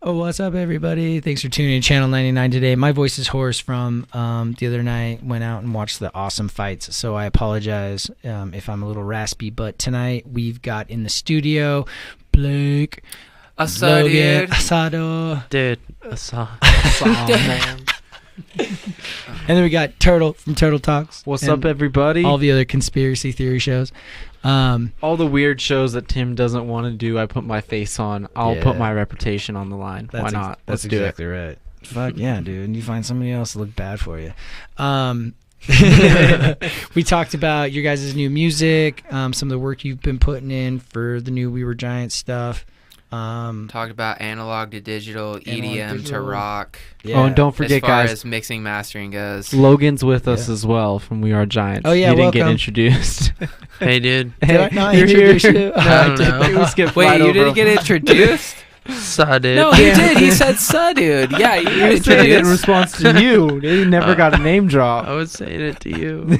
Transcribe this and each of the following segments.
Oh, what's up, everybody? Thanks for tuning in to Channel 99 today. My voice is hoarse from the other night. Went out and watched the awesome fights, so I apologize if I'm a little raspy. But tonight we've got in the studio Blake, Logan, Asado. Dude, Asado, man. And then we got Turtle from Turtle Talks. What's up, everybody? All the other conspiracy theory shows. All the weird shows that Tim doesn't want to do, I put my face on. I'll put my reputation on the line. Why not? Let's do exactly it. Right. Fuck yeah, dude. And you find somebody else to look bad for you. We talked about your guys' new music, some of the work you've been putting in for the new We Were Giants stuff. Talked about analog to digital, EDM to rock. Yeah. Oh, and don't forget, as far guys, as mixing, mastering goes. Logan's with us as well from We Are Giants. Oh, yeah, he didn't welcome. get introduced. Hey, dude. Did I not You're introduce here. you? I don't know. Wait, you didn't get introduced? Saw, dude. No, he did. He said, "Suh, dude." Yeah, you got He said it in introduced. response to you. He never got a name drop. I was saying it to you.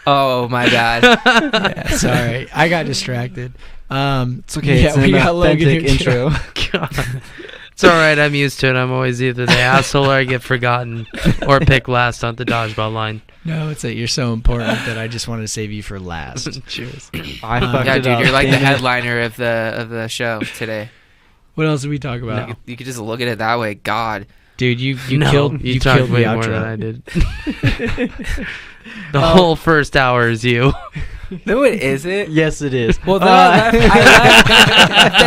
Oh, my bad. Yeah, sorry. I got distracted. It's okay. Yeah, It's we an got Logan authentic here, intro. God. It's all right. I'm used to it. I'm always either the asshole or I get forgotten or pick last on the dodgeball line. No, it's that you're so important that I just wanted to save you for last. Cheers. I fucked Yeah, it dude, up. you're like the Damn it. headliner of the show today. What else did we talk about? You could just look at it that way. God, Dude, you No, killed you you talked killed the way more than outro. I did. The whole first hour is you. no, it isn't. Yes, it is. Well, then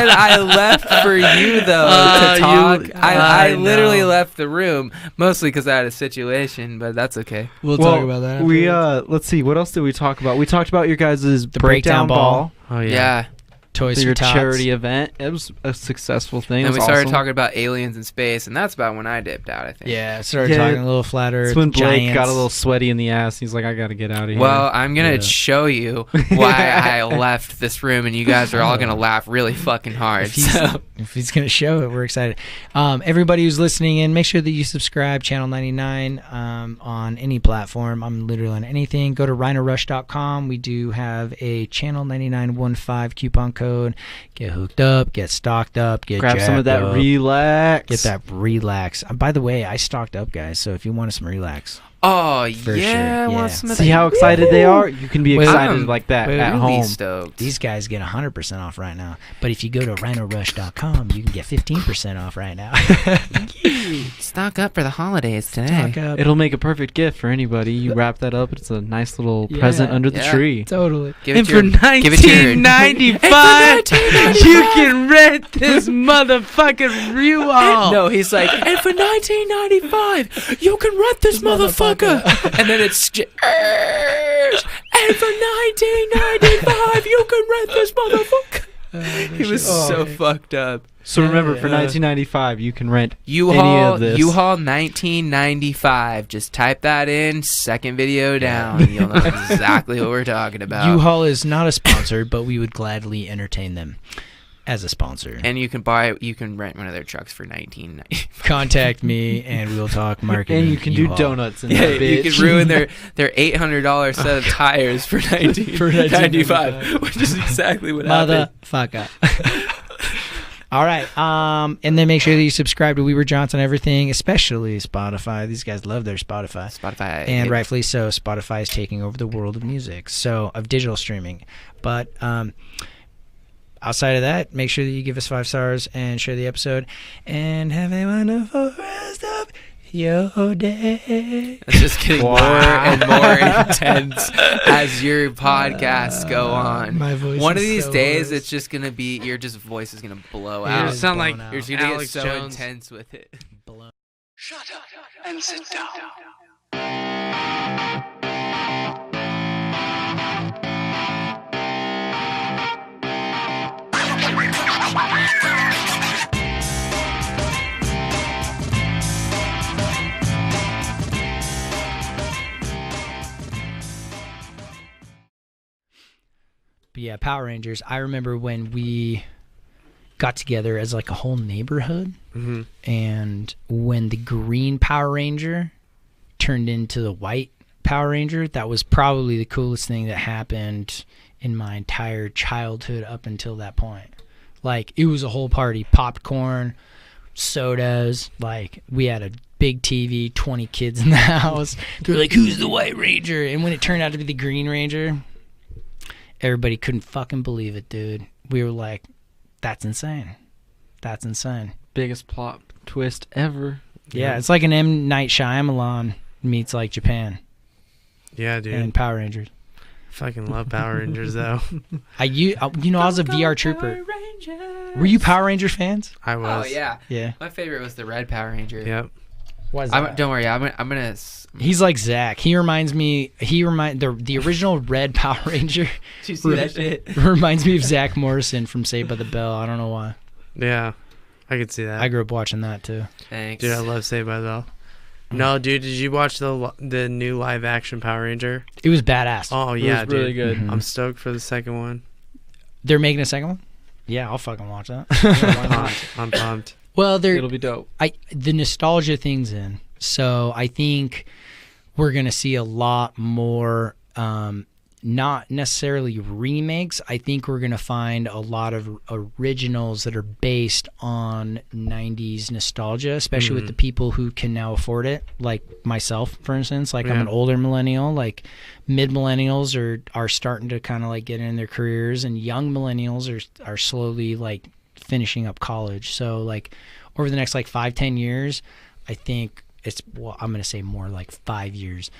I left for you though to talk. I literally know. left the room mostly because I had a situation, but that's okay. We'll talk about that. We afterwards. let's see, what else did we talk about? We talked about your guys' breakdown ball. Oh, Yeah. Toys So for your Tots. charity event. It was a successful thing. And It we was started awesome. talking about aliens in space, and that's about when I dipped out, I think. Yeah, started Yeah, talking a little flat Earth. That's when Blake Giants. got a little sweaty in the ass. He's like, I gotta get out of here. Well, I'm going to Yeah. show you why I left this room, and you guys are all going to laugh really fucking hard. If he's going to show it, we're excited. Everybody who's listening in, make sure that you subscribe, Channel 99, on any platform. I'm literally on anything. Go to rhinorush.com. We do have a Channel 9915 coupon code. Get hooked up, get stocked up, get grab some of that jacked up, relax. Get that relax. By the way, I stocked up, guys, so if you want some relax. Oh, For yeah. I sure, want yeah. some of See that. how excited they are? You can be Wait, excited I'm like that at really home. stoked. These guys get 100% off right now. But if you go to rhinorush.com, you can get 15% off right now. Stock up for the holidays today. Stock up. It'll make a perfect gift for anybody. You wrap that up. It's a nice little present under the Yeah. tree. Totally. Give it And to for your- give it to your- $19.95, you can rent this motherfucking U-Haul. No, he's like, and for $19.95, you can rent this motherfucker. And then it's, and for $19.95, you can rent this motherfucker. He was so fucked up. So remember, for Yeah. $19.95, you can rent any U-Haul, of this. U-Haul 1995. Just type that in, second video down. You'll know exactly what we're talking about. U-Haul is not a sponsor, but we would gladly entertain them as a sponsor. And you can rent one of their trucks for $19.95. Contact me, and we'll talk marketing. And you can do U-Haul. donuts in Yeah, that bitch. you could ruin their $800 set of tires for $19.95, which is exactly what happened. Motherfucker. All right. And then make sure that you subscribe to We Were Johnson Everything, especially Spotify. These guys love their Spotify. Spotify. And rightfully so. Spotify is taking over the world of music, of digital streaming. But outside of that, make sure that you give us 5 stars and share the episode. And have a wonderful rest of your day. It's just getting more and more intense as your podcasts go on. My voice One of is these so days, hoarse. it's just going to be, your voice is going to blow You out. sound like blown You're out. just going to get Alex so Jones. intense with it. Shut up and sit down. But yeah, Power Rangers. I remember when we got together as like a whole neighborhood, and when the green Power Ranger turned into the white Power Ranger, that was probably the coolest thing that happened in my entire childhood up until that point. Like, it was a whole party. Popcorn, sodas. Like, we had a big TV, 20 kids in the house. They're like, who's the White Ranger? And when it turned out to be the Green Ranger, everybody couldn't fucking believe it, dude. We were like, that's insane. That's insane. Biggest plot twist ever. Yeah, it's like an M. Night Shyamalan meets like Japan Yeah, dude. and Power Rangers. Fucking love Power Rangers though. I was a VR trooper. Were you Power Ranger fans? I was. Oh yeah. Yeah. My favorite was the Red Power Ranger. Yep. Don't worry. I'm gonna. He's like Zach. He reminds me. The original Red Power Ranger. Did you see that shit? Reminds me of Zach Morrison from Saved by the Bell. I don't know why. Yeah. I could see that. I grew up watching that too. Thanks. Dude, I love Saved by the Bell. No, dude, did you watch the new live action Power Ranger? It was badass. Oh It yeah, was really dude. good. I'm stoked for the second one. They're making a second one. Yeah, I'll fucking watch that. Why not? I'm pumped. Well, It'll be dope. the nostalgia thing's in, so I think we're gonna see a lot more. Not necessarily remakes. I think we're gonna find a lot of originals that are based on 90s nostalgia, especially with the people who can now afford it, like myself, for instance. Like, I'm an older millennial. Like, mid millennials are starting to kind of like get in their careers, and young millennials are slowly like finishing up college. So like over the next like 5-10 years, I think I'm gonna say more like 5 years,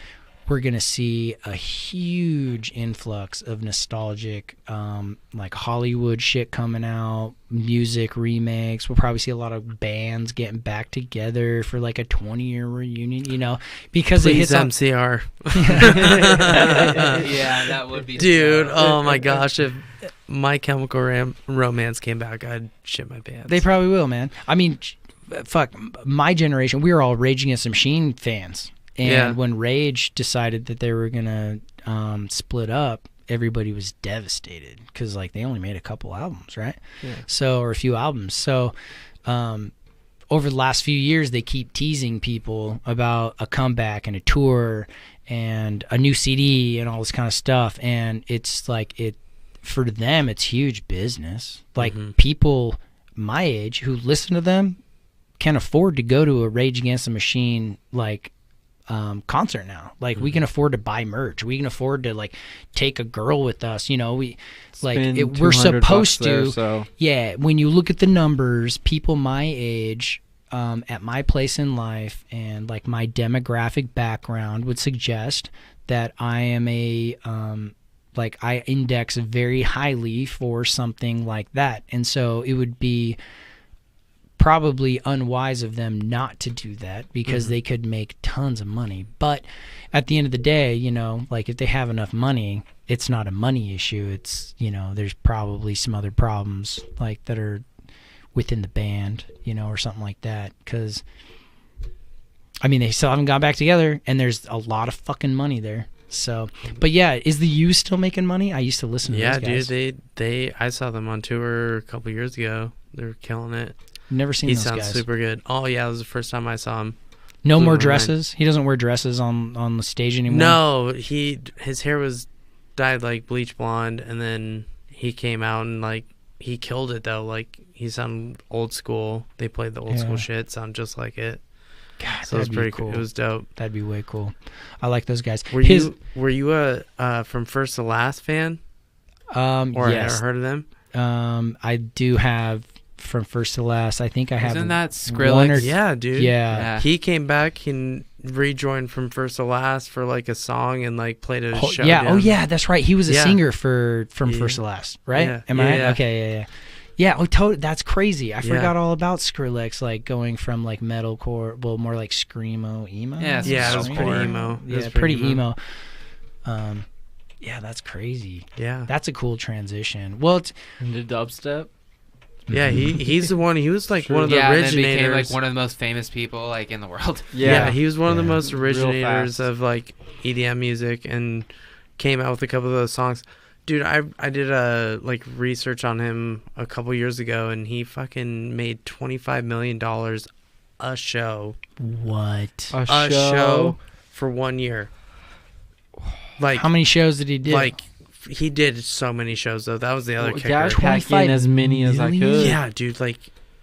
we're going to see a huge influx of nostalgic, like Hollywood shit coming out, music remakes. We'll probably see a lot of bands getting back together for like a 20-year reunion, because it hits MCR. Yeah, that would be. Dude, oh my gosh, if My Chemical Romance came back, I'd shit my pants. They probably will, man. I mean, fuck, my generation, we were all Rage Against the Machine fans. And when Rage decided that they were going to split up, everybody was devastated because, like, they only made a couple albums, right? Yeah. So, or a few albums. So, over the last few years, they keep teasing people about a comeback and a tour and a new CD and all this kind of stuff. And it's like, for them, it's huge business. Like, people my age who listen to them can afford to go to a Rage Against the Machine, like, concert now. Like, we can afford to buy merch. We can afford to like take a girl with us. We're supposed to. There, so. Yeah, when you look at the numbers, people my age, at my place in life and like my demographic background would suggest that I am I index very highly for something like that. And so it would be probably unwise of them not to do that because they could make tons of money. But at the end of the day, like, if they have enough money, it's not a money issue. It's, there's probably some other problems like that are within the band, or something like that. Because, I mean, they still haven't got back together and there's a lot of fucking money there. So, but yeah, is the U still making money? I used to listen to those guys. Yeah, dude, I saw them on tour a couple years ago. They were killing it. Never seen those guys. He sounds super good. Oh yeah, it was the first time I saw him. No more dresses. He doesn't wear dresses on the stage anymore. No, his hair was dyed like bleach blonde, and then he came out and like he killed it though. Like, he sounded old school. They played the old school shit, sound just like it. God, so it was pretty cool. It was dope. That'd be way cool. I like those guys. Were you a From First to Last fan? Or yes. ever heard of them? I do have From First to Last. I think I have. Isn't that Skrillex? Yeah, dude. Yeah. He came back and rejoined From First to Last for like a song and like played a show. Yeah. down. Oh yeah, that's right. He was a singer From First to Last, right? Yeah. Am I right? Yeah. Okay. Yeah. Yeah, that's crazy. I forgot all about Skrillex, like going from like metalcore, well, more like screamo, emo. Yeah, it was pretty emo. Yeah, pretty emo. Yeah, that's crazy. Yeah, that's a cool transition. Well, into dubstep. Yeah, he's the one. He was like one of the originators. And then became like one of the most famous people like in the world. Yeah, he was one of the most originators of like EDM music and came out with a couple of those songs. Dude, I did a like research on him a couple years ago, and he fucking made $25 million a show. What? A show for 1 year. Like, how many shows did he do? Like, he did so many shows though. That was the other kicker. Pack in as many as I could. Yeah, dude, like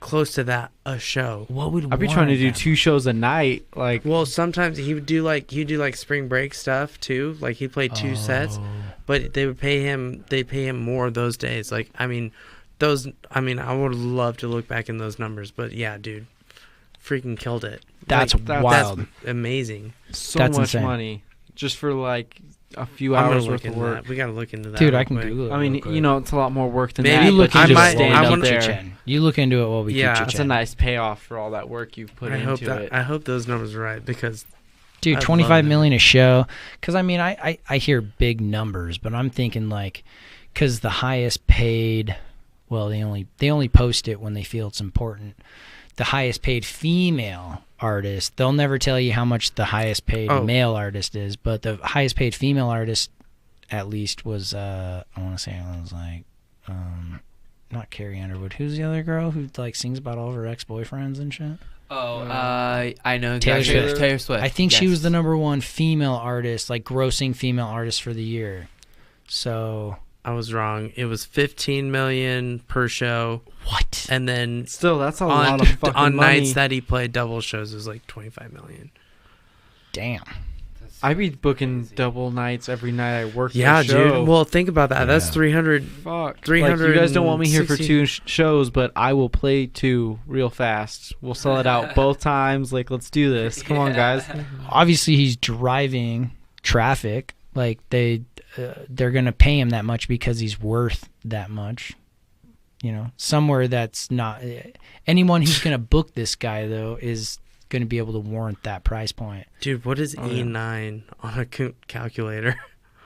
close to that a show. What would I'd be trying to do warrant that? 2 shows a night. Like, Well, sometimes he'd do like spring break stuff too. Like he played 2 sets, but they would pay him. They pay him more those days. Like I mean, I would love to look back in those numbers, but yeah, dude, freaking killed it. That's Like, wild. That's amazing. so That's much insane. money just for like a few I'm gonna hours look worth of into work. that. We gotta look into that. Dude, real I can quick. Google it. I mean, real quick. you know, it's a lot more work than Maybe that. you look but into just it stand while up we there. chit-chatting. You look into it while we Yeah. keep That's a chit-chatting. nice payoff for all that work you've put I hope into that it. I hope those numbers are right because Dude, I'd 25 love million a show. Because I mean, I hear big numbers, but I'm thinking like, because the highest paid, well, they only post it when they feel it's important. The highest paid female artist, they'll never tell you how much the highest paid male artist is, but the highest paid female artist, at least, was I want to say it was like, not Carrie Underwood. Who's the other girl who like sings about all of her ex-boyfriends and shit? I know Taylor exactly. Swift. Taylor Swift. I think she yes. was the number one female artist, like grossing female artist for the year. So I was wrong. It was 15 million per show, what? and then Still, that's a on lot of fucking on money. nights that he played double shows, it was like 25 million. Damn. I be booking double nights every night I work. Yeah, a show. dude. Well, think about that. That's Yeah. 300. Fuck. 360 Like, you guys don't want me here for 2 shows, but I will play 2 real fast. We'll sell it out both times. Like, let's do this. Come on, guys. Obviously, he's driving traffic. Like they're gonna pay him that much because he's worth that much. You know, somewhere that's not anyone who's gonna book this guy though is going to be able to warrant that price point. Dude, what is Oh, yeah. E9 on a calculator?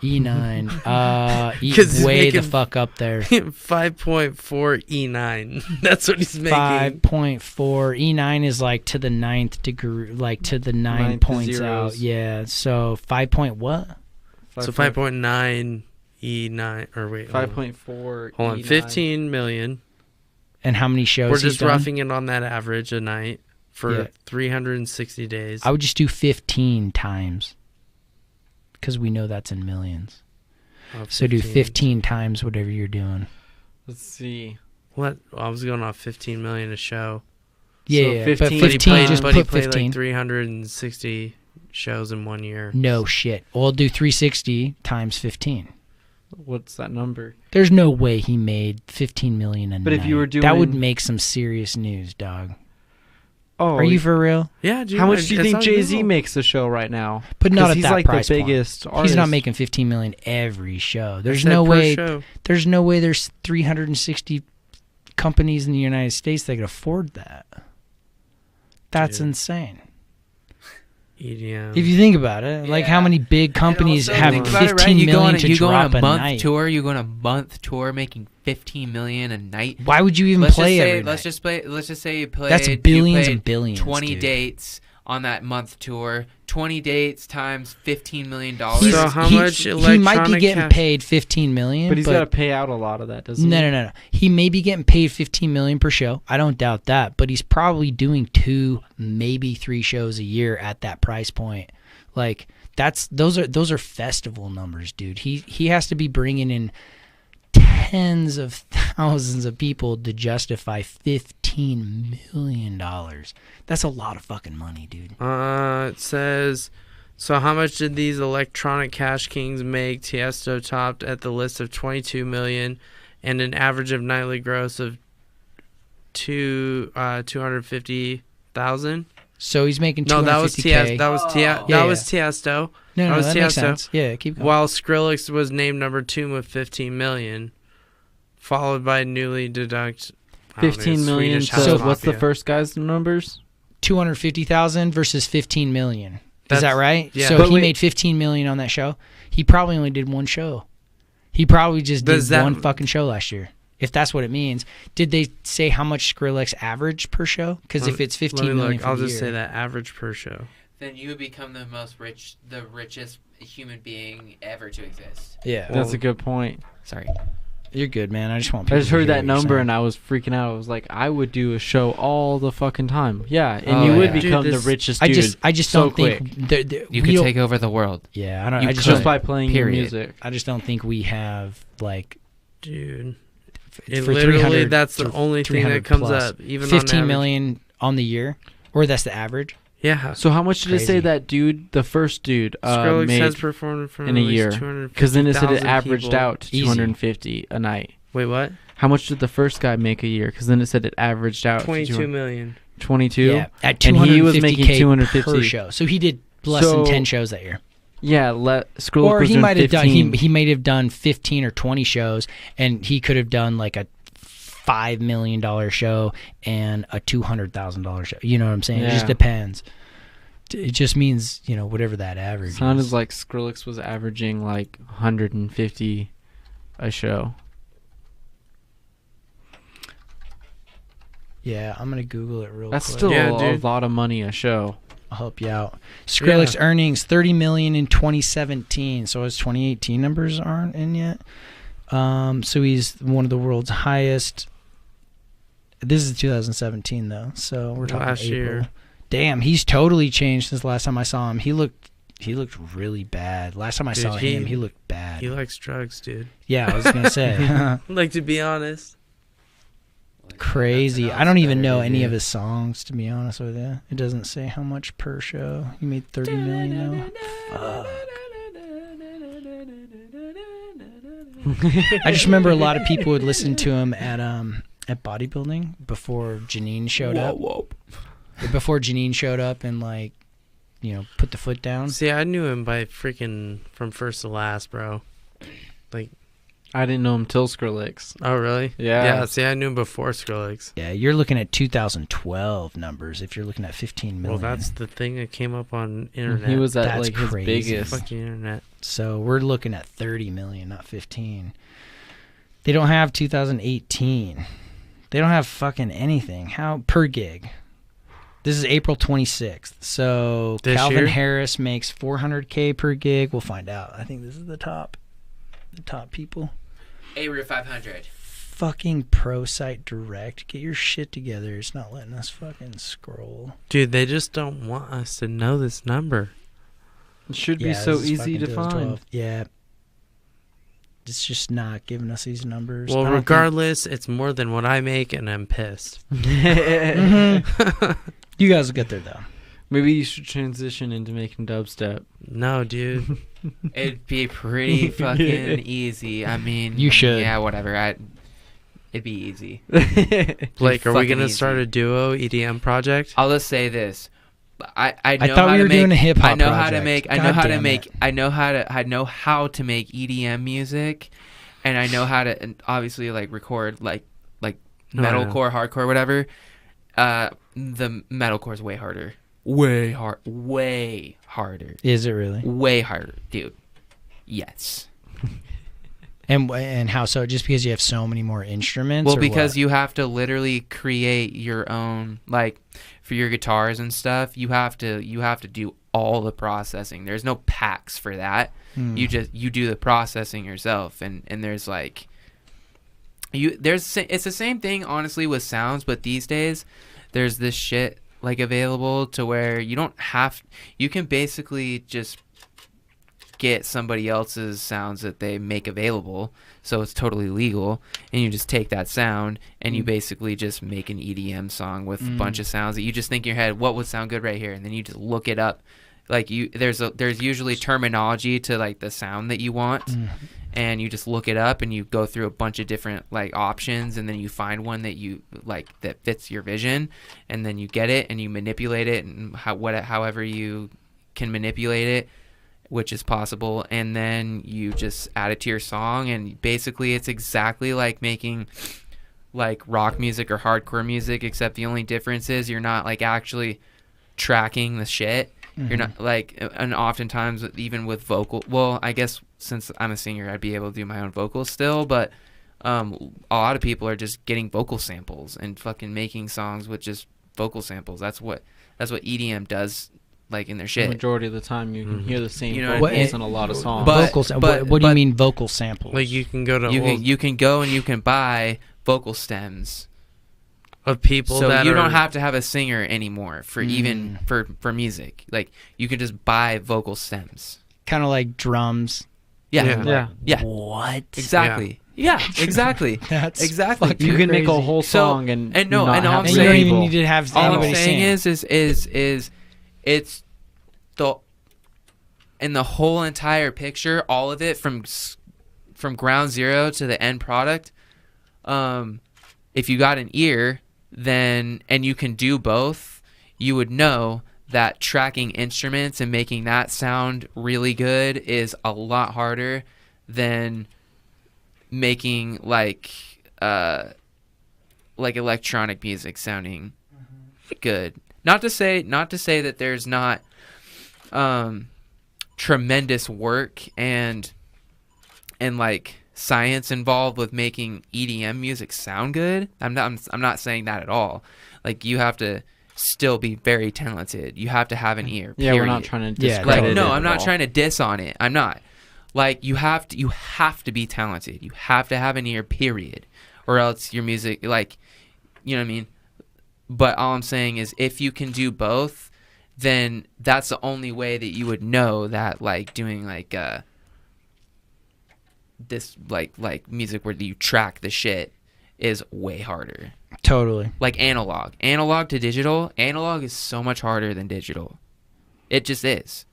E9, 'Cause he's way the making fuck up there. 5.4 E9. That's what he's making. 5.4 E9 is like to the 9th degree, like to the 9 Ninth points zeros. out. Yeah, so 5 point what? So 5.9 E9 or wait, hold on. 5.4. Hold on, E9. 15 million. And how many shows We're he's just done? roughing it on that average a night for Yeah. 360 days. I would just do 15 times because we know that's in millions. Oh, So do 15 times whatever you're doing. Let's see. What? I was going off 15 million a show. Yeah, So yeah, 15 but but he 15, just but he put played 15. like 360 shows in 1 year. No shit. We'll do 360 times 15. What's that number? There's no way he made 15 million a night. But if you were that would doing- make some serious news, dog. Oh, Are you for real? Yeah, dude. How much do you it's think on Jay-Z Google. makes a show right now? But not 'Cause at he's that like price the point. biggest artist. He's not making 15 million every show. I There's said no per way. show. There's no way. There's 360 companies in the United States that could afford that. That's Dude. insane. EDM. If you think about it, like how Yeah. many big companies And also, have think about it, 15 right? million to you go drop on a month night? tour. You go on a month tour, making 15 million a night. Why would you even Let's play just say, every let's night? just play. Let's just say you played. That's you billions played and billions, 20 dude. dates on that month tour. 20 dates times $15 million. So how much he might be electronic getting cash- paid 15 million, But he's got to pay out a lot of that, doesn't he? No. He may be getting paid 15 million per show. I don't doubt that, but he's probably doing 2, maybe 3 shows a year at that price point. Like those are festival numbers, dude. He has to be bringing in tens of thousands of people to justify $15 million. That's a lot of fucking money, dude. It says, so how much did these electronic cash kings make? Tiesto topped at the list of 22 million and an average of nightly gross of 250,000. So he's making No, that was $250K. Tiesto. Yeah, That was Tiesto. No, that was that makes Tiesto. sense. Yeah, keep going. While Skrillex was named number 2 with 15 million, followed by newly deduct 15 million. Swedish So House what's the Mafia. first guy's numbers? 250,000 versus 15 million. Is That's- that right? yeah. So But he wait- made 15 million on that show. He probably only did one show. He probably just did Does that- one fucking show last year. If that's what it means. Did they say how much Skrillex averaged per show? Because if it's 15 Let me million look. for I'll the just year, say that average per show. Then you would become the richest human being ever to exist. Yeah, That's a good point. Sorry. you're good, man. I just want. I just people to heard hear that what you're number saying. and I was freaking out. I was like, I would do a show all the fucking time. Yeah, and Oh, you would yeah. become Dude, the this- richest I dude. just so don't quick. think You we could don't- take over the world. Yeah, I don't. you I just could. just don't, by playing Period. your music. I just don't think we have like Dude. It for literally, 300 that's the for only thing 300 that comes plus. up. Even 15 on million on the year, or that's the average. Yeah. So how much did it say Crazy. that dude, the first dude, Skrillex made has performed in front in a of at least year? 250,000 Because then it said it averaged people. out to Easy. 250 a night. Wait, what? How much did the first guy make a year? Because then it said it averaged out 22 million. 22. Yeah, at And he was making 250K 250 per show. So he did less than 10 shows that year. Yeah, Skrillex Or was he doing might have done 15. he might have done 15 or 20 shows, and he could have done like a $5 million show and a $200,000 show. You know what I'm saying? It just Yeah. depends. It just means, whatever that average Sounded is. like Skrillex was averaging like 150 a show. Yeah, I'm gonna Google it real That's quick. still Yeah, a dude. lot of money a show. I'll help you out. Skrillex earnings $30 million in 2017. So his 2018 numbers aren't in yet. So he's one of the world's highest. This is 2017 though, so we're talking Last April. year. Damn, he's totally changed since the last time I saw him. He looked really bad. Last time I Dude, saw him, he looked bad. He likes drugs, dude. Yeah, I was gonna say. Like, to be honest. Crazy. I don't even know any of his songs, to be honest with you. It doesn't say how much per show. He made 30 million though. I just remember a lot of people would listen to him at bodybuilding before Janine showed up. Before Janine showed up and put the foot down. See, I knew him by freaking from first to last, bro. Like, I didn't know him till Skrillex. oh, really? Yeah. Yeah, see, I knew him before Skrillex. Yeah, you're looking at 2012 numbers if you're looking at 15 million. Well, that's the thing that came up on internet. He was at That's like his crazy. biggest. Fucking internet. So we're looking at 30 million, not 15. They don't have 2018. They don't have fucking anything. How per gig? This is April 26th. So This Calvin year? Harris makes 400K per gig. We'll find out. I think this is the top people. A-Root 500. Fucking Pro Site Direct. Get your shit together. It's not letting us fucking scroll. Dude, they just don't want us to know this number. It should be Yeah, so this is easy fucking to find. 2012. Yeah. It's just not giving us these numbers. I Well, don't think- regardless, it's more than what I make, and I'm pissed. Mhm. You guys will get there though. Maybe you should transition into making dubstep. No, dude. It'd be pretty fucking easy. I mean, You should. Yeah, whatever. It'd be easy. Blake, are we fucking gonna easy. start a duo EDM project? I'll just say this. I know thought how we to were make, doing a hip-hop I know how to project. make. I God know how to damn make. it. I know how to make EDM music, and I know how to and obviously like record like No, I know. metalcore, hardcore, whatever. The metalcore is way harder. Way harder. Is it really? Way harder, dude. Yes. And how so? Just because you have so many more instruments? Well, or because what? you have to literally create your own, like for your guitars and stuff. You have to do all the processing. There's no packs for that. You do the processing yourself, and there's like it's the same thing honestly with sounds, but these days there's this shit like available to where you can basically just get somebody else's sounds that they make available, so it's totally legal, and you just take that sound and you basically just make an EDM song with a bunch of sounds that you just think in your head, what would sound good right here, and then you just look it up. Like there's usually terminology to like the sound that you want, and you just look it up and you go through a bunch of different like options, and then you find one that you like that fits your vision, and then you get it and you manipulate it, and however you can manipulate it, which is possible, and then you just add it to your song, and basically it's exactly like making like rock music or hardcore music, except the only difference is you're not like actually tracking the shit. You're not like, and oftentimes even with vocal, well, I guess since I'm a singer, I'd be able to do my own vocals still, but a lot of people are just getting vocal samples and fucking making songs with just vocal samples. That's what EDM does, like in their The shit. majority of the time you can hear the same You know what I vocals mean? in a lot of songs. But- vocals. What do you mean vocal samples? Like, you can go to You can go and you can buy vocal stems. of people So that you are, don't have to have a singer anymore for even for music. Like you can just buy vocal stems. Kind of like drums. Yeah. Yeah. Yeah. Yeah. What? Exactly. Yeah, exactly. That's exactly. fucking You can make a crazy. whole So- song and and no, not and all have I'm And you don't saying- even people. need to have All I'm anybody saying sing. is it's the in the whole entire picture, all of it from ground zero to the end product. If you got an ear, then and you can do both, you would know that tracking instruments and making that sound really good is a lot harder than making like electronic music sounding good. Not to say that there's not tremendous work and like science involved with making EDM music sound good. I'm not saying that at all. Like, you have to still be very talented. You have to have an ear. Yeah, we're not period. trying to Yeah, discredit Like, no, it I'm at not all. trying to diss on it. I'm not. Like, you have to be talented. You have to have an ear, period. Or else your music, like, you know what I mean? But all I'm saying is, if you can do both, then that's the only way that you would know that, like, doing like this like music where you track the shit is way harder. Totally. Like analog to digital, analog is so much harder than digital. It just is.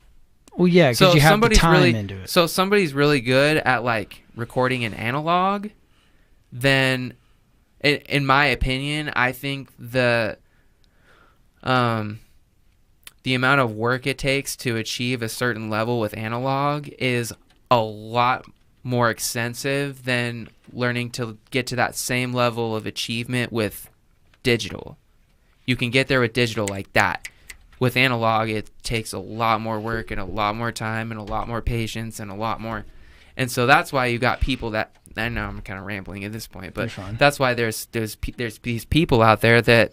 Well, yeah, because you have the time into it. So if somebody's really good at like recording an analog, then in my opinion, I think the amount of work it takes to achieve a certain level with analog is a lot more extensive than learning to get to that same level of achievement with digital. You can get there with digital like that. With analog, it takes a lot more work and a lot more time and a lot more patience and a lot more. And so that's why you got people that, I know I'm kind of rambling at this point, but You're fine. that's why there's these people out there that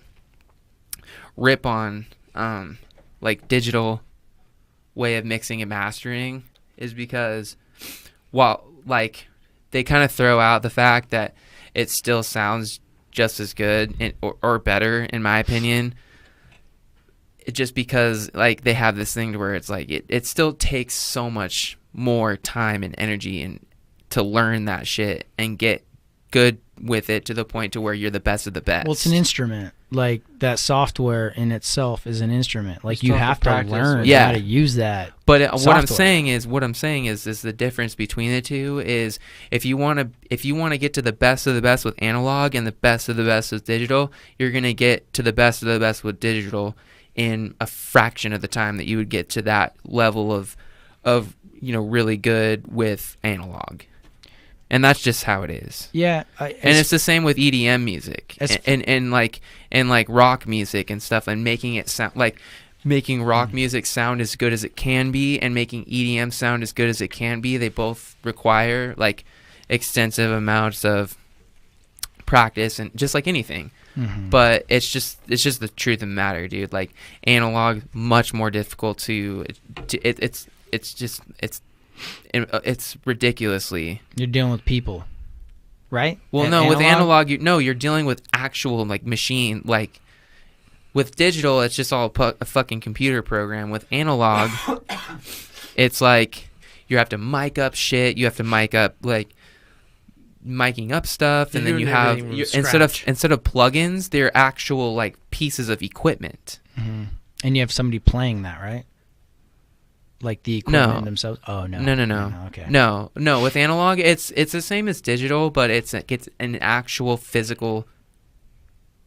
rip on like digital way of mixing and mastering, is because while like they kind of throw out the fact that it still sounds just as good or better, in my opinion, just because like they have this thing to where it's like it still takes so much more time and energy and to learn that shit and get good with it to the point to where you're the best of the best. Well, it's an instrument. Like, that software in itself is an instrument. Like, You you still have have to to practice learn with Yeah. how to use that. But what I'm software. saying is the difference between the two is if you want to get to the best of the best with analog and the best of the best with digital, you're going to get to the best of the best with digital in a fraction of the time that you would get to that level of really good with analog. And that's just how it is. Yeah. And it's the same with EDM music As- and like rock music and stuff, and making it sound like making rock music sound as good as it can be and making EDM sound as good as it can be. They both require like extensive amounts of practice, and just like anything. Mhm. But it's just the truth of the matter, dude. Like, analog, much more difficult it's ridiculously. You're dealing with people, right? Well, no, with analog, you're dealing with actual like machine. Like, with digital, it's just all a fucking computer program. With analog, it's like you have to mic up shit. You have to mic up like miking up stuff, and You're then you doing have everything from instead of plugins, they're actual like pieces of equipment. Mhm. And you have somebody playing that, right? Like the equipment themselves. Oh no. No. Okay. No. With analog, it's the same as digital, but it's an actual physical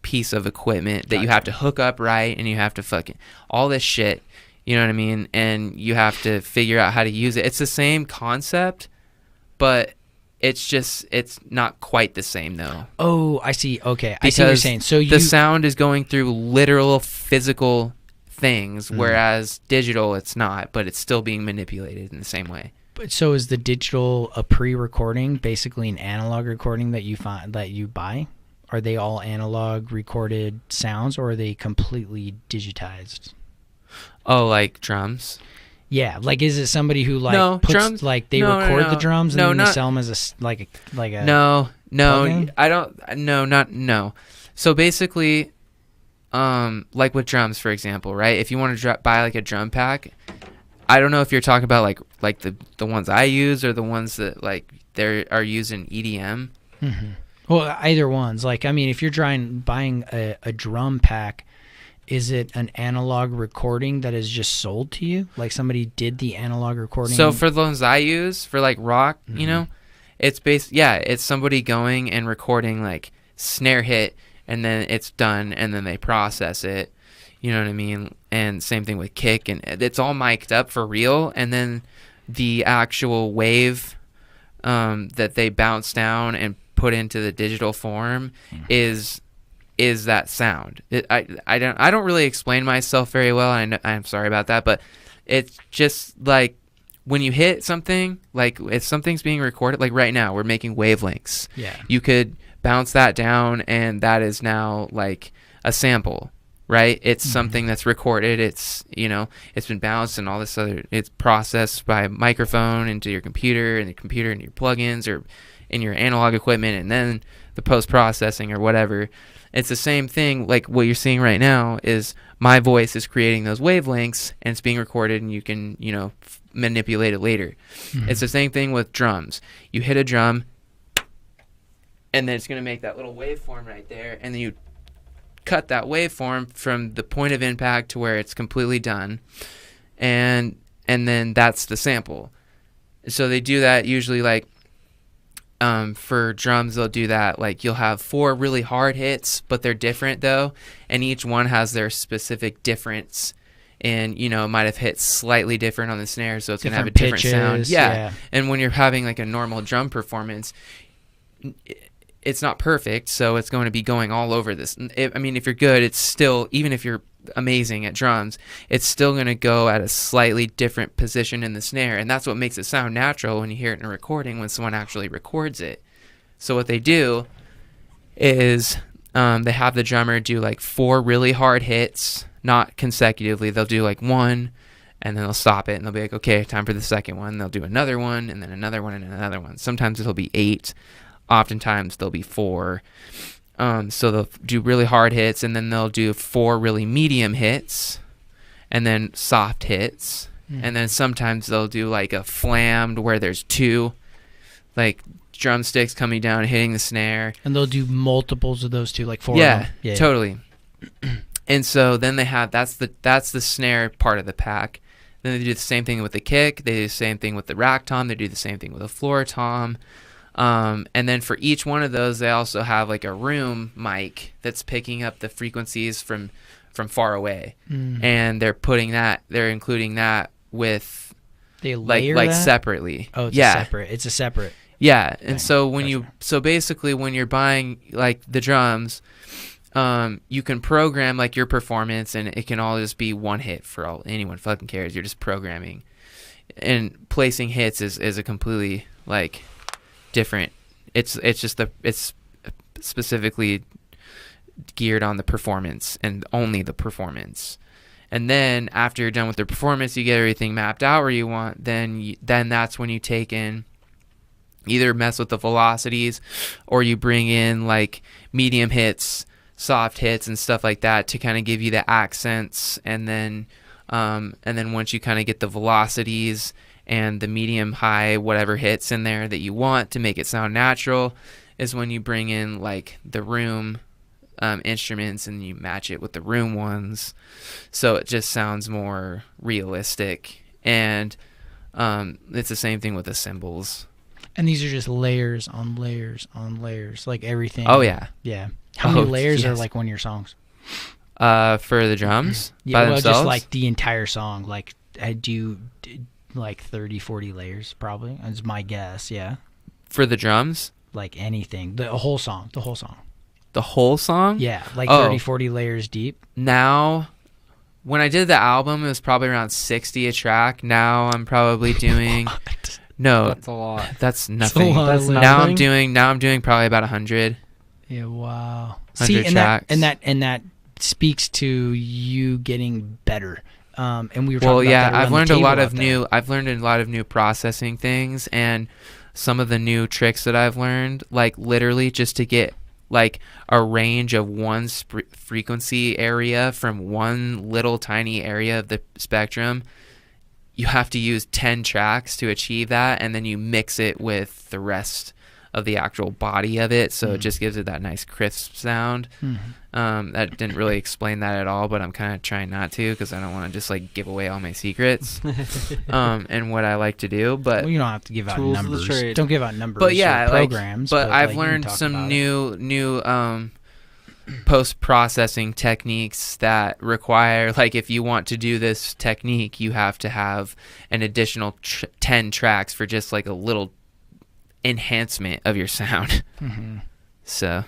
piece of equipment that you have to hook up right, and you have to fucking all this shit. You know what I mean? And you have to figure out how to use it. It's the same concept, but it's not quite the same though. Oh, I see. Okay, I see what you're Because saying. So the sound is going through literal physical things, Mm. whereas digital it's not, but it's still being manipulated in the same way. So is the digital a pre-recording, basically an analog recording that you buy? Are they all analog recorded sounds, or are they completely digitized? Oh, like drums? Yeah, like, is it somebody who like No, puts drums? like they No, record no. the drums and No, then they not- sell them as a No, plug-in? I don't. No. So basically, like with drums, for example, right? If you want to buy like a drum pack, I don't know if you're talking about like the ones I use or the ones that they are using EDM. Mm-hmm. Well, either one's like, I mean, if you're buying a drum pack, is it an analog recording that is just sold to you? Like somebody did the analog recording? So for the ones I use for like rock, you know, it's it's somebody going and recording like snare hit, and then it's done, and then they process it. You know what I mean? And same thing with kick, and it's all mic'd up for real, and then the actual wave that they bounce down and put into the digital form is that sound. I don't really explain myself very well. I'm sorry about that, but it's just like when you hit something, like if something's being recorded, like right now we're making wavelengths. Yeah. You could bounce that down, and that is now like a sample, right? It's something that's recorded. It's, you know, it's been bounced and all this other, it's processed by a microphone into your computer, and the computer into your plugins or in your analog equipment, and then the post-processing or whatever. It's the same thing. Like what you're seeing right now is my voice is creating those wavelengths, and it's being recorded, and you can, you know, manipulate it later. It's the same thing with drums. You hit a drum, and then it's going to make that little waveform right there, and then you cut that waveform from the point of impact to where it's completely done, and then that's the sample. So they do that usually like for drums. They'll do that like you'll have 4 really hard hits, but they're different though, and each one has their specific difference, and you know, it might have hit slightly different on the snare, so it's going to have a different sound. Yeah. And when you're having like a normal drum performance, it's not perfect, so it's going to be going all over this. I mean, if you're good, it's still, even if you're amazing at drums, it's still going to go at a slightly different position in the snare, and that's what makes it sound natural when you hear it in a recording, when someone actually records it. So what they do is they have the drummer do like 4 really hard hits, not consecutively. They'll do like 1, and then they'll stop it, and they'll be like, okay, time for the second one. They'll do another one, and then another one, and another one. Sometimes it'll be 8. Oftentimes there'll be 4. So they'll do really hard hits, and then they'll do 4 really medium hits, and then soft hits. And then sometimes they'll do like a flammed where there's 2 like drumsticks coming down and hitting the snare. And they'll do multiples of those 2, like 4 of Yeah, them. Yeah, totally. And so then they have, that's the snare part of the pack. Then they do the same thing with the kick. They do the same thing with the rack tom. They do the same thing with the floor tom. And then for each one of those, they also have like a room mic that's picking up the frequencies from far away, and they're including that with they layer like that? separately. Oh, it's a separate. Yeah, and thing. so so basically when you're buying like the drums, you can program like your performance, and it can all just be one hit for anyone fucking cares. You're just programming, and placing hits is a completely like different. It's specifically geared on the performance and only the performance. And then after you're done with the performance, you get everything mapped out where you want. Then that's when you take in, either mess with the velocities, or you bring in like medium hits, soft hits, and stuff like that to kind of give you the accents. And then once you kind of get the velocities and the medium, high, whatever hits in there that you want to make it sound natural, is when you bring in like the room instruments, and you match it with the room ones, so it just sounds more realistic. And it's the same thing with the cymbals. And these are just layers on layers on layers, like everything. Oh yeah. How many layers are yes. like one of your songs? For the drums by themselves? Just like the entire song. Like I do like 30, 40 layers probably. That's my guess. Yeah. For the drums? Like anything, the whole song. The whole song? Yeah, like 30, 40 layers deep. Now, when I did the album, it was probably around 60 a track. Now I'm probably doing no, that's a lot. That's nothing. That's now I'm doing probably about 100. Yeah, wow. 100 See, and tracks. that speaks to you getting better. And we were talking about that I've learned a lot of new processing things, and some of the new tricks that I've learned, like literally just to get like a range of one frequency area from one little tiny area of the spectrum, you have to use 10 tracks to achieve that, and then you mix it with the rest of the actual body of it, so it just gives it that nice crisp sound. That didn't really explain that at all, but I'm kind of trying not to, because I don't want to just like give away all my secrets and what I like to do. But well, you don't have to give out Tools of the numbers. trade. Don't give out numbers. but yeah, or programs. but I've like, you can learned talk some about it. new post-processing techniques that require, like, if you want to do this technique, you have to have an additional 10 tracks for just like a little enhancement of your sound. So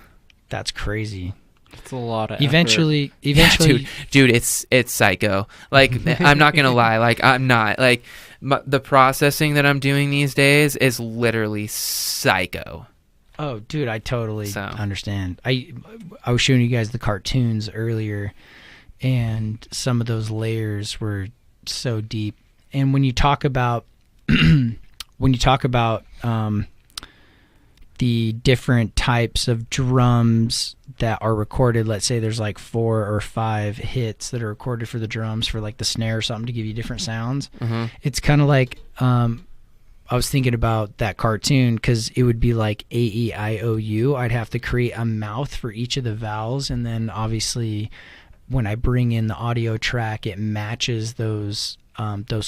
That's crazy. It's a lot of Eventually, yeah, dude, it's psycho. Like, I'm not gonna lie, like, I'm not like the processing that I'm doing these days is literally psycho. Oh, dude, I totally So. understand. I was showing you guys the cartoons earlier, and some of those layers were so deep. And when you talk about the different types of drums that are recorded, let's say there's like 4 or 5 hits that are recorded for the drums for like the snare or something to give you different sounds. It's kind of like I was thinking about that cartoon, because it would be like A-E-I-O-U. I'd have to create a mouth for each of the vowels, and then obviously when I bring in the audio track, it matches those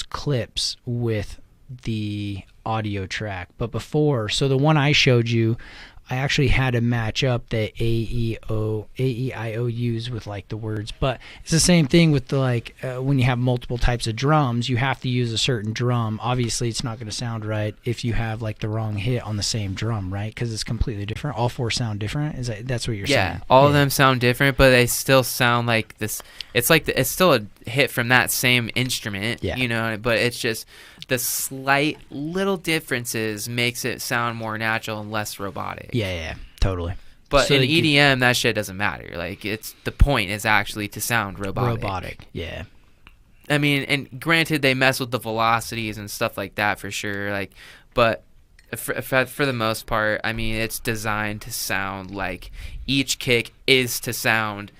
clips with the audio track. But before, so the one I showed you, I actually had to match up the A-E-I-O-U's with like the words. But it's the same thing with the like when you have multiple types of drums, you have to use a certain drum. Obviously, it's not going to sound right if you have like the wrong hit on the same drum, right? Because it's completely different. All 4 sound different. That's what you're saying? Yeah, all of them sound different, but they still sound like this. It's like it's still a hit from that same instrument, you know. But it's just the slight little differences makes it sound more natural and less robotic. Yeah, totally. But So in like EDM, that shit doesn't matter. Like, it's the point is actually to sound robotic. Yeah. I mean, and granted, they mess with the velocities and stuff like that for sure. Like, but for the most part, I mean, it's designed to sound like each kick is to sound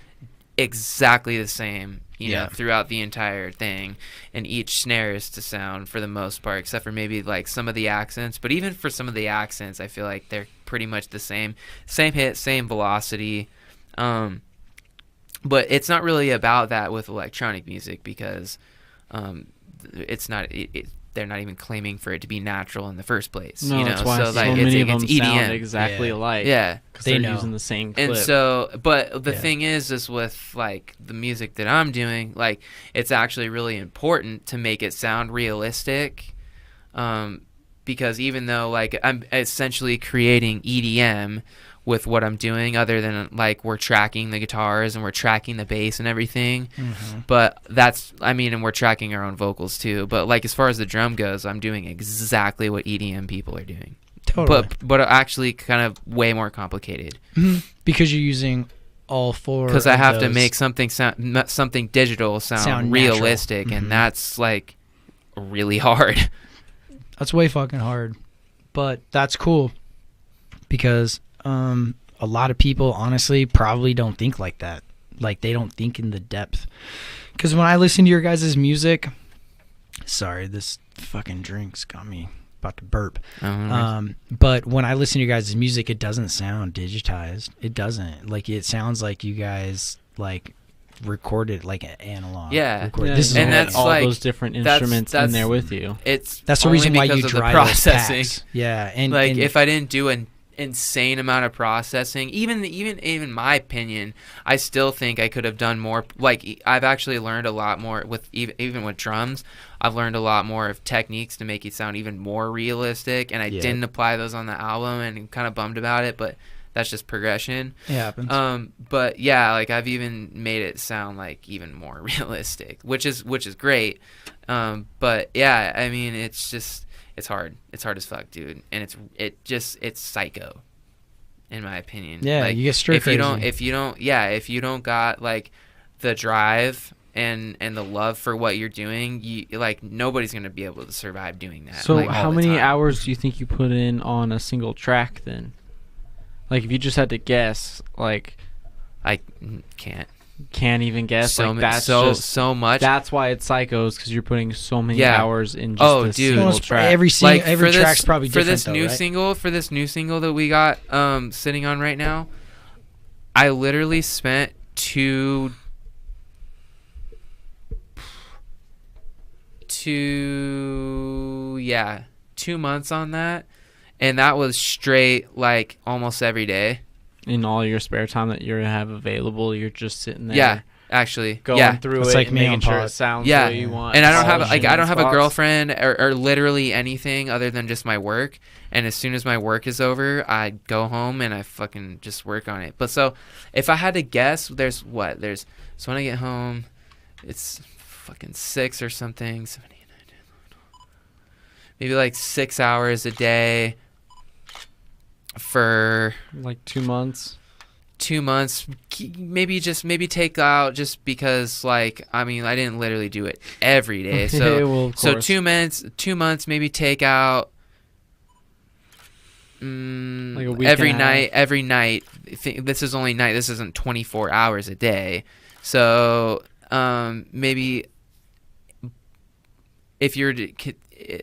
exactly the same, you know, throughout the entire thing, and each snare is to sound for the most part, except for maybe like some of the accents. But even for some of the accents, I feel like they're pretty much the same hit, same velocity. But it's not really about that with electronic music, because it's not. They're not even claiming for it to be natural in the first place. No, you know? that's why so like many of it's them EDM. sound exactly alike. Yeah, because They they're know. using the same clip. and so, but the thing is with like the music that I'm doing, like, it's actually really important to make it sound realistic, because even though like I'm essentially creating EDM with what I'm doing, other than like we're tracking the guitars and we're tracking the bass and everything, but and we're tracking our own vocals too. But like, as far as the drum goes, I'm doing exactly what EDM people are doing. Totally. But actually kind of way more complicated. Because you're using all 4. Because I have to make something digital sound realistic, and that's like really hard. That's way fucking hard, but that's cool, because a lot of people honestly probably don't think like that. Like, they don't think in the depth. Because when I listen to your guys' music, sorry, this fucking drink's got me about to burp. But when I listen to your guys' music, it doesn't sound digitized. It doesn't. Like, it sounds like you guys like recorded like an analog. This is and all that's all like those different instruments in there with you. That's the reason why you because of the drive processing. those packs. Yeah, and like, and if I didn't do an insane amount of processing, even my opinion, I still think I could have done more. Like, I've actually learned a lot more with even with drums. I've learned a lot more of techniques to make it sound even more realistic, and I didn't apply those on the album, and I'm kind of bummed about it, but that's just progression. It happens. But yeah, like, I've even made it sound like even more realistic, which is great. But yeah, I mean, it's hard. It's hard as fuck, dude. And it's psycho, in my opinion. Yeah, like, you get stir crazy. If you don't got like the drive and the love for what you're doing, you like, nobody's gonna be able to survive doing that. So like, how all the many time. hours do you think you put in on a single track then? Like, if you just had to guess, like, I can't. Can't even guess. So like ma- that's so just so much. that's why it's Psychos, because you're putting so many Yeah. hours in just Oh, a dude. single Well, track. every for track's this, probably for different this though, new right? single that we got sitting on right now. I literally spent 2 months on that, and that was straight like almost every day. In all your spare time that you have available, you're just sitting there. Yeah, actually, Going through It's it like and me making on sure pod. it sounds Yeah. the way you want. And I don't have polishing like I don't have a spots. girlfriend or literally anything other than just my work. And as soon as my work is over, I go home and I fucking just work on it. But so if I had to guess, so when I get home, it's fucking 6 or something, 7, 8, 9, 10, 11, 12. Maybe like 6 hours a day for Like 2 months. 2 months. Maybe take out just because like I mean I didn't literally do it every day. So Yeah, well, of so course. 2 months maybe take out Like a week every and a half. night. This is only night. This isn't 24 hours a day. So maybe if you're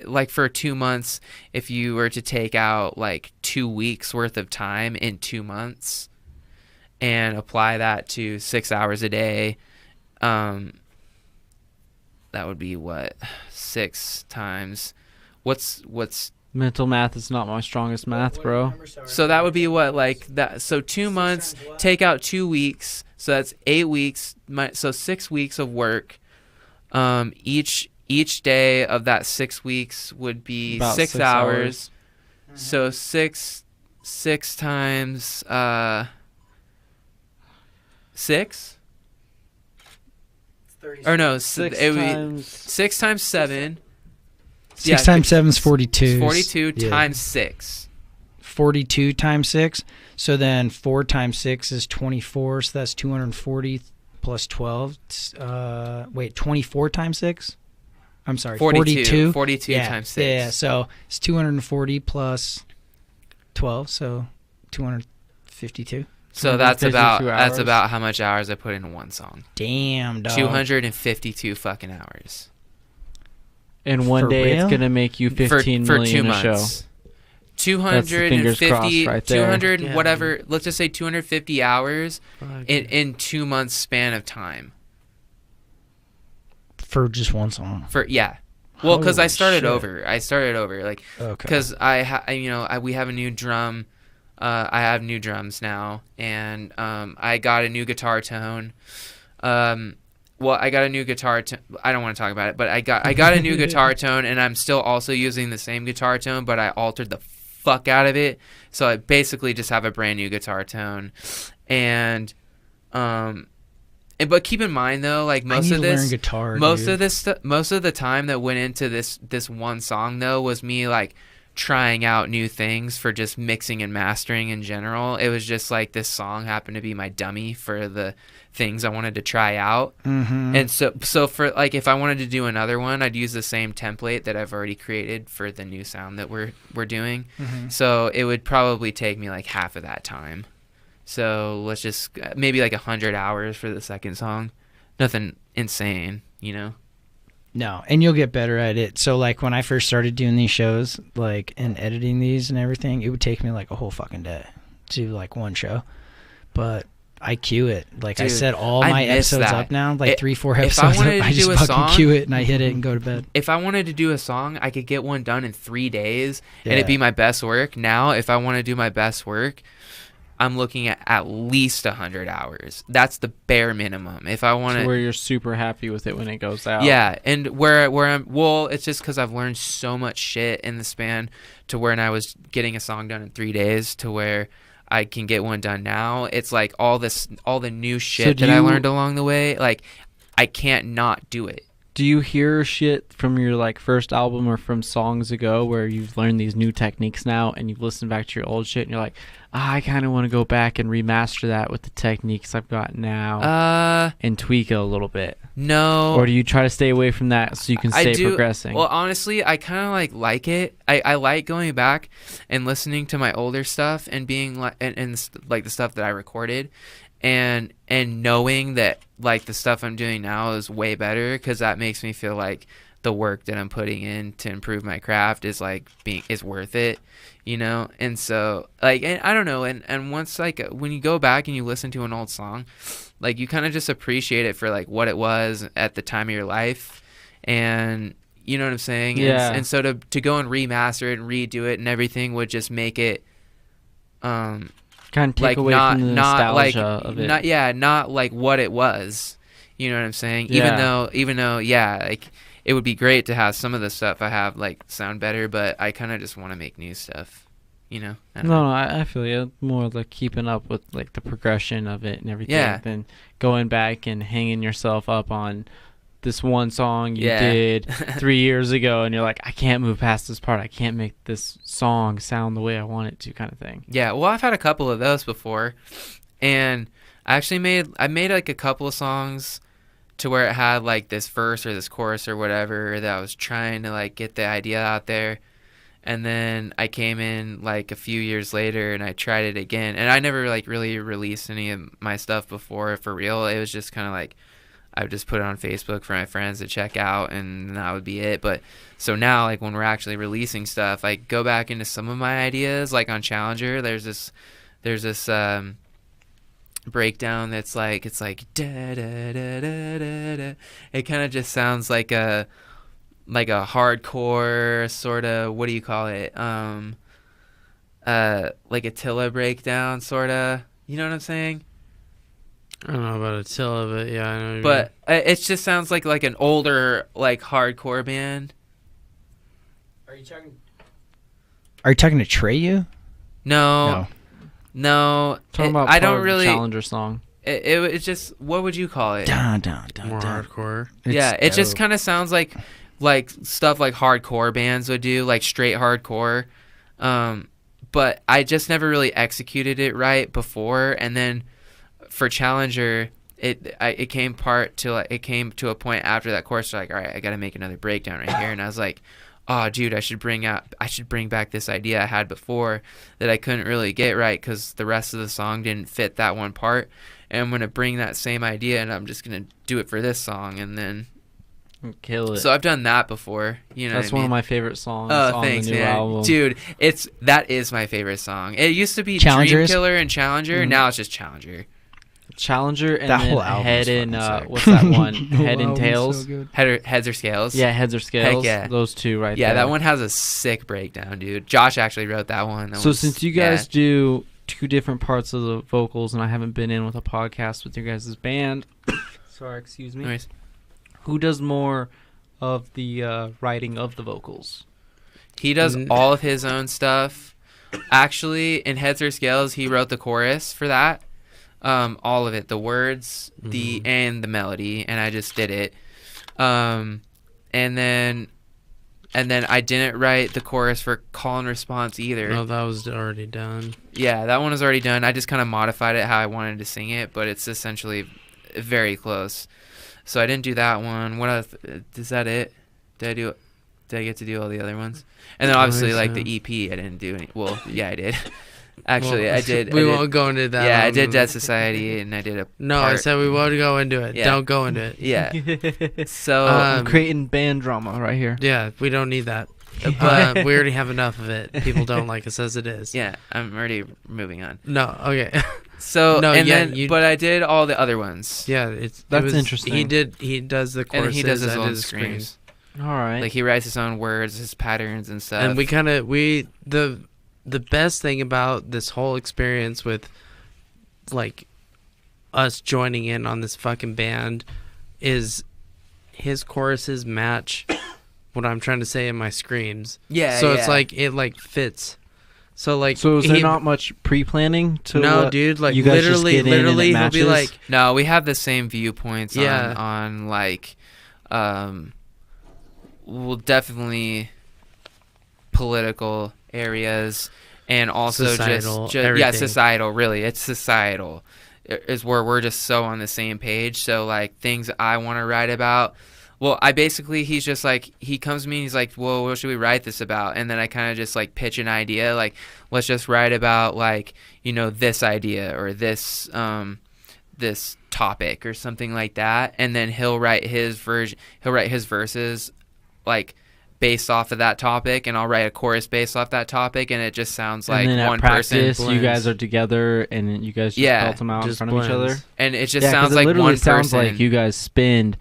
like for 2 months, if you were to take out like 2 weeks worth of time in 2 months and apply that to 6 hours a day, that would be what 6 times what's Mental math is not my strongest math, bro. so that would be what like that. So 2 months, take out 2 weeks, so that's 8 weeks. So 6 weeks of work. Each day of that 6 weeks would be About 6 6 hours. So six times 6, or no, Six it would be times 6 times 7. 6 times 7 is 42. 42 Yeah. times 6. 42 times 6. So then 4 times 6 is 24. So that's 240 plus 12. 24 times 6? I'm sorry, 42. 42 yeah, times 6. Yeah, so it's 240 plus 12, so 252. So that's 252 about hours. how much hours I put in one song. Damn, dog. 252 fucking hours. in one For day, real? it's gonna make you 15 for million 2 a show. months. That's the fingers 250, crossed right there. 200, Yeah. whatever. Let's just say 250 hours Fuck. in 2 months span of time. For just one song. Well, because I Holy started shit. over. Like Okay. because we have a new drum. I have new drums now, and I got a new guitar tone. Well, I got a new guitar tone. I don't want to talk about it, but I got a new guitar tone, and I'm still also using the same guitar tone, but I altered the fuck out of it. So I basically just have a brand new guitar tone, and but keep in mind though, like I most need of to learn this, guitar, most dude. of this, most of the time that went into this one song though was me like trying out new things for just mixing and mastering in general. It was just like this song happened to be my dummy for the things I wanted to try out. Mm-hmm. And so for like if I wanted to do another one, I'd use the same template that I've already created for the new sound that we're doing. Mm-hmm. So it would probably take me like half of that time. So let's just maybe like 100 hours for the second song. Nothing insane, you know. No, and you'll get better at it. So like when I first started doing these shows, like and editing these and everything, it would take me like a whole fucking day to do like one show. But I cue it. Like I Dude, set all I my miss episodes that. up now, like 3-4 if I episodes. wanted I to just do a fucking song- cue it and I hit it and go to bed. If I wanted to do a song, I could get one done in 3 days and Yeah. it'd be my best work. Now, if I want to do my best work, I'm looking at least 100 hours. That's the bare minimum. If I want To to, where you're super happy with it when it goes out. yeah, and where I'm, well, it's just because I've learned so much shit in the span to where I was getting a song done in 3 days to where I can get one done now. It's like all the new shit do that I you- learned along the way. Like I can't not do it. Do you hear shit from your like first album or from songs ago where you've learned these new techniques now and you've listened back to your old shit and you're like, I kind of want to go back and remaster that with the techniques I've got now and tweak it a little bit? No. Or do you try to stay away from that so you can stay progressing? Well, honestly, I kind of like it. I like going back and listening to my older stuff and being like and like the stuff that I recorded and knowing that like the stuff I'm doing now is way better, because that makes me feel like the work that I'm putting in to improve my craft is like is worth it, you know. And so like, and I don't know, and once like when you go back and you listen to an old song, like you kind of just appreciate it for like what it was at the time of your life, and you know what I'm saying. Yeah. And so to go and remaster it and redo it and everything would just make it kind of take like away not from the not like nostalgia of it. not like what it was, you know what I'm saying. Yeah. Even though yeah, like it would be great to have some of the stuff I have like sound better, but I kind of just want to make new stuff, you know. I don't know. No, I feel you. More like keeping up with like the progression of it and everything Yeah. than going back and hanging yourself up on this one song you Yeah. did 3 years ago, and you're like, I can't move past this part. I can't make this song sound the way I want it to, kind of thing. Yeah, well, I've had a couple of those before, and I made like a couple of songs to where it had like this verse or this chorus or whatever that I was trying to like get the idea out there, and then I came in like a few years later and I tried it again, and I never like really released any of my stuff before for real. It was just kind of like I would just put it on Facebook for my friends to check out, and that would be it. But so now, like when we're actually releasing stuff, I go back into some of my ideas. Like on Challenger, there's this breakdown that's like, it's like da da da da da da. It kind of just sounds like a hardcore sort of, what do you call it? Like Attila breakdown sort of. You know what I'm saying? I don't know about Attila, but yeah, I know what you But it just sounds like an older like hardcore band. Are you talking to Treyu? No. Talking about I part don't of the really. Challenger song. It's just, what would you call it? Dun, dun, dun, mean. More dun. hardcore. Yeah, it It's just dope. kind of sounds like stuff like hardcore bands would do, like straight hardcore. But I just never really executed it right before, and then for Challenger, it came to a point after that course, like, all right, I got to make another breakdown right here, and I was like, oh, dude, I should bring back this idea I had before that I couldn't really get right because the rest of the song didn't fit that one part, and I'm gonna bring that same idea and I'm just gonna do it for this song, and then Kill it. so I've done that before. You know, That's what I one mean? of my favorite songs Oh, on thanks, the new man, album. dude. That is my favorite song. It used to be Challengers? Dream Killer and Challenger. Mhm. Now it's just Challenger. Challenger and That then whole album Head is in fucking sick. what's that one? The Head in album's Tails. so good. Heads or Scales. Yeah, Heads or Scales. yeah. Those two right Yeah, there. that one has a sick breakdown, dude. Josh actually wrote that one. That So was- since you guys do two different parts of the vocals, and I haven't been in with a podcast with your guys' band, sorry, excuse me. Anyways, Who does more of the writing of the vocals? he does all of his own stuff. Actually, in Heads or Scales, he wrote the chorus for that. All of it, the words, and the melody, and I just did it. And then I didn't write the chorus for Call and Response either. No, that was already done. Yeah, that one was already done. I just kind of modified it how I wanted to sing it, but it's essentially very close. So I didn't do that one. What else? Is that it? Did I get to do all the other ones? And then obviously like the EP, I didn't do any. Well, yeah, I did. Actually, Well, I did. We I did, won't go into that. Yeah, I did Dead Society, and I did a. No, part. I said we won't go into it. Yeah. Don't go into it. Yeah. So Um, Creating band drama right here. Yeah, we don't need that. We already have enough of it. People don't like us as it is. yeah, I'm already moving on. No, okay. So No, and yeah, then, but I did all the other ones. Yeah, That's interesting. He does the And choruses. he does his I own did the screams. All right. Like he writes his own words, his patterns and stuff. And the best thing about this whole experience with like us joining in on this fucking band is his choruses match what I'm trying to say in my screams. Yeah. So yeah. it's like it like fits. So like so is there not much pre-planning to No, what dude, like you guys just literally get in and it he'll be matches? like No, we have the same viewpoints Yeah. on like well, definitely political areas, and also Societal, just yeah, everything. societal, really. It's societal is where we're just so on the same page. So like things I want to write about, well, he's just like, he comes to me and he's like, well, what should we write this about? And then I kind of just like pitch an idea, like, let's just write about like, you know, this idea or this this topic or something like that, and then he'll write his verses like based off of that topic, and I'll write a chorus based off that topic, and it just sounds like and then one at practice, person you guys are together, and you guys just belt them out in front of each other. and it just 'cause sounds it like literally one sounds person. like you guys spend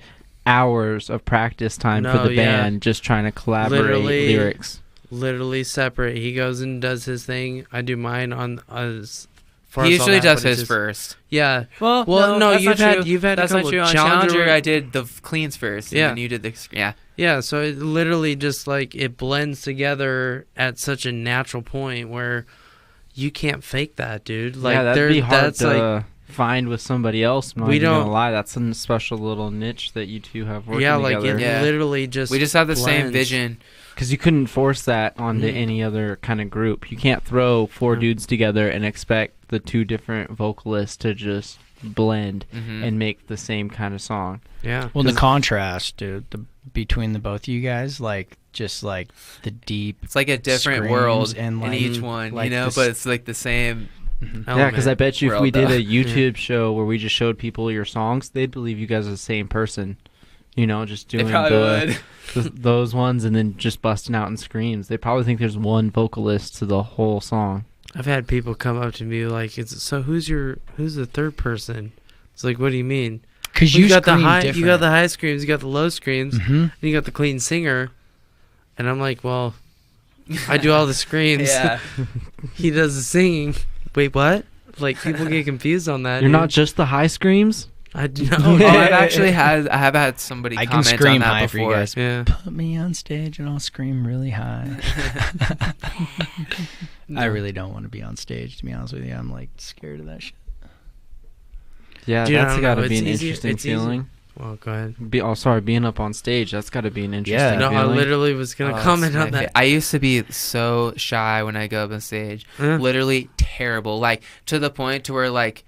hours of practice time for the band just trying to collaborate lyrics. Literally separate. He goes and does his thing. I do mine on as far He as all usually that, does but it's his just- first. Yeah. Well, no, that's you've not had true. you've had That's a not couple true. On Challenger. Challenger, I did the cleans first, and Yeah. then you did the Yeah, so it literally just like it blends together at such a natural point where you can't fake that, dude. Like yeah, that'd be hard that's to like find with somebody else. I'm not We even don't- gonna lie, that's a special little niche that you two have working yeah, like together. it Yeah. literally just We just have the same blends. vision. Because you couldn't force that onto Mm. any other kind of group. You can't throw four No. dudes together and expect the two different vocalists to just blend Mhm. and make the same kind of song. Yeah. Well, the 'Cause- contrast, dude, between the both of you guys, like just like the deep. It's like a different screams world and, in like, each one, like you know, this- but it's like the same. Yeah, because I bet you if world, we did though. a YouTube show where we just showed people your songs, they'd believe you guys are the same person. You know, just They doing probably would. those ones and then just busting out in screams. They probably think there's one vocalist to the whole song. I've had people come up to me like, so who's the third person? It's like, what do you mean? Because Well, you got the scream high, different. you got the high screams, you got the low screams, Mhm. and you got the clean singer. And I'm like, well, I do all the screams. Yeah. He does the singing. Wait, what? Like people get confused on that. You're dude. not just the high screams? I do not. Oh, I have had somebody I can comment scream on that high before. for you guys. Yeah. Put me on stage and I'll scream really high. I really don't want to be on stage, to be honest with you. I'm like scared of that shit. Yeah, Dude, I that's don't got to know. be It's an easier- interesting it's easier. feeling. Well, go ahead. Being up on stage, that's got to be an interesting Yeah. No, I feeling. literally was gonna Oh, comment it's my on that. I used to be so shy when I go up on stage. Huh? Literally terrible. Like to the point to where like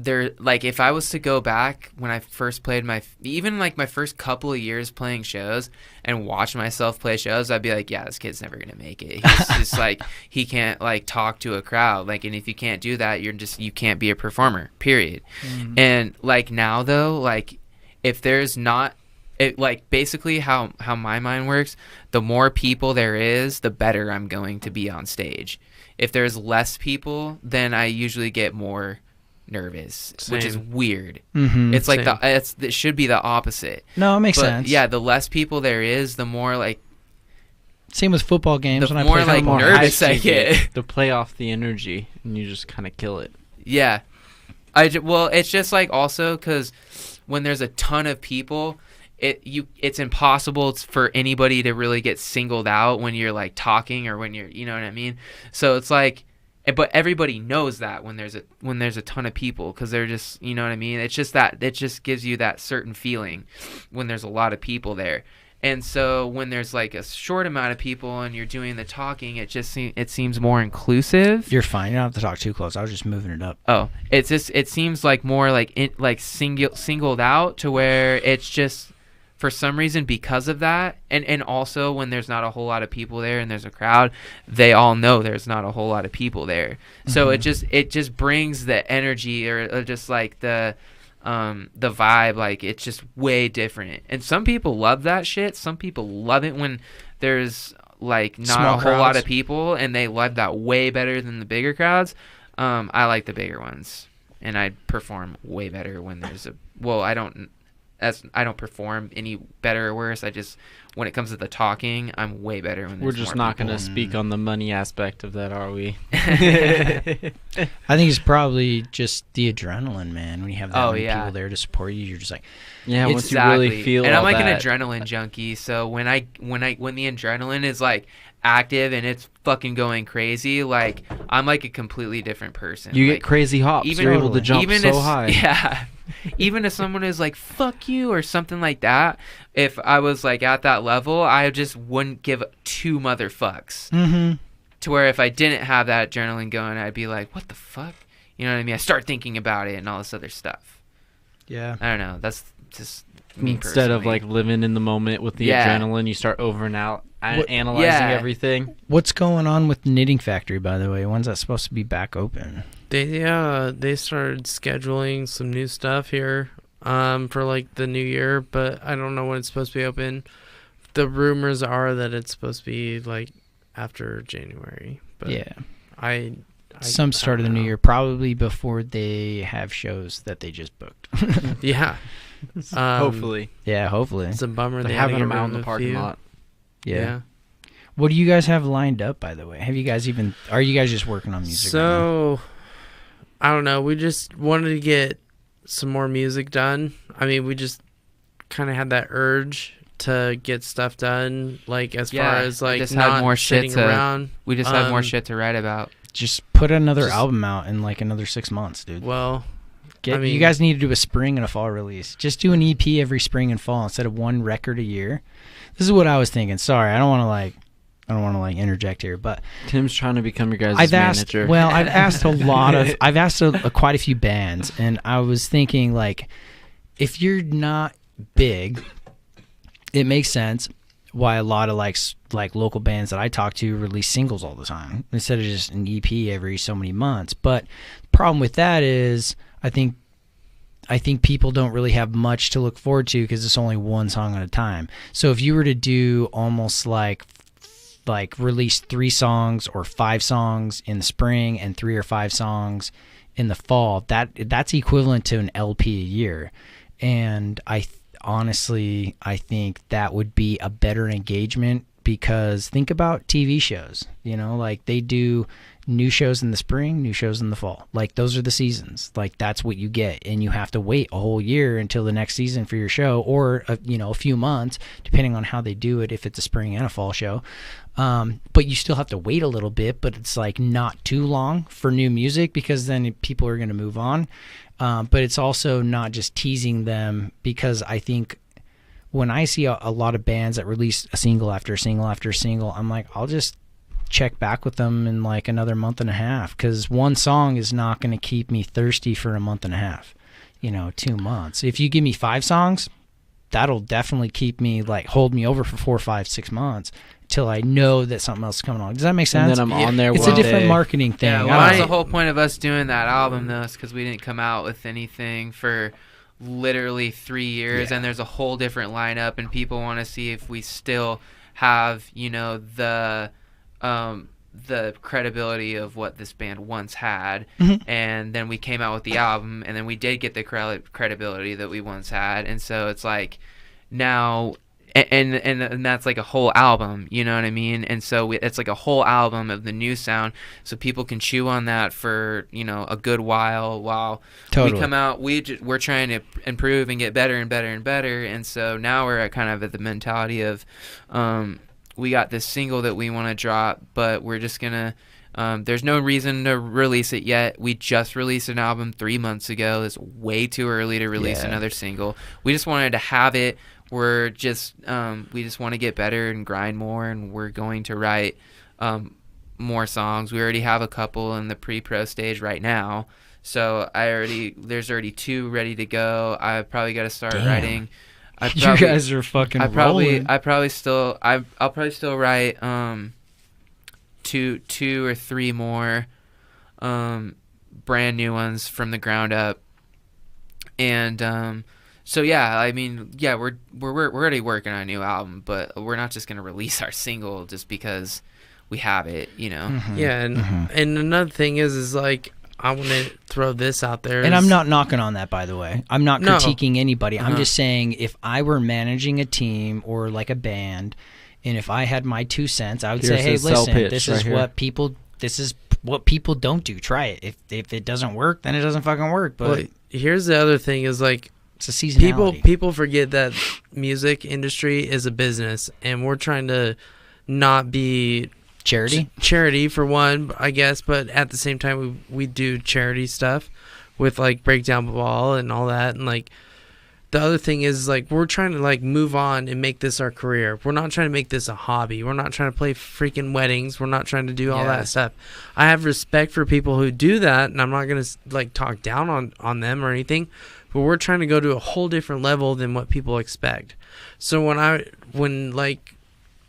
if I was to go back when I first played even like my first couple of years playing shows and watch myself play shows, I'd be like, yeah, this kid's never gonna make it. He's just like he can't like talk to a crowd. Like, and if you can't do that, you can't be a performer. Period. And like now though, like if there's not it, like basically how my mind works, the more people there is, the better I'm going to be on stage. If there's less people, then I usually get more nervous, which is Same. weird. Mm-hmm. It's like Same. it should be the opposite. No, it makes But sense. yeah, the less people there is, the more like Same with football games. The when more, I play like, football. nervous I hyped you get. to play off the energy, and you just kind of kill it. yeah. Well, it's just like also because when there's a ton of people, it's impossible for anybody to really get singled out when you're like talking or when you're, you know what I mean? So it's like, but everybody knows that when there's a ton of people, because they're just, you know what I mean? It's just that it just gives you that certain feeling when there's a lot of people there. And so when there's like a short amount of people and you're doing the talking, it just it seems more inclusive. You're fine. You don't have to talk too close. I was just moving it up. Oh, it seems like more like singled out to where it's just for some reason because of that, and also when there's not a whole lot of people there and there's a crowd, they all know there's not a whole lot of people there. So it just brings the energy or just like the vibe, like it's just way different. And some people love that shit. Some people love it when there's like not Small a whole lot crowds. of people, and they love that way better than the bigger crowds. I like the bigger ones, and I perform way better when there's I don't perform any better or worse. I just, when it comes to the talking, I'm way better when there's We're just more not going to people. speak on the money aspect of that, are we? I think it's probably just the adrenaline, man. When you have that Oh, many yeah. people there to support you, you're just like, Yeah, once Exactly. you really feel and I'm all like that. an adrenaline junkie, so when the adrenaline is like active and it's fucking going crazy, like I'm like a completely different person. You like, get crazy hops. You're able to jump even so if, high. Yeah. Even if someone is like, fuck you or something like that, if I was like at that level, I just wouldn't give two motherfucks. mm-hmm. To where if I didn't have that adrenaline going, I'd be like, what the fuck? You know what I mean? I start thinking about it and all this other stuff. Yeah. I don't know. That's just Me Instead of personally. like living in the moment with the Yeah. adrenaline, you start over and out What- analyzing Yeah. everything. What's going on with the Knitting Factory, by the way? When's that supposed to be back open? They started scheduling some new stuff here for like the new year, but I don't know when it's supposed to be open. The rumors are that it's supposed to be like after January, but Yeah. I Some start of the don't new know. year, probably before they have shows that they just booked. Yeah. Hopefully, Yeah, hopefully. It's a bummer they're they had to having get them rid out of in the a parking few. lot. Yeah. What do you guys have lined up, by the way? Have you guys even? Are you guys just working on music? right now? So, I don't know. We just wanted to get some more music done. I mean, we just kind of had that urge to get stuff done, like as Yeah, far as we like just had not more shit sitting to- around. We just have more Um, shit to write about. Just put another Just- album out in like another 6 months, dude. Well, You I mean- guys need to do a spring and a fall release. Just do an EP every spring and fall instead of one record a year. This is what I was thinking. Sorry, I don't want to like interject here, but Tim's trying to become your guys' I've asked. manager. Well, I've asked quite a few bands, and I was thinking like, if you're not big, it makes sense why a lot of like local bands that I talk to release singles all the time instead of just an EP every so many months. But the problem with that is I think people don't really have much to look forward to because it's only one song at a time. So if you were to do almost like release 3 songs or 5 songs in the spring and 3 or 5 songs in the fall, that's equivalent to an LP a year. And honestly, I think that would be a better engagement because think about TV shows, like they do new shows in the spring, new shows in the fall. Like those are the seasons. Like that's what you get. And you have to wait a whole year until the next season for your show or, a few months, depending on how they do it, if it's a spring and a fall show. But you still have to wait a little bit, but it's like not too long for new music because then people are going to move on. But it's also not just teasing them because I think when I see a lot of bands that release a single after a single after a single, I'm like, I'll just check back with them in like another month and a half because one song is not going to keep me thirsty for a month and a half, 2 months. If you give me 5 songs, that'll definitely keep me like hold me over for 4, 5, 6 months till I know that something else is coming on. Does that make sense? And then I'm on there It's one a different day. marketing thing. Yeah, I well, don't that's know. the whole point of us doing that album, though, is because we didn't come out with anything for literally 3 years, Yeah. and there's a whole different lineup, and people want to see if we still have, the credibility of what this band once had. Mhm. And then we came out with the album, and then we did get the credibility that we once had, and so it's like now. And that's like a whole album, you know what I mean? And so it's like a whole album of the new sound, so people can chew on that for a good while Totally. we come out. We're trying to improve and get better and better and better. And so now we're at the mentality of we got this single that we want to drop, but we're just gonna. There's no reason to release it yet. We just released an album 3 months ago. It's way too early to release another single. We just wanted to have it. We just want to get better and grind more, and we're going to write more songs. We already have a couple in the pre-pro stage right now, so there's already 2 ready to go. I probably got to start writing. You guys are fucking rolling. I'll probably still write 2 or 3 more brand new ones from the ground up, and so yeah, I mean, yeah, we're already working on a new album, but we're not just gonna release our single just because we have it, Mhm. yeah, and another thing is like I want to throw this out there. And I'm not knocking on that, by the way. I'm not No. critiquing anybody. I'm Uh-huh. just saying if I were managing a team or like a band, and if I had my 2 cents, I would say, Here's hey, the sell listen, pitch this right is here. what people don't do. Try it. If it doesn't work, then it doesn't fucking work. But Well, here's the other thing is like it's a seasonality. people forget that music industry is a business, and we're trying to not be charity for one, I guess, but at the same time we do charity stuff with like Breakdown Ball and all that, and like the other thing is like we're trying to like move on and make this our career. We're not trying to make this a hobby. We're not trying to play freaking weddings. We're not trying to do all that stuff. I have respect for people who do that, and I'm not gonna like talk down on them or anything, but we're trying to go to a whole different level than what people expect. So when like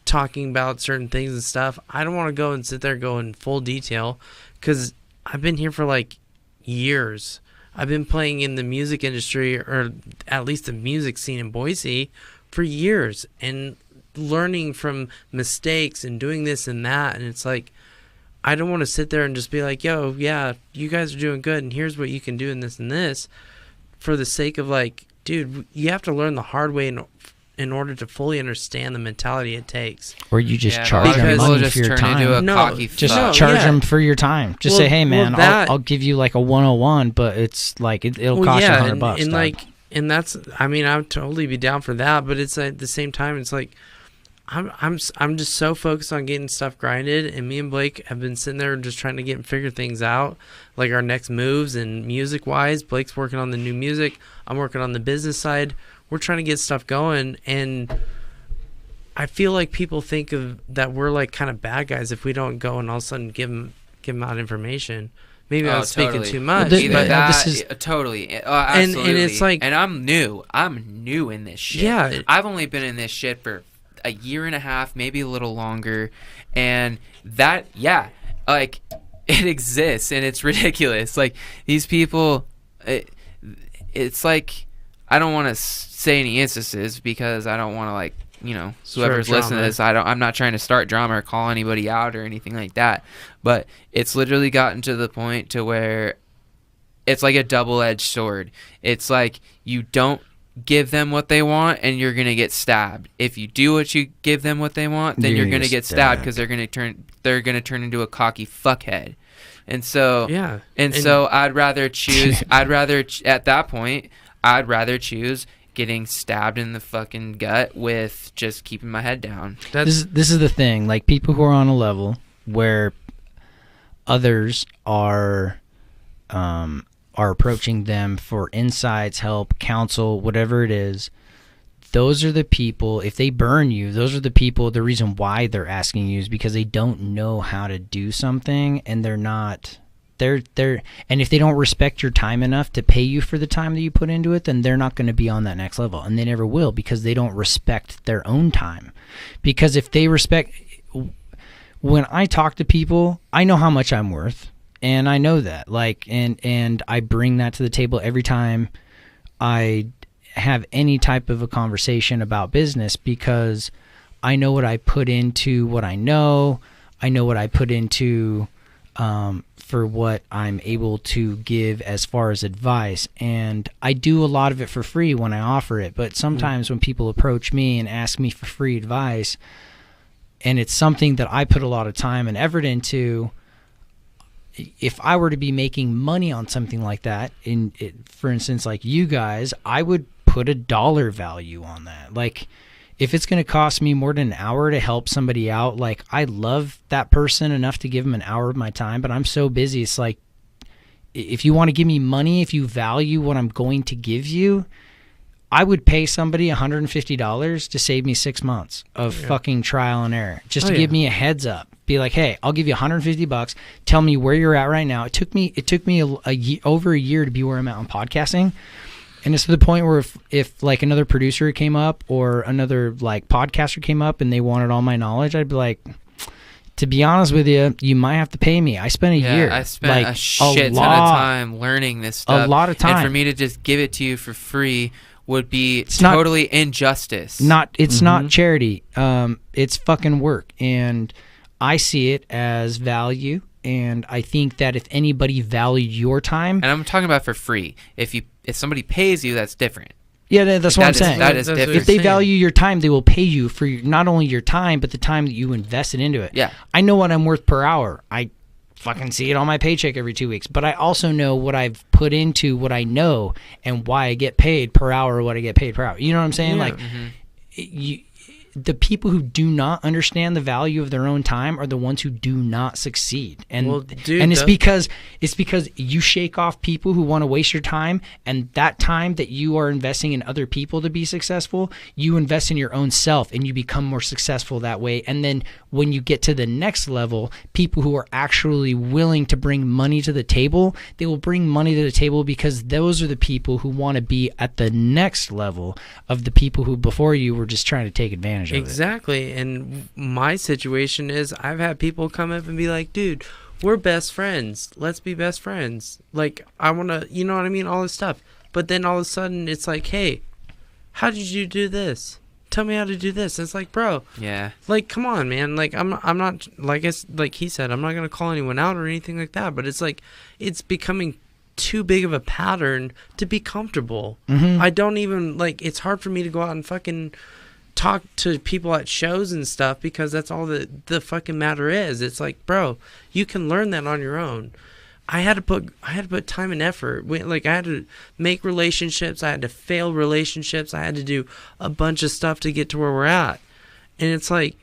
talking about certain things and stuff, I don't want to go and sit there and go in full detail, because I've been here for like years. I've been playing in the music industry, or at least the music scene in Boise, for years, and learning from mistakes and doing this and that. And it's like, I don't want to sit there and just be like, yo, yeah, you guys are doing good, and here's what you can do in this and this, for the sake of like, dude, you have to learn the hard way in order to fully understand the mentality it takes. Or you just charge them Because money just for your turn time. into a No, cocky Just fuck. charge yeah. them for your time. Just Well- say, hey man, well, that- I'll give you like a 101, but it's like it'll cost you $100. and dog. like, and that's, I mean, I would totally be down for that, but it's at the same time, it's like, I'm just so focused on getting stuff grinded, and me and Blake have been sitting there just trying to get and figure things out, like our next moves and music wise. Blake's working on the new music. I'm working on the business side. We're trying to get stuff going, and I feel like people think of that we're like kind of bad guys if we don't go and all of a sudden give them out information. Maybe I'm speaking totally. too much. Well, Either but that, this is- totally, and absolutely. it's like, and I'm new in this shit. Yeah. I've only been in this shit for a year and a half, maybe a little longer, and that, like, it exists, and it's ridiculous. Like, these people, it's like, I don't want to say any instances because I don't want to, like, you know, whoever's listening to this, I'm not trying to start drama or call anybody out or anything like that, but it's literally gotten to the point to where it's like a double-edged sword. It's like you don't give them what they want and you're gonna get stabbed. If you do what you give them what they want, then you're gonna get stabbed because they're gonna turn into a cocky fuckhead. And so so I'd rather choose at that point I'd rather choose getting stabbed in the fucking gut with just keeping my head down. This is the thing. Like, people who are on a level where others are approaching them for insights, help, counsel, whatever it is, those are the people, if they burn you, those are the people, the reason why they're asking you is because they don't know how to do something, and and if they don't respect your time enough to pay you for the time that you put into it, then they're not going to be on that next level, and they never will, because they don't respect their own time. Because if they respect, when I talk to people, I know how much I'm worth, and I know that, like, and I bring that to the table every time I have any type of a conversation about business, because I know what I put into what I know what I put into for what I'm able to give as far as advice, and I do a lot of it for free when I offer it. But sometimes when people approach me and ask me for free advice, and it's something that I put a lot of time and effort into, if I were to be making money on something like that, for instance, like you guys, I would put a dollar value on that. Like, if it's going to cost me more than an hour to help somebody out, like, I love that person enough to give them an hour of my time, but I'm so busy. It's like, if you want to give me money, if you value what I'm going to give you, I would pay somebody $150 to save me 6 months of fucking trial and error, just to give me a heads up. Be like, hey, I'll give you $150. Tell me where you're at right now. It took me over a year to be where I'm at on podcasting. And it's to the point where if like another producer came up or another like podcaster came up and they wanted all my knowledge, I'd be like, to be honest with you, you might have to pay me. I spent a year. I spent like, a shit ton of time learning this stuff. A lot of time. And for me to just give it to you for free would be totally injustice. It's not charity. It's fucking work. And I see it as value. And I think that if anybody valued your time, and I'm talking about for free. If somebody pays you, that's different. Yeah, that's what I'm saying. That is different. If they value your time, they will pay you for not only your time, but the time that you invested into it. Yeah. I know what I'm worth per hour. I fucking see it on my paycheck every 2 weeks. But I also know what I've put into what I know and why I get paid per hour or what I get paid per hour. You know what I'm saying? Yeah. Like, the people who do not understand the value of their own time are the ones who do not succeed. And Well, dude, and it's because you shake off people who want to waste your time, and that time that you are investing in other people to be successful, you invest in your own self and you become more successful that way. And then when you get to the next level, people who are actually willing to bring money to the table, they will bring money to the table because those are the people who want to be at the next level of the people who before you were just trying to take advantage of it. Exactly. And my situation is I've had people come up and be like, dude, we're best friends. Let's be best friends. Like, I want to, you know what I mean? All this stuff. But then all of a sudden it's like, hey, how did you do this? Tell me how to do this. And it's like, bro, Yeah. like, come on, man. Like, I'm not, like he said, I'm not going to call anyone out or anything like that. But it's like, it's becoming too big of a pattern to be comfortable. I don't even, like, it's hard for me to go out and fucking talk to people at shows and stuff because that's all the fucking matter is. It's like, bro, you can learn that on your own. I had to put time and effort. Like, I had to make relationships. I had to fail relationships. I had to do a bunch of stuff to get to where we're at. And it's like,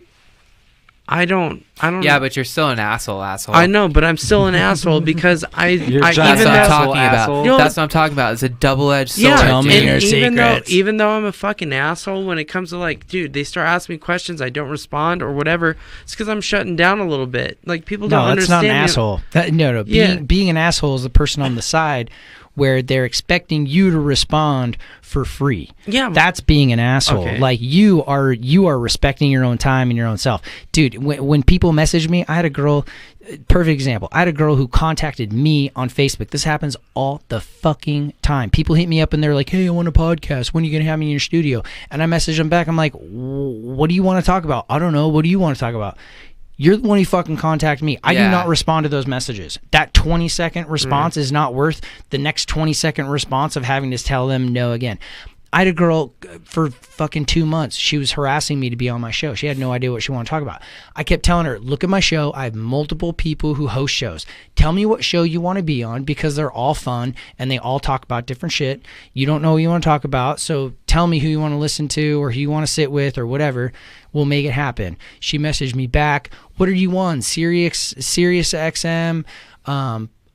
I don't. Yeah, but you're still an asshole. I know, but I'm still an asshole because That's what I'm talking about. You know, That's what I'm talking about. It's a double-edged sword. yeah, Tell me and your even though secrets. I'm a fucking asshole when it comes to, like, dude, they start asking me questions, I don't respond or whatever. It's because I'm shutting down a little bit. Like, people don't No, that's understand. not an asshole. No. Yeah. Being an asshole is the person on the side where they're expecting you to respond for free. Yeah, That's being an asshole. Okay. Like, you are respecting your own time and your own self. Dude, when people message me, I had a girl, perfect example. I had a girl who contacted me on Facebook. This happens all the fucking time. People hit me up and they're like, hey, I want a podcast. When are you going to have me in your studio? And I message them back. I'm like, what do you want to talk about? I don't know. What do you want to talk about? You're the one who fucking contacted me. I do Yeah. not respond to those messages. That 20-second response is not worth the next 20-second response of having to tell them no again. I had a girl for fucking 2 months. She was harassing me to be on my show. She had no idea what she wanted to talk about. I kept telling her, look at my show. I have multiple people who host shows. Tell me what show you want to be on because they're all fun and they all talk about different shit. You don't know what you want to talk about, so tell me who you want to listen to or who you want to sit with or whatever. We'll make it happen. She messaged me back. What are you on? Sirius XM,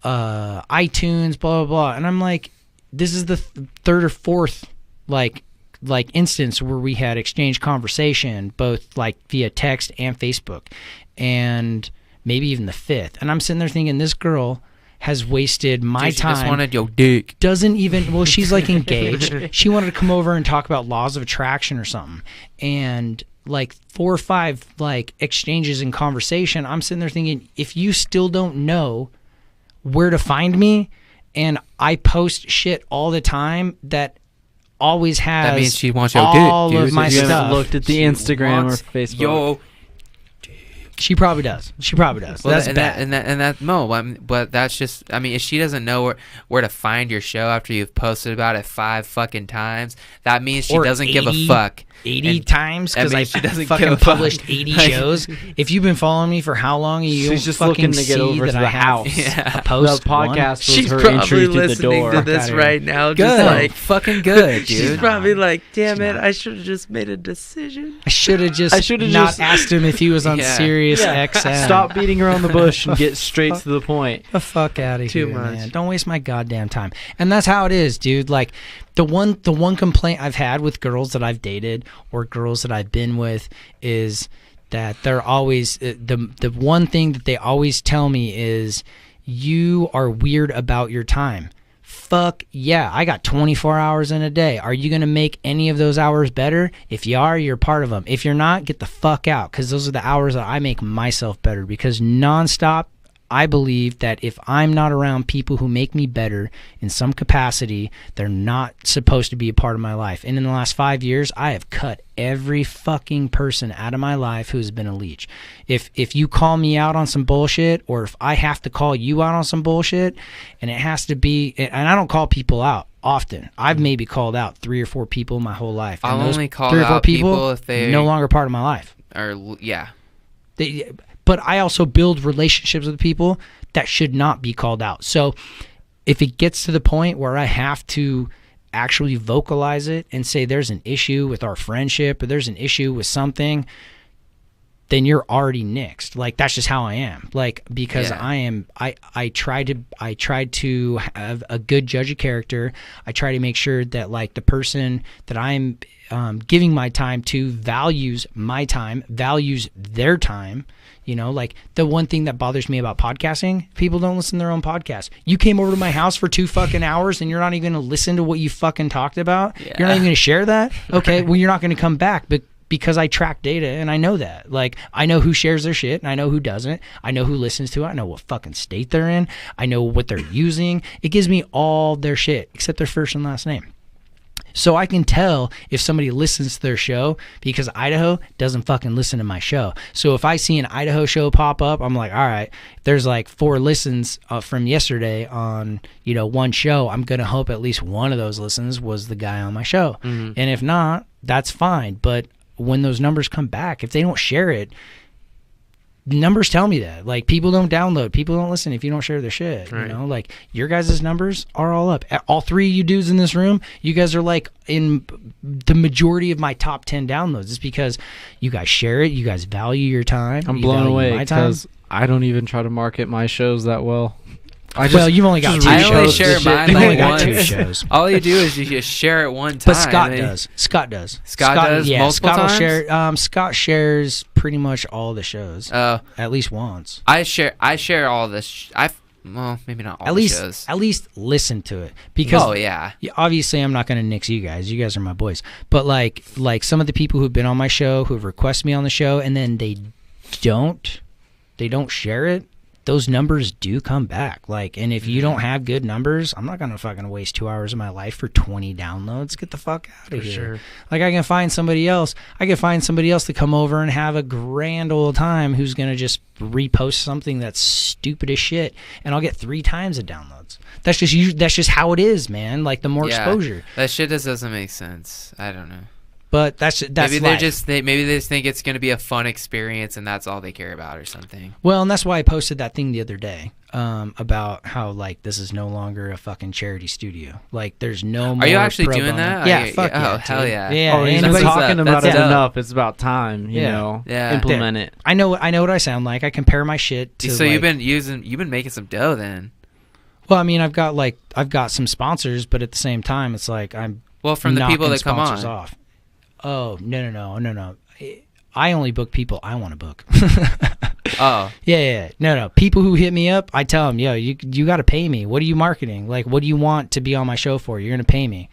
iTunes, blah, blah, blah. And I'm like, this is the third or fourth like instance where we had exchanged conversation, both like via text and Facebook, and maybe even the fifth. And I'm sitting there thinking, this girl has wasted my Dude, she time. just wanted your dick. Doesn't even, well, she's like engaged. She wanted to come over and talk about laws of attraction or something. And like 4 or 5 like exchanges in conversation, I'm sitting there thinking, if you still don't know where to find me, and I post shit all the time that always has That means she wants your all dick, dude. of my You haven't stuff. looked at the Instagram or Facebook. Yo. She probably does. Well, that's bad. But that's just. I mean, if she doesn't know where to find your show after you've posted about it 5 fucking times, that means she Or doesn't give a 80 fuck. 80 And times because that I means she doesn't fucking give a fuck. published 80 Like- shows. If you've been following me for how long, you She's just fucking looking to get see over that to I the have house. Yeah. a post The podcast was she's her probably entry to the listening door. to Fuck this outta here. right now. Good. Just like, Fucking good, dude. she's probably like, damn She's it, not. I should have just made a decision. I should have just not just- asked him if he was on Yeah. Sirius Yeah. XM. Stop beating around the bush and get straight to the point. the fuck out of Too here, much. man. Don't waste my goddamn time. And that's how it is, dude. Like the one complaint I've had with girls that I've dated or girls that I've been with is that they're always the one thing that they always tell me is you are weird about your time. Fuck yeah, I got 24 hours in a day. Are you going to make any of those hours better? If you are, you're part of them. If you're not, get the fuck out, because those are the hours that I make myself better. Because nonstop, I believe that if I'm not around people who make me better in some capacity, they're not supposed to be a part of my life. And in the last 5 years, I have cut every fucking person out of my life who's been a leech. If you call me out on some bullshit, or if I have to call you out on some bullshit, and it has to be, and I don't call people out often. I've maybe called out 3 or 4 people in my whole life. And I'll those only call 3 or 4 out people if they no longer part of my life. yeah. But I also build relationships with people that should not be called out. So if it gets to the point where I have to actually vocalize it and say there's an issue with our friendship or there's an issue with something, then you're already nixed. Like, that's just how I am. Like, because I try to have a good judge of character. I try to make sure that, like, the person that I'm giving my time to values my time, values their time. You know, like, the one thing that bothers me about podcasting, people don't listen to their own podcast. You came over to my house for 2 fucking hours and you're not even going to listen to what you fucking talked about? Yeah. You're not even going to share that? Okay, well, you're not going to come back, but because I track data and I know that. Like, I know who shares their shit and I know who doesn't. I know who listens to it. I know what fucking state they're in. I know what they're using. It gives me all their shit except their first and last name. So I can tell if somebody listens to their show because Idaho doesn't fucking listen to my show. So if I see an Idaho show pop up, I'm like, all right, there's like 4 listens from yesterday on, you know, one show. I'm going to hope at least one of those listens was the guy on my show. Mm-hmm. And if not, that's fine. But when those numbers come back, if they don't share it, numbers tell me that. Like, people don't download, people don't listen if you don't share their shit. Right. You know, like, your guys' numbers are all up. All 3 of you dudes in this room, you guys are like in the majority of my top 10 downloads. It's because you guys share it, you guys value your time. I'm blown away because I don't even try to market my shows that well. Well, you've only got 2 shows. I only share mine You've like only got once. 2 shows. All you do is you just share it one time. But Scott does. Scott does. Scott does multiple Scott times? will share. Scott shares pretty much all the shows. At least once. I share all this. Well, maybe not all the shows. At least listen to it. Because obviously I'm not going to nix you guys. You guys are my boys. But like some of the people who've been on my show, who've requested me on the show, and then they don't share it, those numbers do come back. Like, and if you don't have good numbers, I'm not gonna fucking waste 2 hours of my life for 20 downloads. Get the fuck out of here. Sure. Like, I can find somebody else to come over and have a grand old time who's gonna just repost something that's stupid as shit, and I'll get 3 times the downloads. That's just how it is, man. Like, the more exposure. That shit just doesn't make sense. I don't know. But that's maybe life. Maybe they just think it's going to be a fun experience and that's all they care about or something. Well, and that's why I posted that thing the other day about how, like, this is no longer a fucking charity studio. Like, there's no more. Are you actually doing that? Yeah, fuck yeah. Oh, hell yeah. Yeah, oh, he's been talking about it enough. It's about time, you know. Yeah. Implement it. I know what I sound like. I compare my shit to. So you've been making some dough then. Well, I mean, I've got some sponsors, but at the same time, it's like I'm. Well, from the people that come on. Off. Oh, no. I only book people I want to book. Oh. Yeah. No. People who hit me up, I tell them, yo, you got to pay me. What are you marketing? Like, what do you want to be on my show for? You're going to pay me.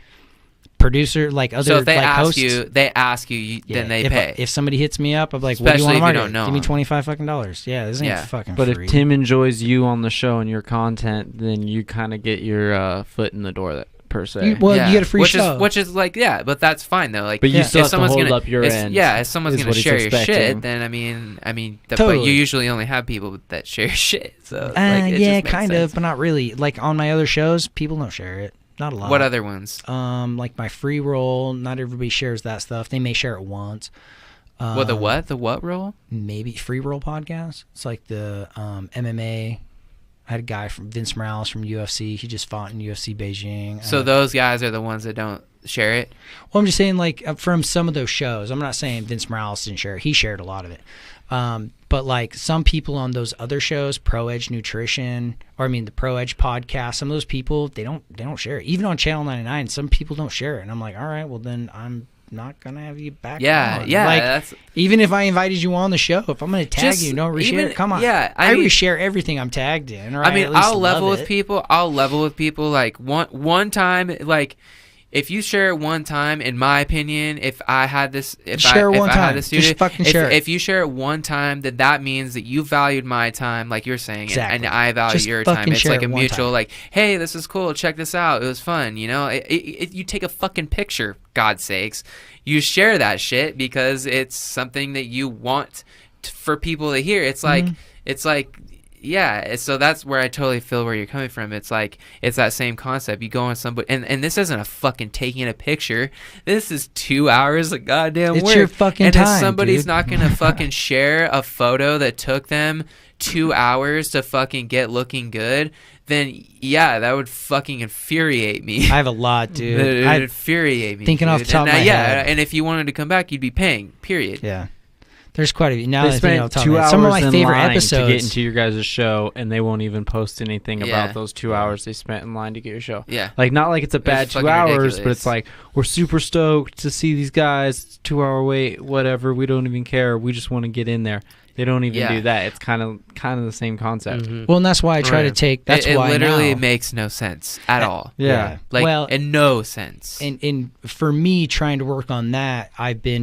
Producer, like other, so if they like ask hosts, you, then they pay. If somebody hits me up, I'm like, especially what do you want to market? Give me $25 fucking dollars. Yeah, this ain't fucking but free. If Tim enjoys you on the show and your content, then you kind of get your foot in the door per se. You get a free show. Which is like, but that's fine though. Like, but you still if have to hold up your end. Yeah, if someone's gonna share your shit, then totally. But you usually only have people that share your shit. So yeah, kind of, but not really. Like, on my other shows, people don't share it. Not a lot. What other ones? Like my free roll. Not everybody shares that stuff. They may share it once. The what? The what roll? Maybe free roll podcast. It's like the MMA. I had a guy from Vince Morales from UFC. He just fought in UFC Beijing. So those guys are the ones that don't share it? Well, I'm just saying, like, from some of those shows. I'm not saying Vince Morales didn't share it. He shared a lot of it. But, like, some people on those other shows, Pro Edge Nutrition, the Pro Edge podcast, some of those people, they don't share it. Even on Channel 99, some people don't share it. And I'm like, all right, well, then I'm not gonna have you back. Yeah. Like, even if I invited you on the show, if I'm gonna tag you, don't reshare it. Come on. Yeah, I reshare everything I'm tagged in. Or I'll level with people. Like, one time, like, if you share it one time, in my opinion, if I had this studio, just fucking share it. If you share it one time, then that means that you valued my time, like you're saying, exactly. and I value your time. It's like a mutual, like, hey, this is cool. Check this out. It was fun. You know, you take a fucking picture. God's sakes, you share that shit because it's something that you want for people to hear. It's like, yeah, so that's where I totally feel where you're coming from. It's like, it's that same concept. You go on somebody, and this isn't a fucking taking a picture. This is 2 hours of goddamn work. It's your fucking time, and if somebody's dude. not going to fucking share a photo that took them 2 hours to fucking get looking good, then yeah, that would fucking infuriate me. I have a lot, dude. It would infuriate me. Thinking off dude. the top And, of my yeah, head. and if you wanted to come back, you'd be paying. Period. Yeah. There's quite a few. Now They that I think off spent the top of 2 my head, hours some of my in favorite line episodes. to get into your guys' show, and they won't even post anything Yeah. about those 2 hours they spent in line to get your show. Yeah. Like, not like it's a bad 2 fucking hours, but ridiculous. it's like, we're super stoked to see these guys. It's 2 hour wait, whatever. We don't even care. We just want to get in there. They don't even Yeah. do that. It's kind of the same concept. Mhm. Well, and that's why I try Oh, to yeah. take. That's it why literally now, makes no sense at all. Yeah. Like, well, in no sense. and for me trying to work on that, I've been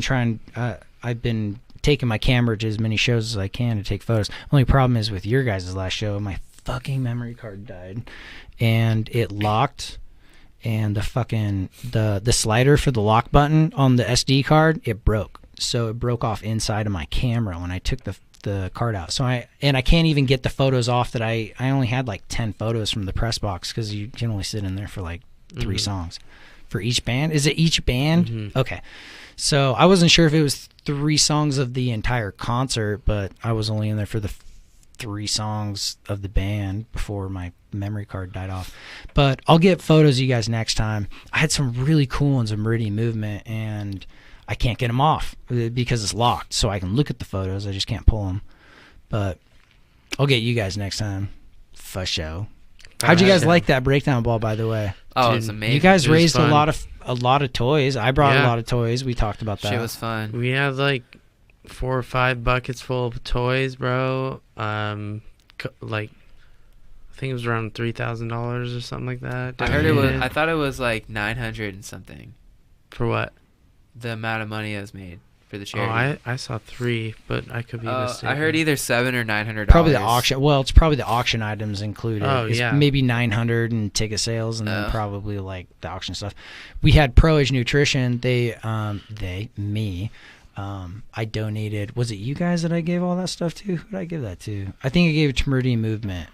taking my camera to as many shows as I can to take photos. Only problem is with your guys' last show, my fucking memory card died, and it locked, and the slider for the lock button on the SD card, it broke. So it broke off inside of my camera when I took the card out. So I can't even get the photos off that I only had like 10 photos from the press box, because you can only sit in there for like 3 songs for each band. Is it each band? Okay. So I wasn't sure if it was 3 songs of the entire concert, but I was only in there for the 3 songs of the band before my memory card died off. But I'll get photos of you guys next time. I had some really cool ones of Meridian Movement, and I can't get them off because it's locked. So I can look at the photos, I just can't pull them. But I'll get you guys next time. For show. How'd you guys like that breakdown ball, by the way? Oh, Dude, it's amazing. You guys It was raised a fun. lot of toys. I brought a Yeah. lot of toys. We talked about that. Shit was fun. We had like 4 or 5 buckets full of toys, bro. Like, I think it was around $3,000 or something like that. I heard it was. donated. I thought it was like 900 and something. For what? The amount of money it was made for the Oh, charity. I saw 3, but I could be mistaken. I heard either $700 or $900. Probably the auction. Well, it's probably the auction items included. Oh, It's yeah. maybe 900 in ticket sales, and then Oh. probably like the auction stuff. We had Pro Age Nutrition. Me. I donated. Was it you guys that I gave all that stuff to? Who did I give that to? I think I gave it to Meridian Movement.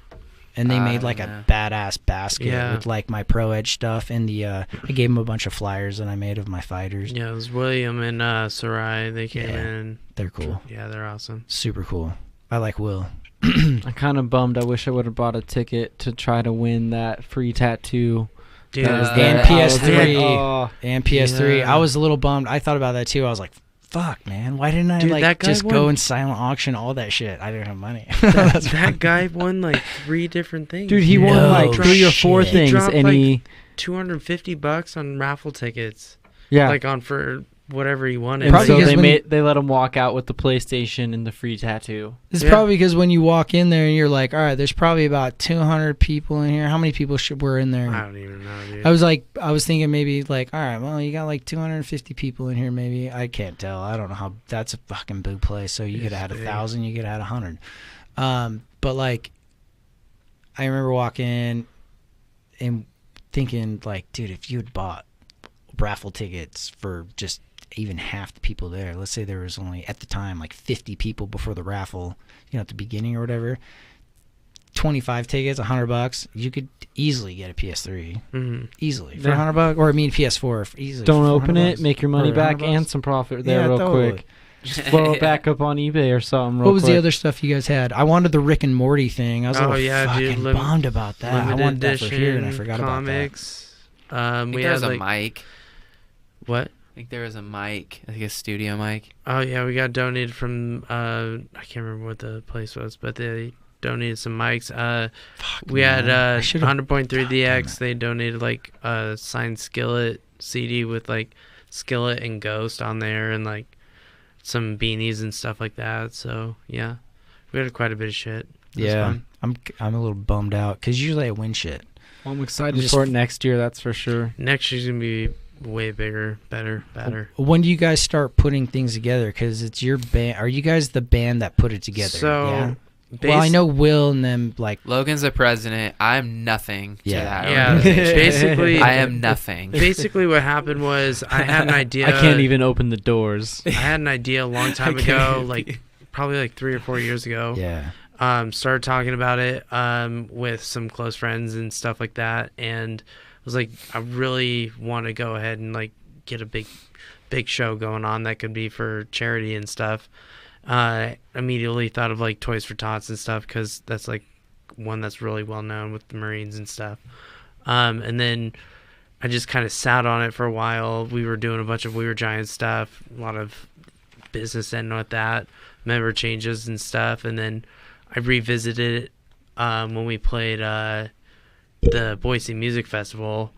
And they I made don't like know. a badass basket Yeah. with like my Pro Edge stuff, and I gave them a bunch of flyers that I made of my fighters. Yeah, it was William and Sarai. They came Yeah. in. They're cool. Yeah, they're awesome. Super cool. I like Will. I'm kind of bummed. I wish I would have bought a ticket to try to win that free tattoo. Dude, that was and there. PS3. I was like, oh. And PS3. Yeah. I was a little bummed. I thought about that too. I was like, fuck, man. Why didn't I Dude, that guy just go won. and silent auction all that shit? I didn't have money. that guy won like 3 different things. Dude, he won No like 3 or 4 shit. things, He dropped, and like, he $250 on raffle tickets. yeah. Like on for whatever he wanted. and Probably so because they let him walk out with the PlayStation and the free tattoo. It's Yeah. probably because when you walk in there and you're like, all right, there's probably about 200 people in here. How many people were in there? I don't even know, dude. I was thinking maybe like, all right, well, you got like 250 people in here, maybe. I can't tell. I don't know how. That's a fucking big place. So you could have had It's big. 1,000, you could have had 100. But like, I remember walking in and thinking like, dude, if you had bought raffle tickets for just even half the people there, let's say there was only at the time like 50 people before the raffle, at the beginning or whatever, 25 tickets, $100, you could easily get a PS3 Mhm. easily for Yeah. $100, or I mean PS4 for easily. Don't for open $100 it, make your money or back, $100. and some profit there Yeah, real totally. quick. Just throw it back up on eBay or something real What was quick. the other stuff you guys had? I wanted the Rick and Morty thing. I was a Oh, little yeah, fucking dude, bummed about that. I Limited wanted that edition for here, and I forgot comics. I think We there had was a like mic. what? I think there was a mic. I think a studio mic. Oh yeah, we got donated from I can't remember what the place was, but they donated some mics. about that. Fuck, We had man. I should've- 100.3 God damn DX. it. They donated like a signed Skillet CD with like Skillet and Ghost on there, and like some beanies and stuff like that. So yeah, we had quite a bit of shit. It was Yeah, fun. I'm a little bummed out because usually I win shit. Well, I'm excited Just- for it next year, that's for sure. Next year's gonna be way bigger, better. When do you guys start putting things together? Because it's your band. Are you guys the band that put it together? So, yeah? Well, I know Will and them like. Logan's the president. I'm nothing to Yeah. that. Yeah, organization. basically, I am nothing. Basically, what happened was I had an idea. I can't even open the doors. I had an idea a long time ago, like probably like 3 or 4 years ago. Yeah. Started talking about it with some close friends and stuff like that, and was like, I really want to go ahead and like get a big show going on that could be for charity and stuff. Immediately thought of like Toys for Tots and stuff because that's like one that's really well known with the Marines and stuff. And then I just kind of sat on it for a while. We were doing a bunch of We Were Giants stuff, a lot of business ending with that, member changes and stuff. And then I revisited it when we played the Boise Music Festival,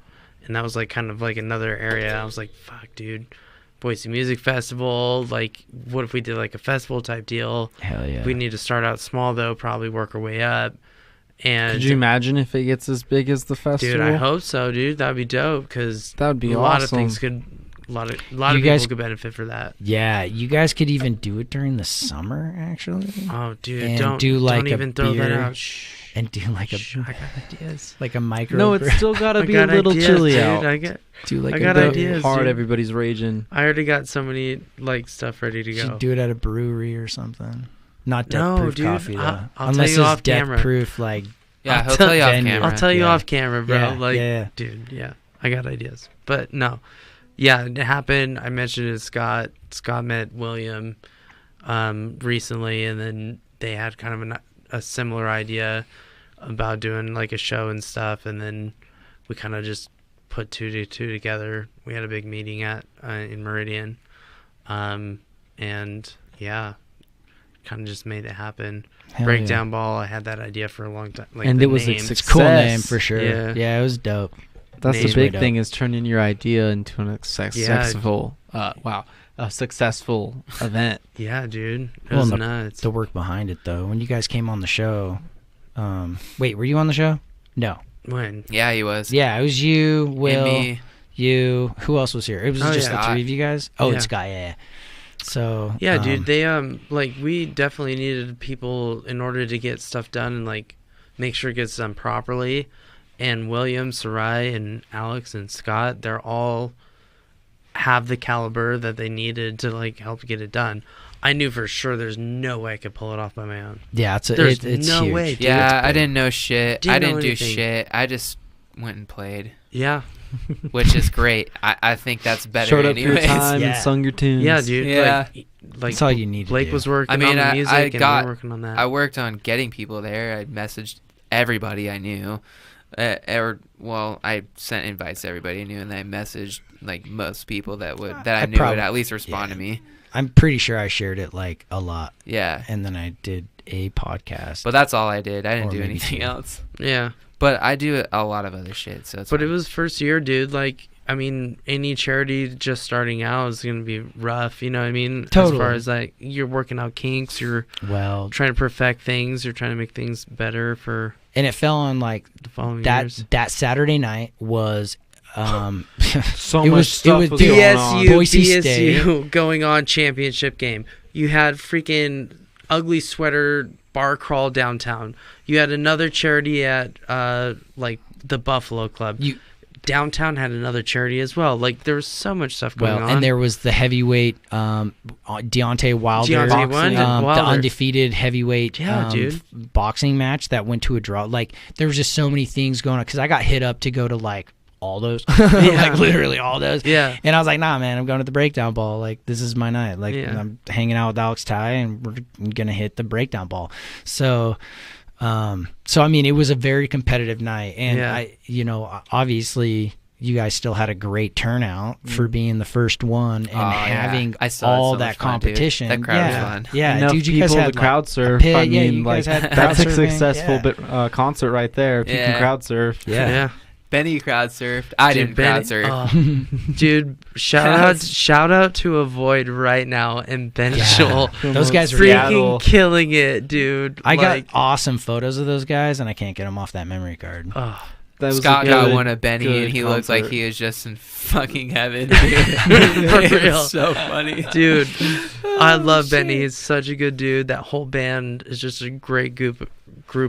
and that was like kind of like another area. I was like, fuck, dude, Boise Music Festival, like what if we did like a festival type deal? Hell yeah. We need to start out small though, probably work our way up. And Could you imagine if it gets as big as the festival? dude, I hope so, dude. That'd be dope, because That would be a lot of awesome. things could, a lot of You people guys- could benefit for that. Yeah, you guys could even do it during the summer, actually. Oh, dude, And don't do like don't a even throw that beer. out. Shh. And do like a Shh, I got ideas. like a micro. No, it's still got to I be a got little ideas, chilly dude. out. do like I a got beer. ideas. Hard, dude. everybody's raging. I already got so many like stuff ready to You go. should do it at a brewery or something. Not death No, proof dude, coffee though. I'll Unless tell you it's off death camera. proof, like Yeah, I'll he'll tell tell you off venue. camera. I'll tell you Yeah. off camera, bro. yeah, like, yeah. dude, yeah, I got ideas. But no, yeah, it happened. I mentioned it to Scott. Scott met William recently, and then they had kind of a similar idea about doing like a show and stuff, and then we kind of just put two to two together. We had a big meeting at in Meridian, and yeah, kind of just made it happen. Hell Breakdown Ball, I had that idea for a long time. Like, And the it was a name. Yeah. It's a cool name Success. for sure. Yeah. Yeah, it was dope. That's Name's the way big dope. thing, is turning your idea into a successful, a successful event. Yeah, dude, it Well, was and nuts. The work behind it though. When you guys came on the show, wait, were you on the show? No. When Yeah, he was. Yeah, it was you, Will, And me. you. Who else was here? It was Oh, just yeah. the three of you guys. Oh, Yeah. it's Guy. Yeah. So yeah, dude, they like we definitely needed people in order to get stuff done and like make sure it gets done properly. And William, Sarai, and Alex and Scott, they're all have the caliber that they needed to like help get it done. I knew for sure there's no way I could pull it off by my own. Yeah, There's it's no huge. way, dude. Yeah, It's I big. didn't know shit. Didn't I didn't know do anything. shit. I just went and played, Yeah, which is great. I think that's better Showed up for your anyways. time Yeah. and sung your tunes. yeah, dude. Yeah. Like That's all you need to Blake do. was working I mean, on the music, I and we got- were working on that. I worked on getting people there. I messaged everybody I knew. I sent invites to everybody I knew, and I messaged like most people that I I knew prob- would at least respond yeah. to me. I'm pretty sure I shared it like a lot, Yeah, and then I did a podcast. but that's all I did. I didn't Or do maybe anything two. else. yeah. But I do a lot of other shit. So it's But it fine. was first year, dude. Like, I mean, any charity just starting out is going to be rough. You know what I mean? As Totally. far as, like, you're working out kinks, you're well, trying to perfect things, you're trying to make things better for and it fell on like the following that. years. That Saturday night was So It much was- it stuff was- was dude, going on. Boise BSU going on championship game. You had freaking ugly sweater bar crawl downtown. You had another charity at, like, the Buffalo Club. you Downtown had another charity as well. Like, there was so much stuff going on. and there was the heavyweight Deontay Wilder, Deontay Wilder. the Wilder. undefeated heavyweight Yeah, dude. boxing match that went to a draw. Like there was just so many things going on because I got hit up to go to like all those, like literally all those. Yeah. And I was like, nah, man, I'm going to the breakdown ball. Like this is my night. Like Yeah. I'm hanging out with Alex Ty and we're gonna hit the breakdown ball. So I mean, it was a very competitive night, and Yeah. obviously you guys still had a great turnout for being the first one and having I still had all so that much fun, dude. competition. That crowd was fun. Yeah, Enough dude, you guys people had to crowd surf. pit, I yeah, mean, you guys like had crowd that's a surfing, successful yeah. concert right there. If you Yeah. can crowd surf. Yeah. Benny crowd surfed. I Dude, didn't crowd Benny- surf. oh, dude, shout out to Avoid right now and Ben Yeah. Joel. Those guys were freaking Seattle. killing it, dude. I like, got awesome photos of those guys, and I can't get them off that memory card. oh, That was Scott a got good- one of Benny, good and he looks like concert. he is just in fucking heaven. Dude. For It was real. so funny. dude, I love Benny. He's such a good dude. That whole band is just a great group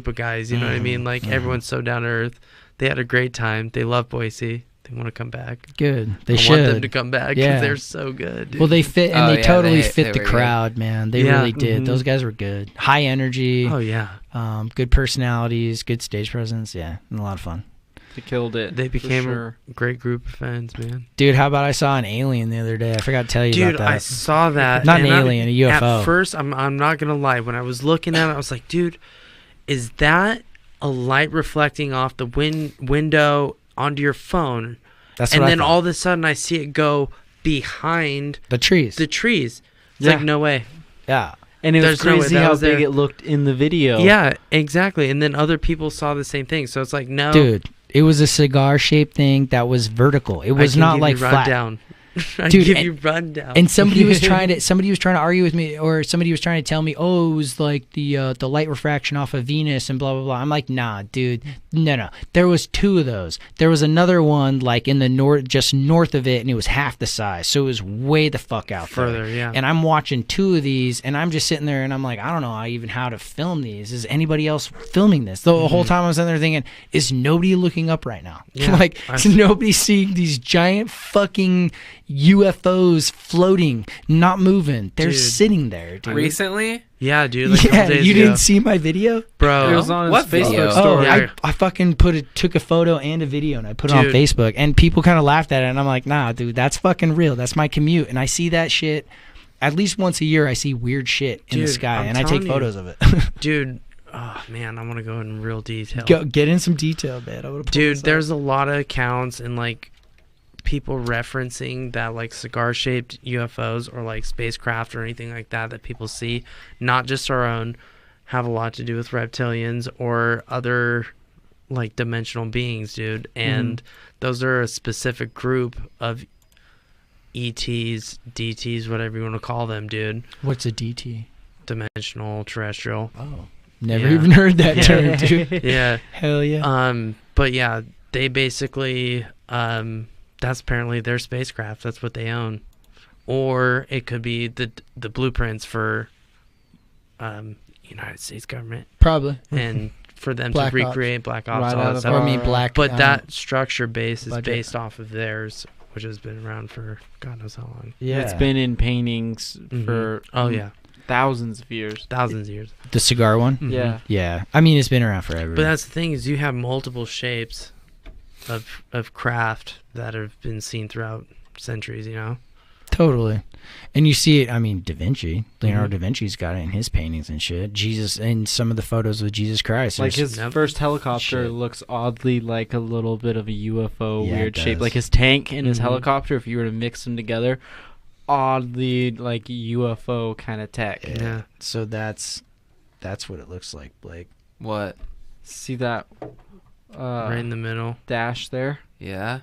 of guys. You know what I mean? Like everyone's so down to earth. They had a great time. They love Boise. They want to come back. Good, they I should. want them to come back because Yeah. they're so good. Dude. Well, they fit, and Oh, they yeah, totally they fit the were good. crowd, man. They Yeah. really did. Mhm. Those guys were good. High energy, oh yeah, good personalities, good stage presence. Yeah, and a lot of fun. They killed it. they for became sure. a great group of fans, man. Dude, how about I saw an alien the other day? I forgot to tell you Dude, about that. I saw that. Not an and alien, a UFO. At first, I'm not gonna lie. When I was looking at it, I was like, dude, is that a light reflecting off the window onto your phone. That's and what I then thought. all of a sudden I see it go behind the trees. It's Yeah. like, no way. Yeah. And it was There's no way crazy that how was big there. it looked in the video. Yeah, exactly. And then other people saw the same thing. So it's like, no. Dude, it was a cigar-shaped thing that was vertical. It was not like flat. Down. I Dude, give and- you rundown. And somebody was trying to argue with me, or somebody was trying to tell me, oh, it was like the light refraction off of Venus and blah blah blah. I'm like, nah, dude, no. There was two of those. There was another one like in the north, just north of it, and it was half the size, so it was way the fuck out Further, there. yeah. And I'm watching two of these, and I'm just sitting there, and I'm like, I don't know how to film these. Is anybody else filming this? The whole time I was sitting there thinking, is nobody looking up right now? Yeah, Like, is nobody seeing these giant fucking UFOs floating, not moving? They're Dude. sitting there, dude. Recently? Yeah, dude. Like a Yeah, couple days you ago. didn't see my video? Bro. It was on his What Facebook video? Oh, story. Yeah. I fucking took a photo and a video, and I put it on Dude. Facebook, and people kind of laughed at it, and I'm like, nah, dude, that's fucking real. That's my commute, and I see that shit at least once a year. I see weird shit in the Dude, sky, I'm and I take telling you. photos of it. Dude. Oh, man. I want to go in real detail. Get in some detail, man. I would've pulled Dude, this up. there's a lot of accounts and like people referencing that like cigar shaped UFOs or like spacecraft or anything like that people see, not just our own, have a lot to do with reptilians or other like dimensional beings, dude. And those are a specific group of ETs, DTs, whatever you want to call them, dude. What's a DT? Dimensional terrestrial. Oh, never Yeah. even heard that Yeah. term, dude. Yeah. Hell yeah. But yeah, they basically that's apparently their spacecraft. That's what they own. Or it could be the blueprints for United States government Probably. and for them Black to Ops. recreate Black Ops, Right all out that of stuff. Or I mean black. But that structure base is budget. based off of theirs, which has been around for God knows how long. yeah. It's been in paintings for Oh yeah, thousands of years. thousands of years. the cigar one. Mhm. Yeah. Yeah, I mean it's been around forever. But that's the thing is you have multiple shapes of craft that have been seen throughout centuries, you know? Totally. And you see it, I mean, Da Vinci. Leonardo Mhm. da Vinci's got it in his paintings and shit. Jesus, and some of the photos of Jesus Christ. Like there's- his Yep. first helicopter Shit. looks oddly like a little bit of a UFO Yeah, it weird shape. does. Like his tank and his Mhm. helicopter, if you were to mix them together, oddly like UFO kind of tech. Yeah. So that's what it looks like, Blake. What? See that Right in the middle. dash there? Yeah.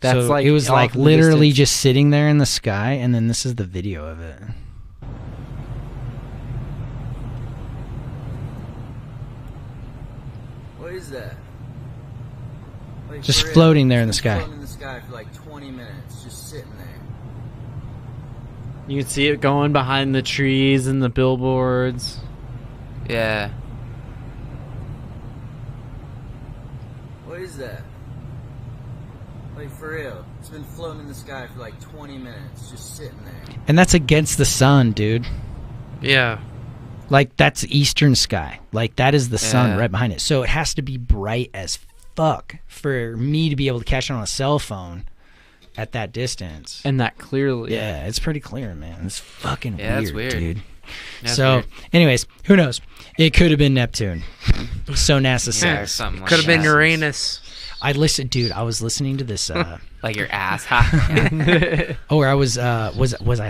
That's So like it was off like in the literally distance. just sitting there in the sky, and then this is the video of it. What is that? Like, Just for real, floating there in it's the been sky. Floating in the sky for like 20 minutes, just sitting there. You can see it going behind the trees and the billboards. Yeah. What is that? Like for real, it's been floating in the sky for like 20 minutes, just sitting there. And that's against the sun, dude. Yeah. Like that's eastern sky. Like that is the sun Yeah. right behind it. So it has to be bright as fuck for me to be able to catch it on a cell phone at that distance. And that clearly. Yeah, it's pretty clear, man. It's fucking Yeah, that's weird, weird. dude. That's So, weird. anyways, who knows? It could have been Neptune. So NASA Yeah, says. or something like Could have been that. Uranus. I listened, dude. I was listening to this. Like your ass. Ha. Or I was I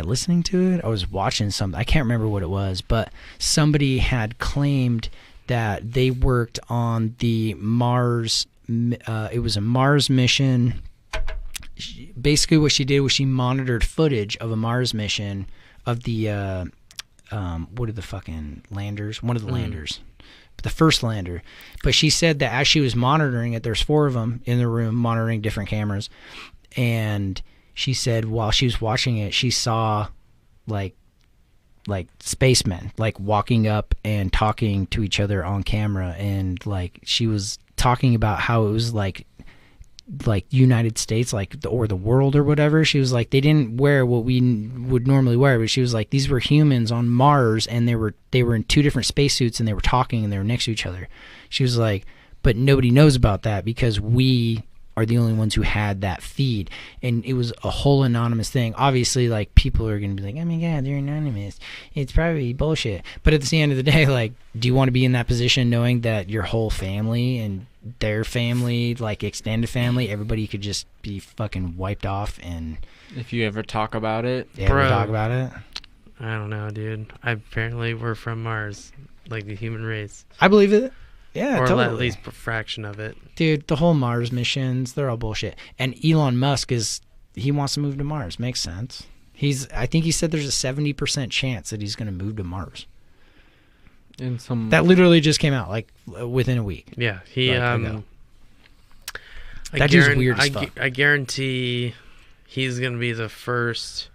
listening to it? I was watching something. I can't remember what it was, but somebody had claimed that they worked on the Mars. It was a Mars mission. Basically, what she did was she monitored footage of a Mars mission of the what are the fucking landers? One of the landers. The first lander. But she said that as she was monitoring it, there's 4 of them in the room monitoring different cameras, and she said while she was watching it, she saw like spacemen like walking up and talking to each other on camera, and like she was talking about how it was like United States, like or the world or whatever. She was like, they didn't wear what we would normally wear, but she was like, these were humans on Mars, and they were in 2 different spacesuits, and they were talking, and they were next to each other. She was like, but nobody knows about that because we are the only ones who had that feed, and it was a whole anonymous thing. Obviously, like, people are gonna be like, oh my god, they're anonymous, it's probably bullshit. But at the end of the day, like, do you want to be in that position knowing that your whole family and their family, like extended family, everybody could just be fucking wiped off? And If you ever talk about it, ever talk about it? I don't know, dude. Apparently we're from Mars, like the human race, I believe it. Yeah, or totally. at least a fraction of it. Dude, the whole Mars missions, they're all bullshit. And Elon Musk he wants to move to Mars. Makes sense. I think he said there's a 70% chance that he's going to move to Mars. in some That literally just came out, like, within a week. Yeah, he That dude's weird as fuck. I guarantee he's gonna be the first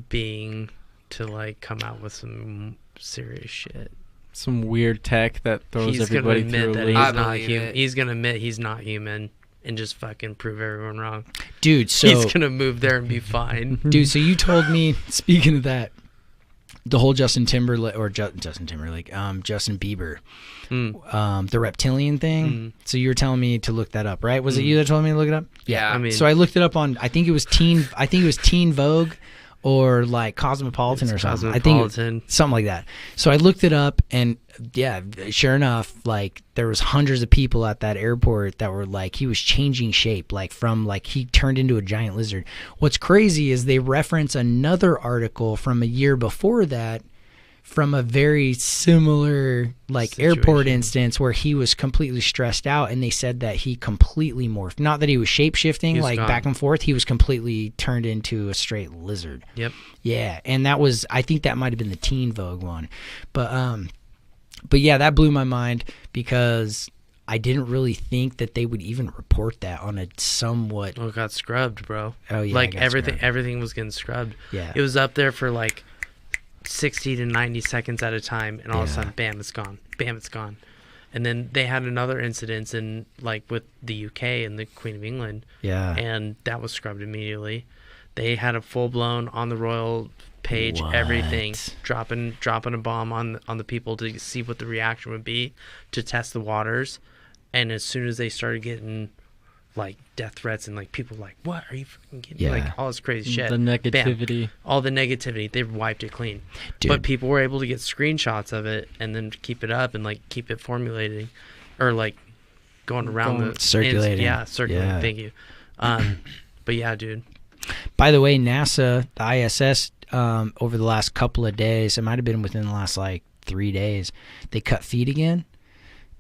being to like come out with some serious shit. some weird tech that throws He's gonna everybody admit through a that loop. he's I not believe human. it. He's gonna admit he's not human and just fucking prove everyone wrong. Dude, so He's gonna move there and be fine. dude, so you told me, speaking of that, the whole Justin Timberlake, Justin Bieber, the reptilian thing. So you were telling me to look that up, right? Was it you that told me to look it up? Yeah. I mean, So I looked it up on, I think it was Teen Vogue or like Cosmopolitan or something. I think Cosmopolitan. something like that. So I looked it up, and yeah, sure enough, like there was hundreds of people at that airport that were like, he was changing shape, like from like he turned into a giant lizard. What's crazy is they reference another article from a year before that, from a very similar like airport Situation. instance where he was completely stressed out, and they said that he completely morphed. Not that he was shape shifting He's like gone. back and forth. He was completely turned into a straight lizard. Yep. Yeah, and that was, I think that might have been the Teen Vogue one. But yeah, that blew my mind because I didn't really think that they would even report that on a somewhat. Well, it got scrubbed, bro. Oh yeah, Like it got everything, scrubbed. everything was getting scrubbed. Yeah. It was up there for like 60 to 90 seconds at a time, and all of a Yeah. sudden, bam, it's gone. Bam, it's gone. And then they had another incident in like with the UK and the Queen of England, Yeah. and that was scrubbed immediately. They had a full blown on the royal page, everything, What? dropping a bomb on the people to see what the reaction would be, to test the waters. And as soon as they started getting like death threats and like people like, what are you fucking getting? Yeah. Like all this crazy shit. The Bam. negativity. All the negativity, they've wiped it clean. Dude. But people were able to get screenshots of it and then keep it up and like keep it formulating or like going around the Circulating. Yeah, circulating. Yeah. Thank you. But yeah, dude. By the way, NASA, the ISS, over the last couple of days, it might have been within the last like 3 days, they cut feed again.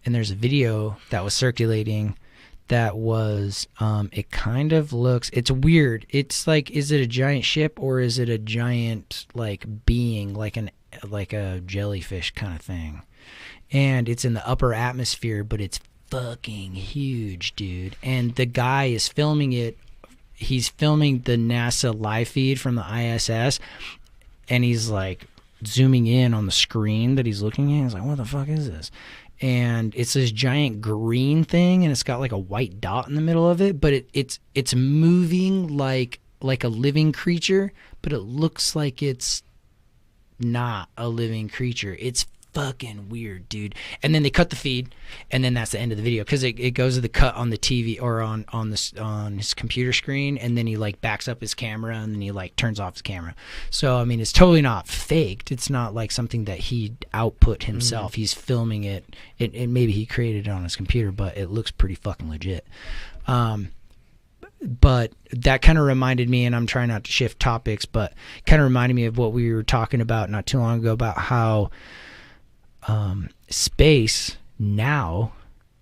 And there's a video that was circulating that was, it kind of looks, it's weird. It's like, is it a giant ship or is it a giant like being, like a jellyfish kind of thing? And it's in the upper atmosphere, but it's fucking huge, dude. And the guy is filming it. He's filming the NASA live feed from the ISS, and he's like zooming in on the screen that he's looking at. He's like, what the fuck is this? And it's this giant green thing, and it's got like a white dot in the middle of it, but it's moving like a living creature, but it looks like it's not a living creature. It's fucking weird, dude. And then they cut the feed, and then that's the end of the video, because it goes to the cut on the TV or on his computer screen, and then he like backs up his camera, and then he like turns off his camera. So I mean, it's totally not faked. It's not like something that he output himself. He's filming it. It maybe he created it on his computer, but it looks pretty fucking legit. But that kind of reminded me, and I'm trying not to shift topics, but kind of reminded me of what we were talking about not too long ago about how space now,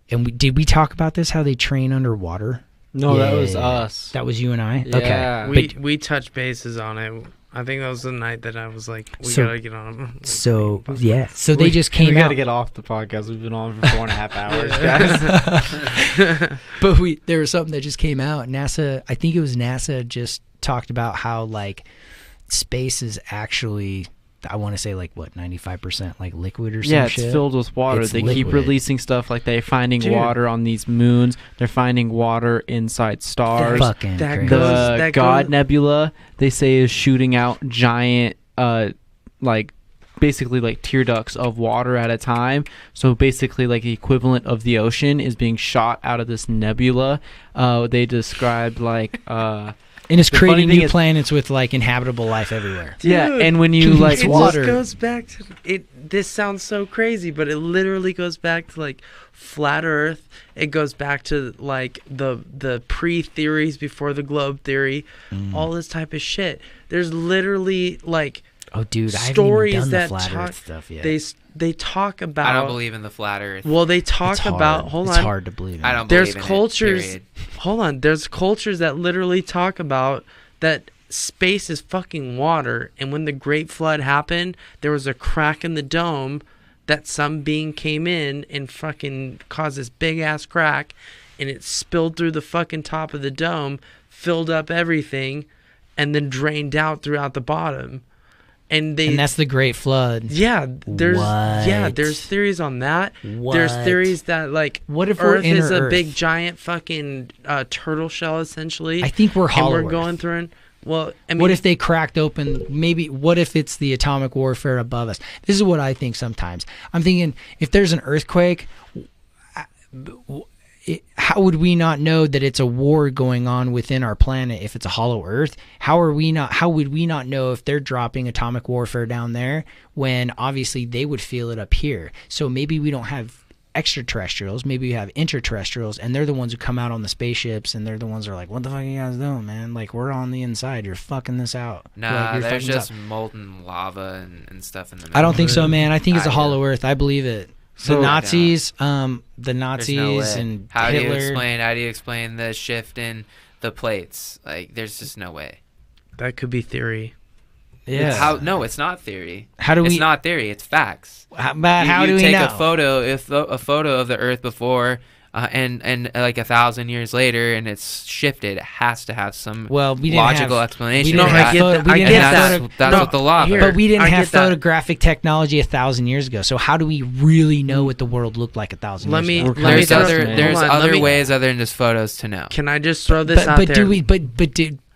and did we talk about this, how they train underwater? No, that was Yeah. us. That was you and I? Yeah. Okay. We touched bases on it. I think that was the night that I was like, we So- gotta get on them. Like, So yeah, so they just came we out. gotta get off the podcast. We've been on for 4.5 hours, guys. But there was something that just came out. NASA, I think it was NASA, just talked about how like space is actually, I want to say like what, 95% like liquid or some Yeah, it's shit. filled with water. It's They keep liquid. releasing stuff like they're finding Dude. water on these moons. They're finding water inside stars. Fucking that crazy. goes- The that God goes- Nebula, they say, is shooting out giant like basically like tear ducts of water at a time. So basically like the equivalent of the ocean is being shot out of this nebula. They described like And it's The funny creating thing new is- planets with like inhabitable life everywhere. yeah, Dude, and when you like it's it walk, water. just goes back to it. This sounds so crazy, but it literally goes back to like flat Earth. It goes back to like the pre-theories before the globe theory, all this type of shit. There's literally like Oh, dude, I haven't stories even done the that flat talk. Earth stuff yet. They talk about. I don't believe in the flat Earth. Well, they it's talk hard. about. Hold it's on. hard to believe. In. I don't There's believe in cultures. it, period. Hold on. There's cultures that literally talk about that space is fucking water, and when the Great Flood happened, there was a crack in the dome that some being came in and fucking caused this big ass crack, and it spilled through the fucking top of the dome, filled up everything, and then drained out throughout the bottom. And that's the Great Flood. there's What? there's theories on that. What? There's theories that like What if we're Earth inner is a Earth? big giant fucking turtle shell essentially. I think we're and hollow. we're Earth. going through and well, I mean, What if they cracked open? Maybe. What if it's the atomic warfare above us? This is what I think sometimes. I'm thinking if there's an earthquake, how would we not know that it's a war going on within our planet if it's a hollow Earth? How would we not know if they're dropping atomic warfare down there when obviously they would feel it up here? So maybe we don't have extraterrestrials, maybe we have interterrestrials, and they're the ones who come out on the spaceships, and they're the ones who are like, what the fuck are you guys doing, man? Like, we're on the inside, you're fucking this out. Nah, Like, you're there's fucking this just out. molten lava and stuff in the middle. I don't think so, man. I think it's a I do. hollow Earth. I believe it. So- The Nazis, the There's Nazis no way. and How Hitler. do you explain the shift in the plates? Like, there's just no way. that could be theory. Yeah. No, it's not theory. How do It's we? not theory. It's facts. But how you do we take know? a photo of the Earth before, and like 1,000 years later, and it's shifted. It has to have some Well, we didn't logical have, explanation. we didn't for have that. photo- we I didn't get have that. photo- That's No, what the law. here. but we didn't I have get that. photographic technology 1,000 years ago. So how do we really know what the world looked like 1,000 Let years me- ago? We're kinda There's guessing, other man. there's Hold on, let other me- ways other than just photos to know. Can I just throw this out but there? do we?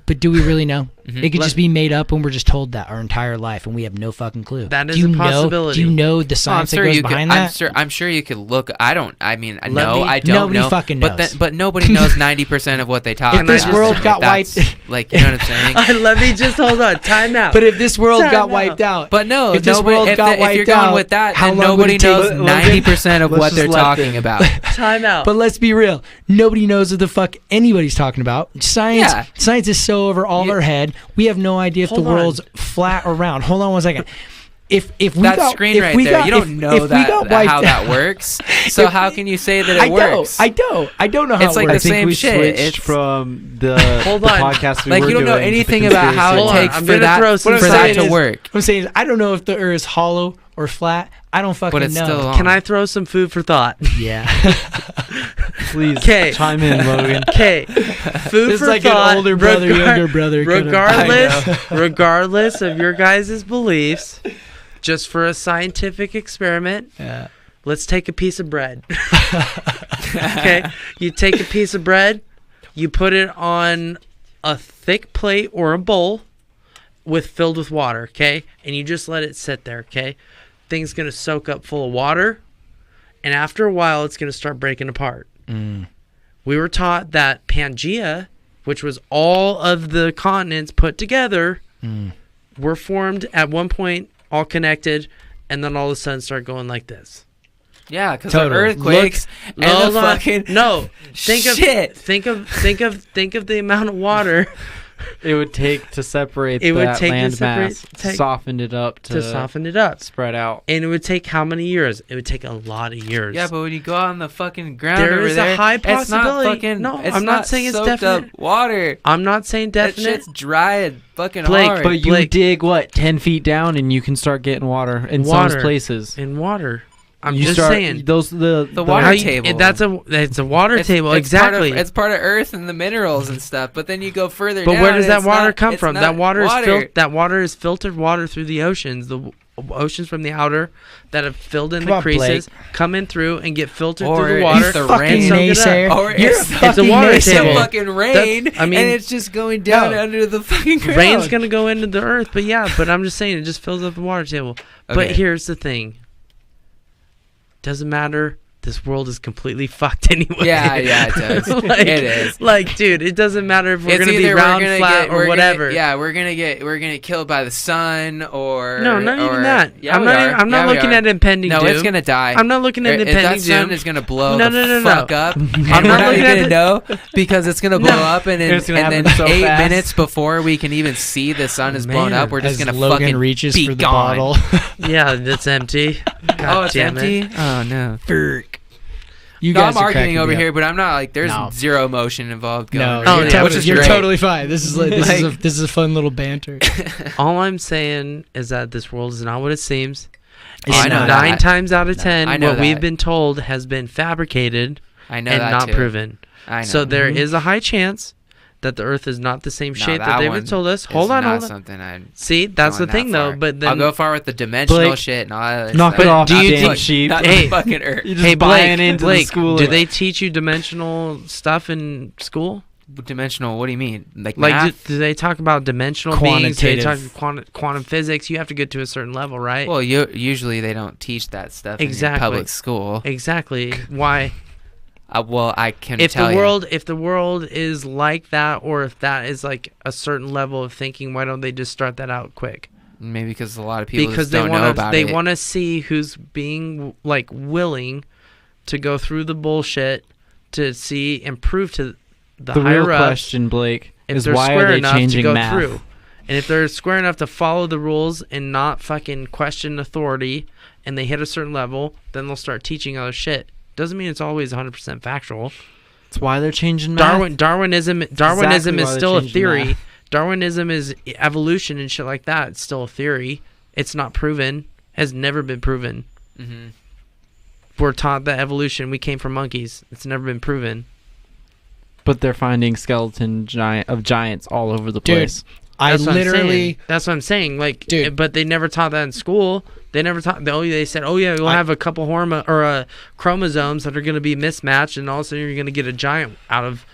But do we really know? Mhm. It could just be made up, and we're just told that our entire life, and we have no fucking clue. That is do you a possibility. Do you know the Oh, I'm science that sure goes you could. behind that? I'm sure you could look. I don't. I mean, Let no, me- I don't Nobody know. fucking But knows. but nobody knows 90% of what they talk If about. this world got That's- wiped- like, you know what I'm saying? Let me just hold on. Time out. But if this world Time got out. wiped out, But no, if this nobody, world if, got if wiped you're going out, with that, how then long would nobody it take? knows Logan, 90% of let's what just they're let talking them. about. time out. But let's be real. Nobody knows what the fuck anybody's talking about. Science Yeah. science is so over all of our head. We have no idea if the Hold on. world's flat or round. Hold on one second. If we That got, screen if right we there, got, you don't if, know if we that got wiped how that out- works. So If- how can you say that it I works? don't know how It's it like works. I the think same we shit. switched It's- from the, Hold the on. podcast we Like, were you don't know doing to the anything about how it conspiracy. takes I'm for gonna that throw some for that science- to work. I'm saying I don't know if the Earth is hollow or flat. I don't fucking But it's know. still long. Can I throw some food for thought? Yeah. Please 'Kay. chime in, Logan. Okay, food It's for like thought. an older brother, younger brother. kind of- Regardless of your guys' beliefs, just for a scientific experiment, Yeah. let's take a piece of bread. Okay, you take a piece of bread, you put it on a thick plate or a bowl filled with water, okay? And you just let it sit there, okay? Thing's going to soak up full of water, and after a while it's going to start breaking apart. We were taught that Pangea, which was all of the continents put together, were formed at one point, all connected, and then all of a sudden start going like this. Yeah, because Totally. the earthquakes and Hold the on. fucking No, think of shit. think of the amount of water It would take to separate It would that take to land separate- mass, take- soften it up to soften it up. spread out. And it would take how many years? It would take a lot of years. Yeah, but when you go out on the fucking ground There over is a there, high it's not possibility- fucking. No, it's I'm not saying it's soaked definite. up water. I'm not saying That definite. shit's dry and fucking Blake, hard. But you Blake. dig 10 feet down and you can start getting water in Water. some places. In water. I'm you just start, saying. those the water How you- table. It's a water It's- table. it's Exactly. It's part of Earth and the minerals and stuff. But then you go further But down. where does and that it's water not- come it's from? not That water is filtered water through the oceans. oceans from the outer that have filled in Come the on, creases, Blake. come in through and get filtered Or through the it's water. the Fucking rain. soak it up. naysayer. Or You're it's a the fucking water It's naysayer. a table. fucking rain, I mean- and it's just going down No. under the fucking ground. Rain's gonna go into the earth, but I'm just saying it just fills up the water table. But Okay. here's the thing: doesn't matter. This world is completely fucked anyway. Yeah, it does. Like, It is. Like, dude, it doesn't matter if we're It's gonna be either round, flat, or whatever. We're gonna get killed by the sun, or No, not or, even that. Yeah, I'm we not. are. I'm not Yeah, we looking are. at impending No, doom. it's gonna die. I'm not looking at If impending that sun doom. is gonna blow No, the no, no, fuck no. up, and I'm we're not not looking even at gonna know because it's gonna blow No. up, and It's gonna then happen so 8 fast. minutes before we can even see the sun is blown Man. up, we're just As gonna Logan fucking reaches be for the gone. bottle. Yeah, it's empty. God Oh, it's damn empty. It. Oh no. Ferk. You No, guys I'm are arguing cracking over me up. here, but I'm not like there's No. zero emotion involved. Going No, right Oh, you're, now, yeah, which is you're great. totally fine. This is Like- this is a fun little banter. All I'm saying is that this world is not what it seems. Oh, I And know 9 that. times out of 10, I know what we've that. been told has been fabricated I know and that not too. proven. I know. So there is a high chance that the Earth is not the same No, shape that they've one told us. is Hold on, not hold on. something I'm See, that's the going thing, that though. far. But then, I'll go far with the dimensional Blake, shit and all that other knock stuff. it off, do you damn think- sheep. Not Hey, the fucking Earth. You're just hey, buying Blake, into Blake, the school. do they teach you dimensional stuff in school? Dimensional? What do you mean? Like Like, math? do they talk about dimensional beings? Do they talk Quantitative. quantum physics? You have to get to a certain level, right? Well, usually they don't teach that stuff Exactly. in public school. Exactly. Why? Well, I can If tell the you. world is like that, or if that is like a certain level of thinking, why don't they just start that out quick? Maybe because a lot of people Because just they don't know about they it. want to see who's being like willing to go through the bullshit to see and prove to the The higher real ups question, Blake, if is they're why square are they enough to changing go math? through. And if they're square enough to follow the rules and not fucking question authority, and they hit a certain level, then they'll start teaching other shit. Doesn't mean it's always 100% factual. That's why they're changing math. Darwinism exactly is why still they're a changing theory. math. Darwinism is evolution and shit like that. It's still a theory. It's not proven. Has never been proven. Mhm. We're taught that evolution. We came from monkeys. It's never been proven. But they're finding giants all over the Dude, place. That's what I'm literally. saying. That's what I'm saying. Like, Dude. but they never taught that in school. They never taught. They said, "Oh yeah, we'll have a couple chromosomes that are going to be mismatched, and all of a sudden you're going to get a giant out of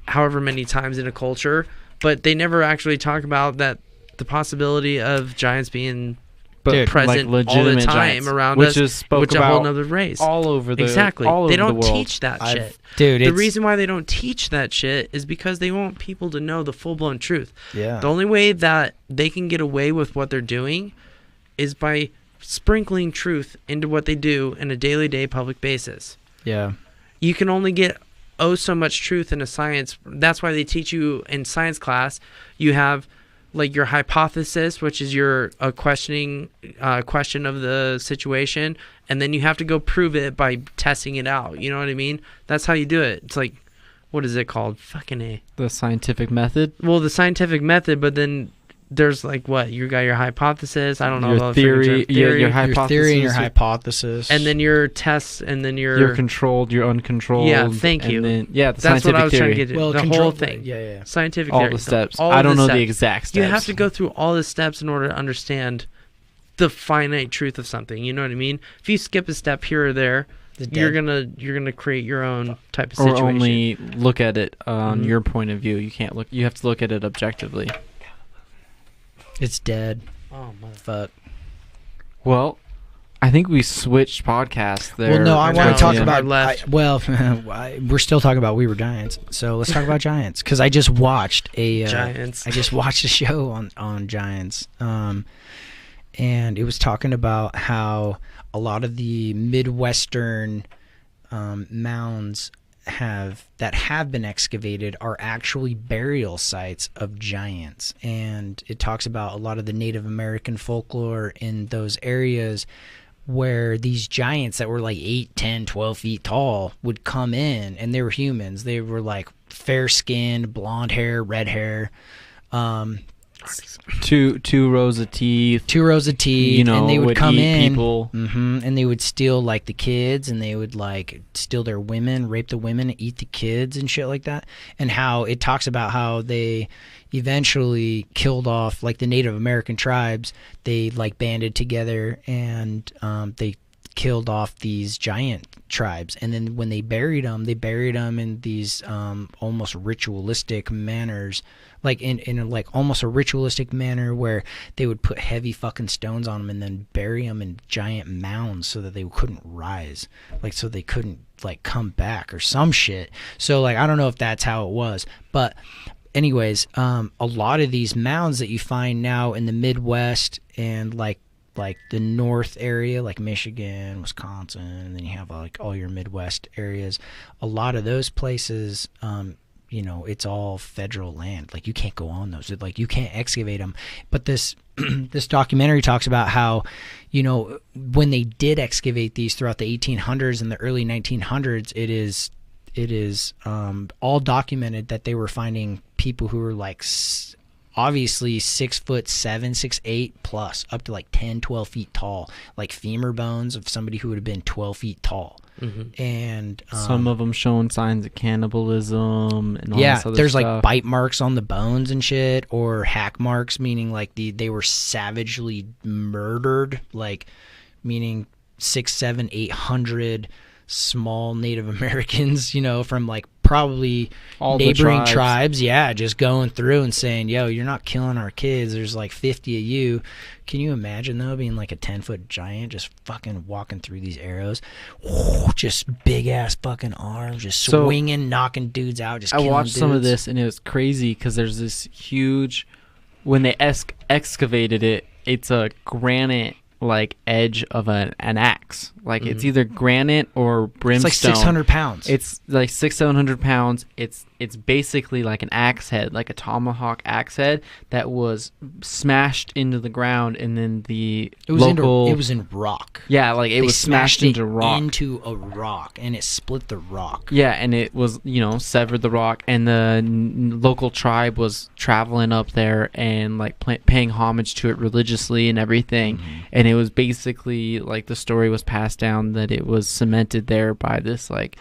however many times in a culture." But they never actually talk about that the possibility of giants being Dude, present like all the legitimate time giants, around which us, is spoke which about a whole nother race. all over the Exactly. all over They don't the world. teach that shit. Dude, The it's, reason why they don't teach that shit is because they want people to know the full-blown truth. yeah. The only way that they can get away with what they're doing is by sprinkling truth into what they do in a daily public basis. Yeah. You can only get so much truth in a science. That's why they teach you in science class. You have like your hypothesis, which is your question of the situation, and then you have to go prove it by testing it out. You know what I mean? That's how you do it. It's like, what is it called? Fucking A. The scientific method. Well, the scientific method, but then there's like what? You got your hypothesis. I don't know Your about theory, your your Your hypothesis, theory and your hypothesis. and then your tests, and then your you're controlled, you're uncontrolled. Yeah, thank and you. Then, yeah, the That's what scientific I was theory. trying to get to. well, The control, whole thing. Yeah. Scientific all theory. the steps. All I of don't the know the steps. exact steps. You have to go through all the steps in order to understand the finite truth of something. You know what I mean? If you skip a step here or there, you're gonna create your own type of or situation. only look at it on Mhm. your point of view. You can't look. You have to look at it objectively. It's dead. Oh motherfucker. Fuck. Well, I think we switched podcasts there. Well, no, I want No, to talk yeah. about. Left. We're still talking about We Were Giants, so let's talk about Giants because I just watched a Giants. I just watched a show on Giants, and it was talking about how a lot of the Midwestern mounds have been excavated are actually burial sites of giants, and it talks about a lot of the Native American folklore in those areas where these giants that were like 8, 10, 12 feet tall would come in, and they were humans. They were like fair-skinned, blonde hair, red hair, two rows of teeth. 2 rows of teeth, You know, and they would come eat in people. and they would steal like the kids, and they would like steal their women, rape the women, eat the kids and shit like that. And how it talks about how they eventually killed off like the Native American tribes. They like banded together and they killed off these giant tribes, and then when they buried them in these almost ritualistic manners, like in like almost a ritualistic manner where they would put heavy fucking stones on them and then bury them in giant mounds so that they couldn't rise, like so they couldn't like come back or some shit. So like I don't know if that's how it was, but anyways, a lot of these mounds that you find now in the Midwest and like the north area, like Michigan, Wisconsin, and then you have like all your Midwest areas, a lot of those places, you know, it's all federal land. Like you can't go on those. Like you can't excavate them. But this this documentary talks about how, you know, when they did excavate these throughout the 1800s and the early 1900s, it is all documented that they were finding people who were like obviously 6'7", 6'8" plus, up to like 10, 12 feet tall, like femur bones of somebody who would have been 12 feet tall. Mm-hmm. And some of them showing signs of cannibalism and all this other there's stuff. like bite marks on the bones and shit, or hack marks, meaning like they were savagely murdered, like meaning 6, 7, 800 small Native Americans, you know, from like probably all neighboring tribes, just going through and saying, yo, you're not killing our kids, there's like 50 of you. Can you imagine though, being like a 10-foot giant just fucking walking through these arrows, just big ass fucking arms, just swinging, knocking dudes out, just killing dudes. I watched some of this and it was crazy because there's this huge, when they excavated it, it's a granite like edge of an axe, like it's either granite or brimstone. It's like 600 pounds. It's like 600-700 pounds. It's basically like an axe head, like a tomahawk axe head that was smashed into the ground, and then it was in rock. Yeah, like they was smashed into a rock, and it split the rock. Yeah, and it was, you know, severed the rock, and the local tribe was traveling up there and like paying homage to it religiously and everything. And it was basically like the story was passed down that it was cemented there by this like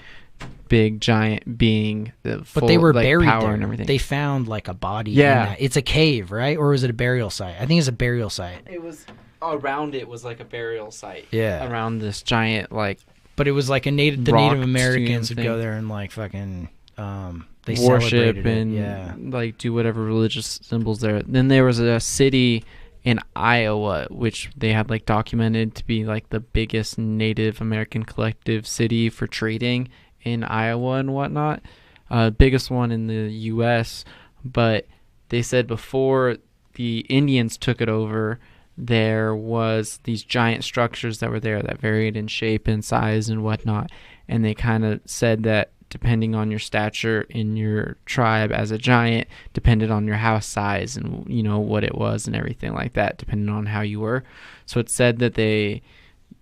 big giant being, but they were like buried power there. And everything. They found like a body. Yeah, it's a cave, right? Or was it a burial site? I think it's a burial site. It was around. It was like a burial site. Yeah, around this giant like. But it was like the Native Americans would go there and like fucking they worship and like do whatever religious symbols there. Then there was a city in Iowa, which they had like documented to be like the biggest Native American collective city for trading in Iowa and whatnot, biggest one in the U.S. But they said before the Indians took it over, there was these giant structures that were there that varied in shape and size and whatnot, and they kind of said that depending on your stature in your tribe as a giant, depended on your house size and, you know, what it was and everything like that, depending on how you were. So it said that they,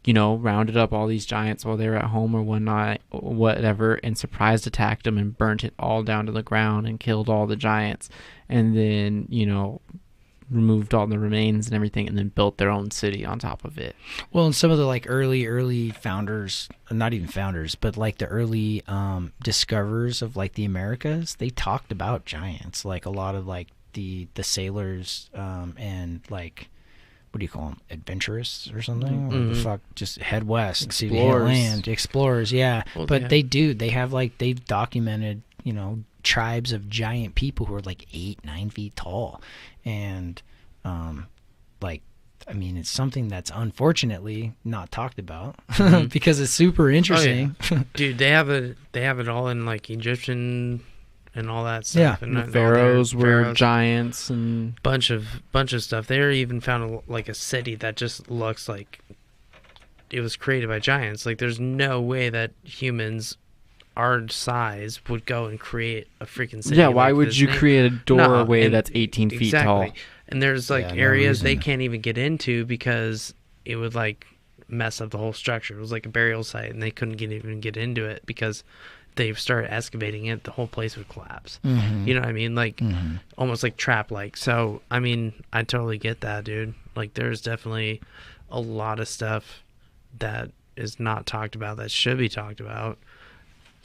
you know, rounded up all these giants while they were at home or whatnot, whatever, and surprise attacked them and burnt it all down to the ground and killed all the giants. And then, you know, removed all the remains and everything, and then built their own city on top of it. Well, and some of the like early founders, not even founders, but like the early discoverers of like the Americas, they talked about giants. Like a lot of like the sailors and like, what do you call them, adventurous or something? Or the fuck, just head west, see the land, explorers. Yeah, well, but they have like, they've documented, you know, tribes of giant people who are like 8-9 feet tall. And like, I mean, it's something that's unfortunately not talked about because it's super interesting. Oh, yeah. Dude, they have it all in like Egyptian and all that stuff. Yeah, and the pharaohs were giants and bunch of stuff. They even found like a city that just looks like it was created by giants. Like, there's no way that humans our size would go and create a freaking city. Yeah, why would you create a doorway that's 18 feet tall? And there's like areas they can't even get into because it would like mess up the whole structure. It was like a burial site, and they couldn't even get into it because they started excavating it. The whole place would collapse. You know what I mean? Like almost like trap-like. So I mean, I totally get that, dude. Like, there's definitely a lot of stuff that is not talked about that should be talked about.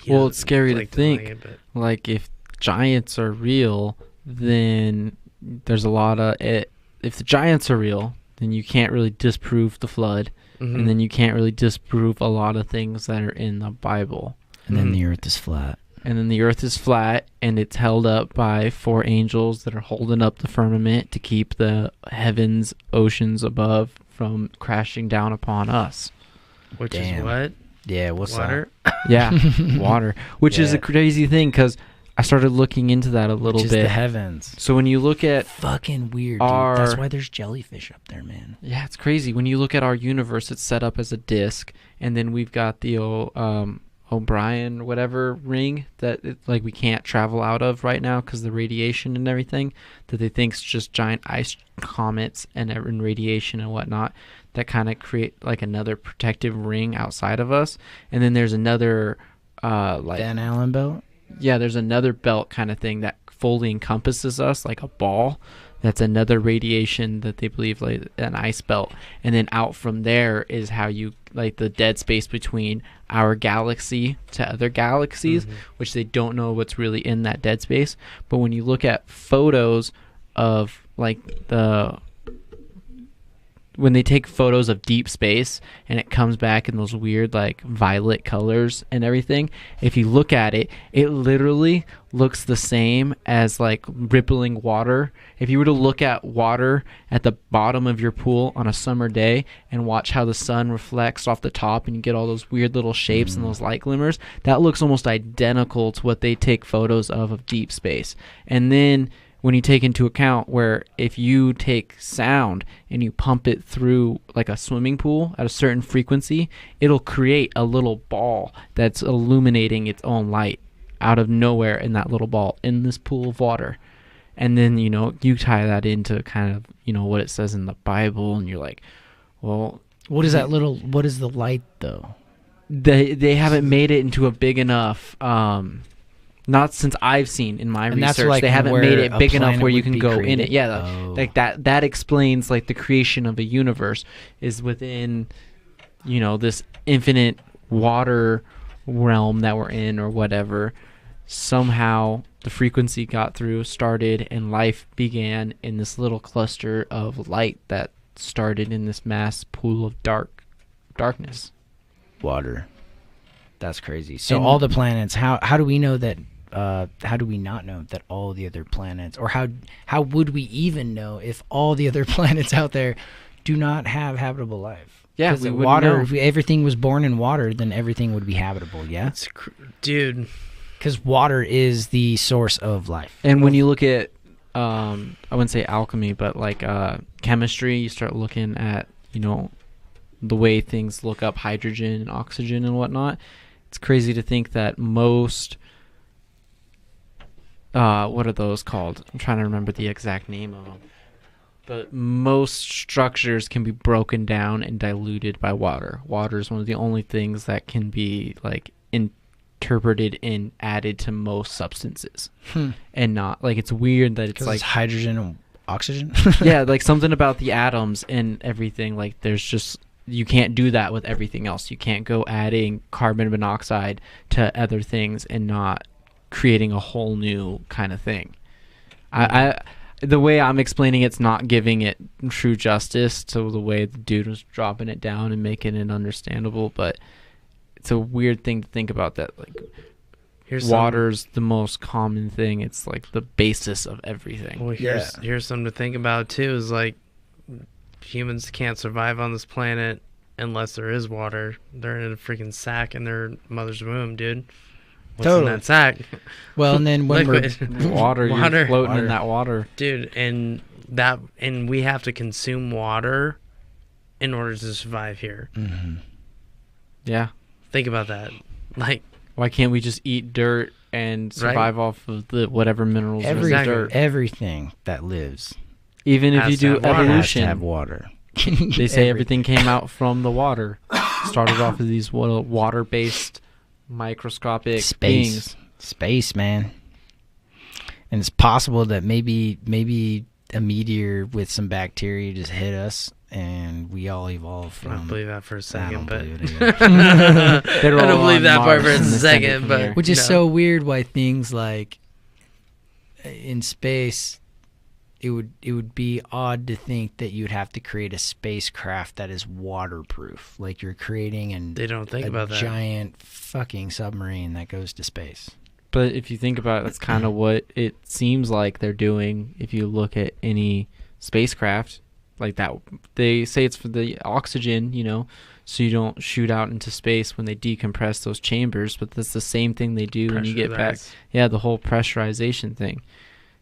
Well, it's scary to think, like, if giants are real, then there's a lot of it. If the giants are real, then you can't really disprove the flood, and then you can't really disprove a lot of things that are in the Bible. And then the earth is flat. And then the earth is flat, and it's held up by 4 angels that are holding up the firmament to keep the heavens, oceans above from crashing down upon us. Which Damn. is what? Yeah, what's Water? Yeah, water. Which is a crazy thing, because I started looking into that a little Which is bit. the heavens. So when you look at Fucking weird, dude. That's why there's jellyfish up there, man. Yeah, it's crazy. When you look at our universe, it's set up as a disc, and then we've got the O'Brien whatever ring that like we can't travel out of right now because the radiation and everything that they think's just giant ice comets and radiation and whatnot that kind of create like another protective ring outside of us. And then there's another like Van Allen belt. Yeah, there's another belt kind of thing that fully encompasses us like a ball. That's another radiation that they believe like an ice belt. And then out from there is how you like the dead space between our galaxy to other galaxies, which they don't know what's really in that dead space. But when you look at photos of like when they take photos of deep space and it comes back in those weird like violet colors and everything, if you look at it, it literally looks the same as like rippling water. If you were to look at water at the bottom of your pool on a summer day and watch how the sun reflects off the top and you get all those weird little shapes and those light glimmers, that looks almost identical to what they take photos of deep space. And then when you take into account where if you take sound and you pump it through like a swimming pool at a certain frequency, it'll create a little ball that's illuminating its own light out of nowhere in that little ball in this pool of water. And then, you know, you tie that into kind of, you know, what it says in the Bible, and you're like, well, What is the light though? They haven't made it into a big enough not since I've seen in my And that's research. like They haven't where made it a big enough planet where you would can be go in created? it. Yeah, Oh. like that explains like the creation of a universe is within, you know, this infinite water realm that we're in or whatever. Somehow the frequency got through, started, and life began in this little cluster of light that started in this mass pool of darkness. Water. That's crazy. So And- all the planets, how do we know that how do we not know that all the other planets, or how would we even know if all the other planets out there do not have habitable life? Yeah, 'Cause we the wouldn't water. know. If everything was born in water, then everything would be habitable. Yeah, Dude. because water is the source of life. And when you look at, I wouldn't say alchemy, but like chemistry, you start looking at, you know, the way things look up hydrogen and oxygen and whatnot. It's crazy to think that most, what are those called? I'm trying to remember the exact name of them. But most structures can be broken down and diluted by water. Water is one of the only things that can be like interpreted and added to most substances. And not like, it's weird that it's Because like it's hydrogen and oxygen. yeah, like something about the atoms and everything. Like there's just, you can't do that with everything else. You can't go adding carbon monoxide to other things and not creating a whole new kind of thing. I the way I'm explaining it's not giving it true justice to the way the dude was dropping it down and making it understandable, but it's a weird thing to think about that like water's the most common thing. It's like the basis of everything. Well, here's something to think about too. Is like humans can't survive on this planet unless there is water. They're in a freaking sack in their mother's womb, dude. What's Totally. in that sack? Well, and then when Liquid. Water, Water. you're floating Water. in that water. Dude, and we have to consume water in order to survive here. Yeah. Think about that. Like, Why can't we just eat dirt and survive off of the whatever minerals are in the dirt? everything that lives Even if Has you to do have water. has to evolution, have water. they say everything came out from the water. Started off of these water-based microscopic beings. Space, man. And it's possible that maybe a meteor with some bacteria just hit us and we all evolved I don't from. believe that for a I second, don't but believe it either. I They're all don't believe on that part Mars for a and descended second, from but here. Which is no. so weird why things like in space, it would be odd to think that you'd have to create a spacecraft that is waterproof. Like you're creating They don't think about that. giant fucking submarine that goes to space. But if you think about it, that's kind of what it seems like they're doing. If you look at any spacecraft like that, they say it's for the oxygen, you know, so you don't shoot out into space when they decompress those chambers. But that's the same thing they do when you get back. Yeah, the whole pressurization thing.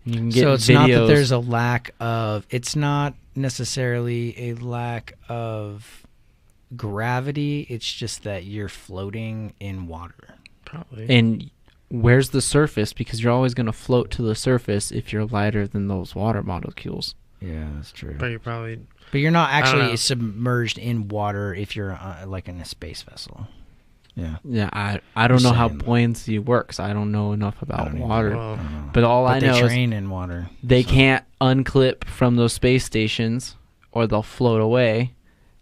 And you can get so it's videos. not that there's a lack of. It's not necessarily a lack of gravity. It's just that you're floating in water. Probably. And where's the surface? Because you're always going to float to the surface if you're lighter than those water molecules. Yeah, that's true. But But you're not I don't actually know. submerged in water if you're like in a space vessel. Yeah. Yeah, I don't know how Saying that. buoyancy works. I don't know enough I about don't either. water. Well, But all I But know they is train in water. they so- can't unclip from those space stations or they'll float away.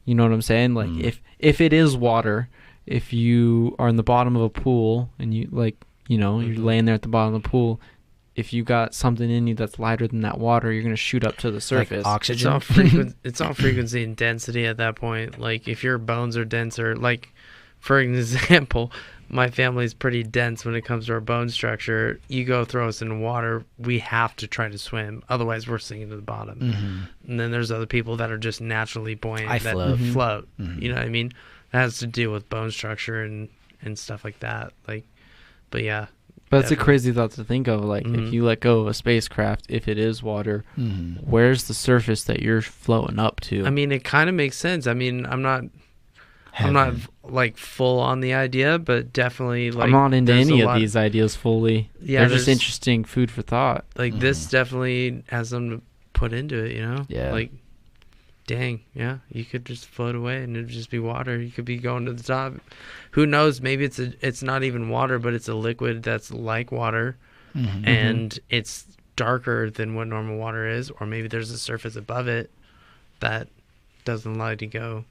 You know what I'm saying? Like if it is water, if you are in the bottom of a pool and you you're laying there at the bottom of the pool, if you got something in you that's lighter than that water, you're going to shoot up to the surface. Like it's oxygen. all it's all frequency and density at that point. Like if your bones are denser, like for an example, my family's pretty dense when it comes to our bone structure. You go throw us in water, we have to try to swim. Otherwise, we're sinking to the bottom. Mm-hmm. And then there's other people that are just naturally buoyant I that float. float. Mhm. You know what I mean? That has to do with bone structure and stuff like that. Like, but yeah. But it's a definitely. crazy thought to think of. Like, Mhm. if you let go of a spacecraft, if it is water, Mm-hmm. where's the surface that you're floating up to? I mean, it kind of makes sense. I mean, I'm not like full on the idea, but definitely like I'm not into there's any a of lot- these ideas fully. Yeah, They're just there's- interesting food for thought. Like this definitely has something to put into it, you know? Yeah. Like, dang, yeah, you could just float away and it'd just be water. You could be going to the top. Who knows? Maybe it's not even water, but it's a liquid that's like water, Mm-hmm. and it's darker than what normal water is, or maybe there's a surface above it that doesn't allow you to go.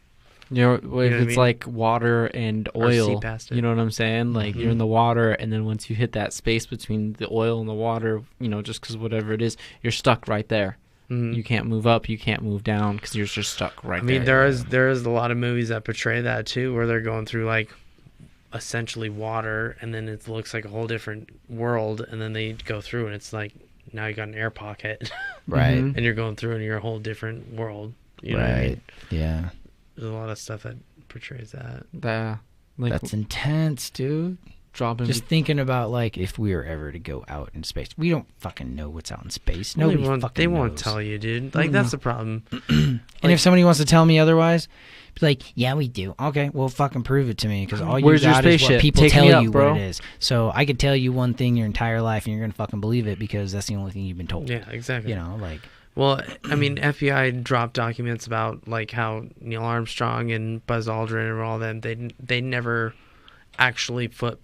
You know, if know what I it's mean? like water and Or see oil, past it. you know what I'm saying? Like you're in Mhm. the water, and then once you hit that space between the oil and the water, you know, just because whatever it is, you're stuck right there. Mhm. You can't move up, you can't move down because you're just stuck right I mean, there. there is a lot of movies that portray that too, where they're going through like essentially water, and then it looks like a whole different world, and then they go through, and it's like now you got an air pocket, Right. Mhm. and you're going through, and you're a whole different world. You know what I Right. mean? Yeah. There's a lot of stuff that portrays that. Like That's intense, dude. dropping. Just thinking about like if we were ever to go out in space, we don't fucking know what's out in space. They Nobody won't, fucking they won't knows. tell you, dude. Like that's the problem. And if somebody wants to tell me otherwise, be like, yeah, we do. Okay, well, fucking prove it to me, because all you Where's your got is what spaceship? people Take tell me up, you bro. what it is. So I could tell you one thing your entire life, and you're gonna fucking believe it because that's the only thing you've been told. Yeah, exactly. You know, like Well, I mean, FBI dropped documents about like how Neil Armstrong and Buzz Aldrin and all them they never actually put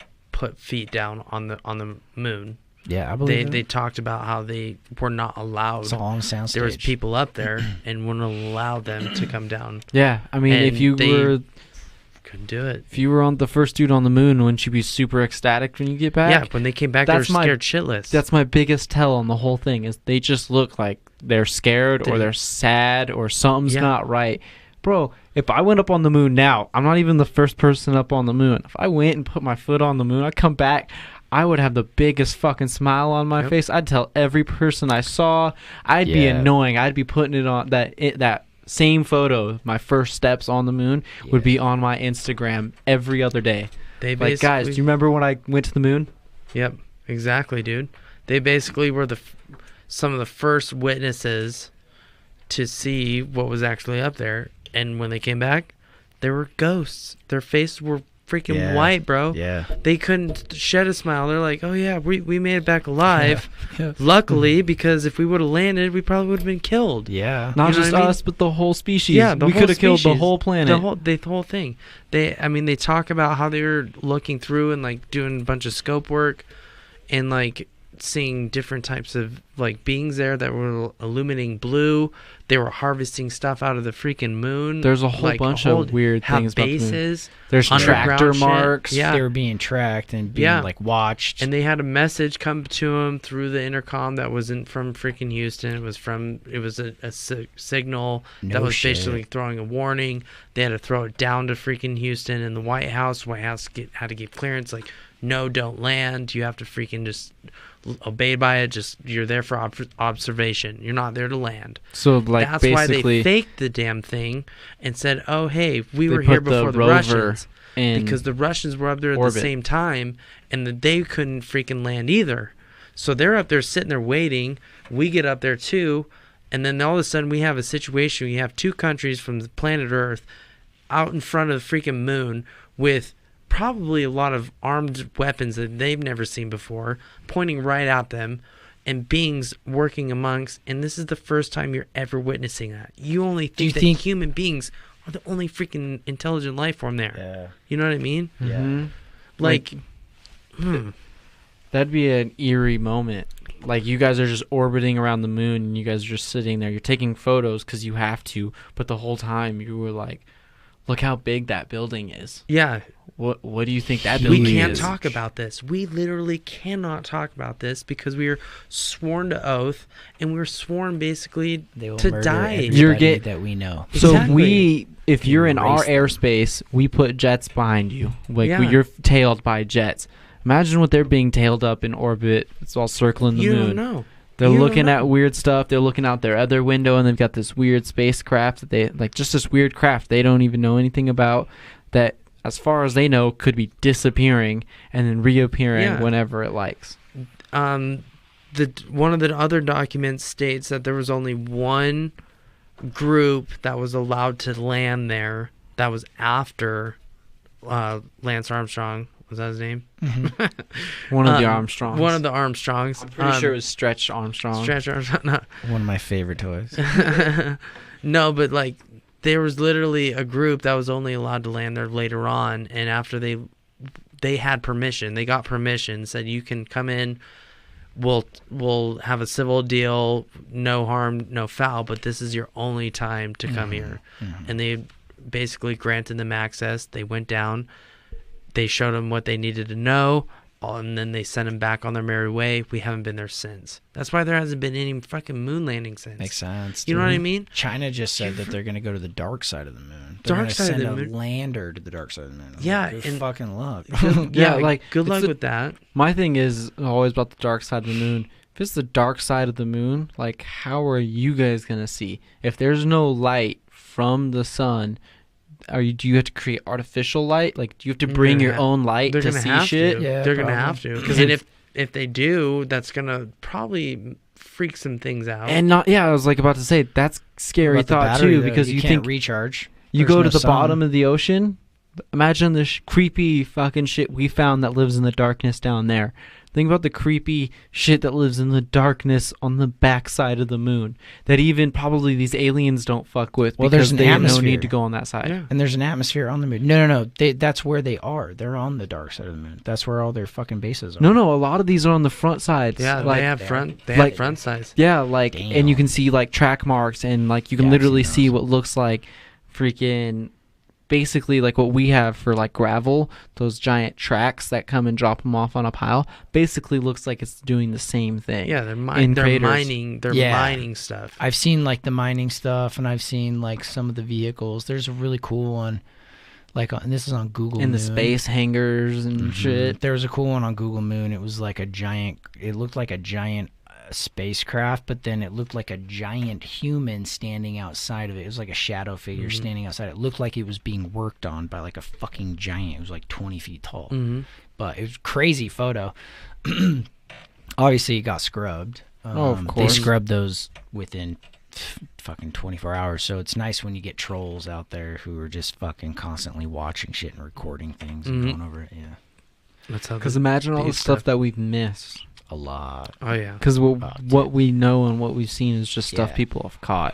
feet down on the moon. yeah, I believe They it. talked about how they were not allowed. It's all on soundstage. There was people up there and wouldn't allow them to come down. yeah, I mean, if and you they- were Couldn't do it. if you were on the first dude on the moon, wouldn't you be super ecstatic when you get back? Yeah, when they came back, they were That's my- scared shitless. That's my biggest tell on the whole thing is they just look like they're scared or They- they're sad or something's Yeah. not right. Bro, if I went up on the moon now, I'm not even the first person up on the moon. If I went and put my foot on the moon, I come back, I would have the biggest fucking smile on my Yep. face. I'd tell every person I saw. I'd be Yeah. annoying. I'd be putting it on that same photo of my first steps on the moon would be on my Instagram every other day. They Like, guys, do you remember when I went to the moon? Yep, exactly, dude. They basically were some of the first witnesses to see what was actually up there, and when they came back, they were ghosts. Their faces were freaking Yeah. white, bro. Yeah. They couldn't shed a smile. They're like, "Oh yeah, we made it back alive." Yeah. Luckily, because if we would have landed, we probably would have been killed. Yeah. Not You know just what I mean? us, but the whole species. Yeah, the we whole could have killed the species. whole planet. The whole thing. They talk about how they were looking through and like doing a bunch of scope work, and like seeing different types of like beings there that were illuminating blue. They were harvesting stuff out of the freaking moon. There's a whole bunch of weird things about the moon. bases. There's underground tractor shit. marks. Yeah. They were being tracked and being like watched. And they had a message come to them through the intercom that wasn't from freaking Houston. It was a signal that was basically throwing a warning. They had to throw it down to freaking Houston and the White House. Had to give clearance like, no, don't land. You have to freaking just obey by it. Just you're there for observation. You're not there to land. So like that's basically, why they faked the damn thing and said, "Oh hey, we were here before the Russians." Because the Russians were up there at the same time, and they couldn't freaking land either. So they're up there sitting there waiting. We get up there too, and then all of a sudden we have a situation. We have two countries from the planet Earth out in front of the freaking moon with probably a lot of armed weapons that they've never seen before, pointing right at them, and beings working amongst. And this is the first time you're ever witnessing that. You only think that human beings are the only freaking intelligent life form there. Yeah. You know what I mean? Yeah. Mm-hmm. Like that'd be an eerie moment. Like you guys are just orbiting around the moon, and you guys are just sitting there. You're taking photos because you have to, but the whole time you were like, "Look how big that building is." Yeah. What do you think that building is? We can't talk about this. We literally cannot talk about this because we are sworn to oath, and we were sworn basically to die. That we know. So Exactly. if you're in our airspace, we put jets behind you. Like you're tailed by jets. Imagine what they're being tailed up in orbit. It's all circling the moon. You don't know. They're looking at weird stuff. They're looking out their other window, and they've got this weird spacecraft that they like. Just this weird craft they don't even know anything about. That, as far as they know, could be disappearing and then reappearing whenever it likes. One of the other documents states that there was only one group that was allowed to land there. That was after Lance Armstrong. Was that his name? Mm-hmm. One of the Armstrongs. One of the Armstrongs. I'm pretty sure it was Stretch Armstrong. Stretch Armstrong. No. One of my favorite toys. No, but like there was literally a group that was only allowed to land there later on, and after they had permission, they got permission, said you can come in. We'll have a civil deal, no harm, no foul, but this is your only time to come here. Mm-hmm. And they basically granted them access. They went down. They showed them what they needed to know, and then they sent them back on their merry way. We haven't been there since. That's why there hasn't been any fucking moon landing since. Makes sense. You know what I mean? China just said that they're going to go to the dark side of the moon. They're going to send a lander to the dark side of the moon. Yeah, like, and fucking luck. Like good luck with that. My thing is always about the dark side of the moon. If it's the dark side of the moon, like how are you guys going to see? If there's no light from the sun, do you have to create artificial light? Like, do you have to bring your own light to see shit? Yeah, they're gonna have to. And if they do, that's gonna probably freak some things out. And I was like about to say that's scary thought too, because you can't think recharge. You go to the bottom of the ocean. Imagine the creepy fucking shit we found that lives in the darkness down there. Think about the creepy shit that lives in the darkness on the backside of the moon that even probably these aliens don't fuck with because they have no need to go on that side. Yeah. And there's an atmosphere on the moon. No. That's where they are. They're on the dark side of the moon. That's where all their fucking bases are. No. A lot of these are on the front sides. Yeah, like, they have front sides. Yeah, like, damn. And you can see like track marks and like you can literally see what looks like freaking... Basically, like what we have for like gravel, those giant tracks that come and drop them off on a pile, basically looks like it's doing the same thing. Yeah, they're mining. They're mining stuff. I've seen like the mining stuff, and I've seen like some of the vehicles. There's a really cool one, and this is on Google Moon. The space hangars and shit. There was a cool one on Google Moon. It was like it looked like a giant spacecraft, but then it looked like a giant human standing outside of it. It was like a shadow figure standing outside. It looked like it was being worked on by like a fucking giant. It was like 20 feet tall. But it was a crazy photo. Obviously it got scrubbed. Of course. They scrubbed those within fucking 24 hours, so it's nice when you get trolls out there who are just fucking constantly watching shit and recording things and going over it. Because imagine all the stuff that we've missed. A lot. Oh yeah. Because what we know and what we've seen is just stuff people have caught.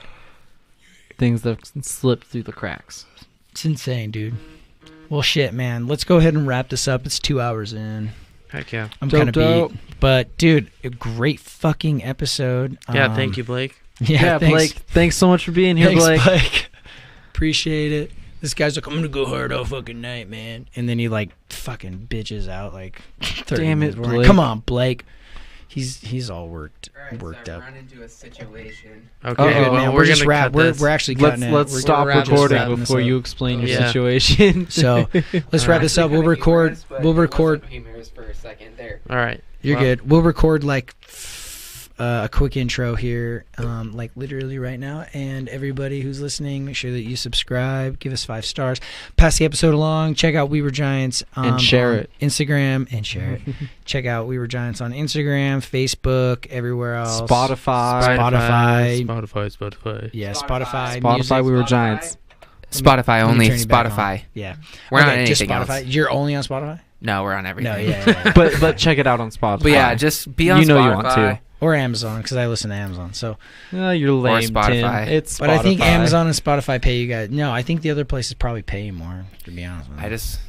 Things that have slipped through the cracks. It's insane, dude. Well, shit, man. Let's go ahead and wrap this up. It's 2 hours in. Heck yeah. I'm kind of beat. But dude, a great fucking episode. Yeah, thank you, Blake. Yeah, thanks. Blake. Thanks so much for being here, Thanks, Blake. Appreciate it. This guy's like, I'm gonna go hard all fucking night, man. And then he like fucking bitches out like 30 Damn minutes it, before. Blake. Come on, Blake. He's all worked Alright, so up. I've run into a situation. Okay, We're good, well, man. we're just gonna wrap. cut We're this. actually cutting it. Let's We're stop just recording wrapping this before up. you explain your Yeah. situation. So let's wrap this up. We'll record. We'll record. For a second there. All right. You're Well, good. We'll record like a quick intro here, like literally right now. And everybody who's listening, make sure that you subscribe, give us 5 stars, pass the episode along, check out We Were Giants And share on it. Instagram, and share it. Check out We Were Giants on Instagram, Facebook, everywhere else. Spotify. Spotify. Yeah, Spotify. Spotify. Spotify, We Were Giants. Spotify Let me only. turn you back on. Spotify. Yeah. We're not on Okay, just anything Spotify. else. You're only on Spotify? No, we're on everything. No, yeah. But check it out on Spotify. But yeah, just be on You know Spotify. you want to. Or Amazon, because I listen to Amazon. So, You're lame, Spotify. Tim. It's but I think Spotify. Amazon and Spotify pay you guys. No, I think the other places probably pay you more. To be honest with you. I just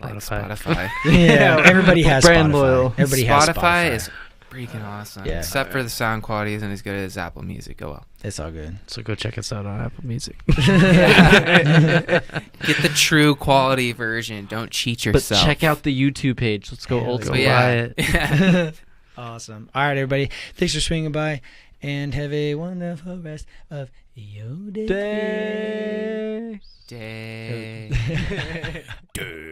like Spotify. Spotify. Yeah, everybody has Brand Spotify. loyal. Everybody has Spotify. Spotify is freaking awesome. Yeah. Except for the sound quality isn't as good as Apple Music. Oh well. It's all good. So go check us out on Apple Music. Get the true quality version. Don't cheat But yourself. check out the YouTube page. Let's go Yeah, old let's school. But yeah. Buy Awesome. All right, everybody. Thanks for swinging by, and have a wonderful rest of your day. Day. Day. Day.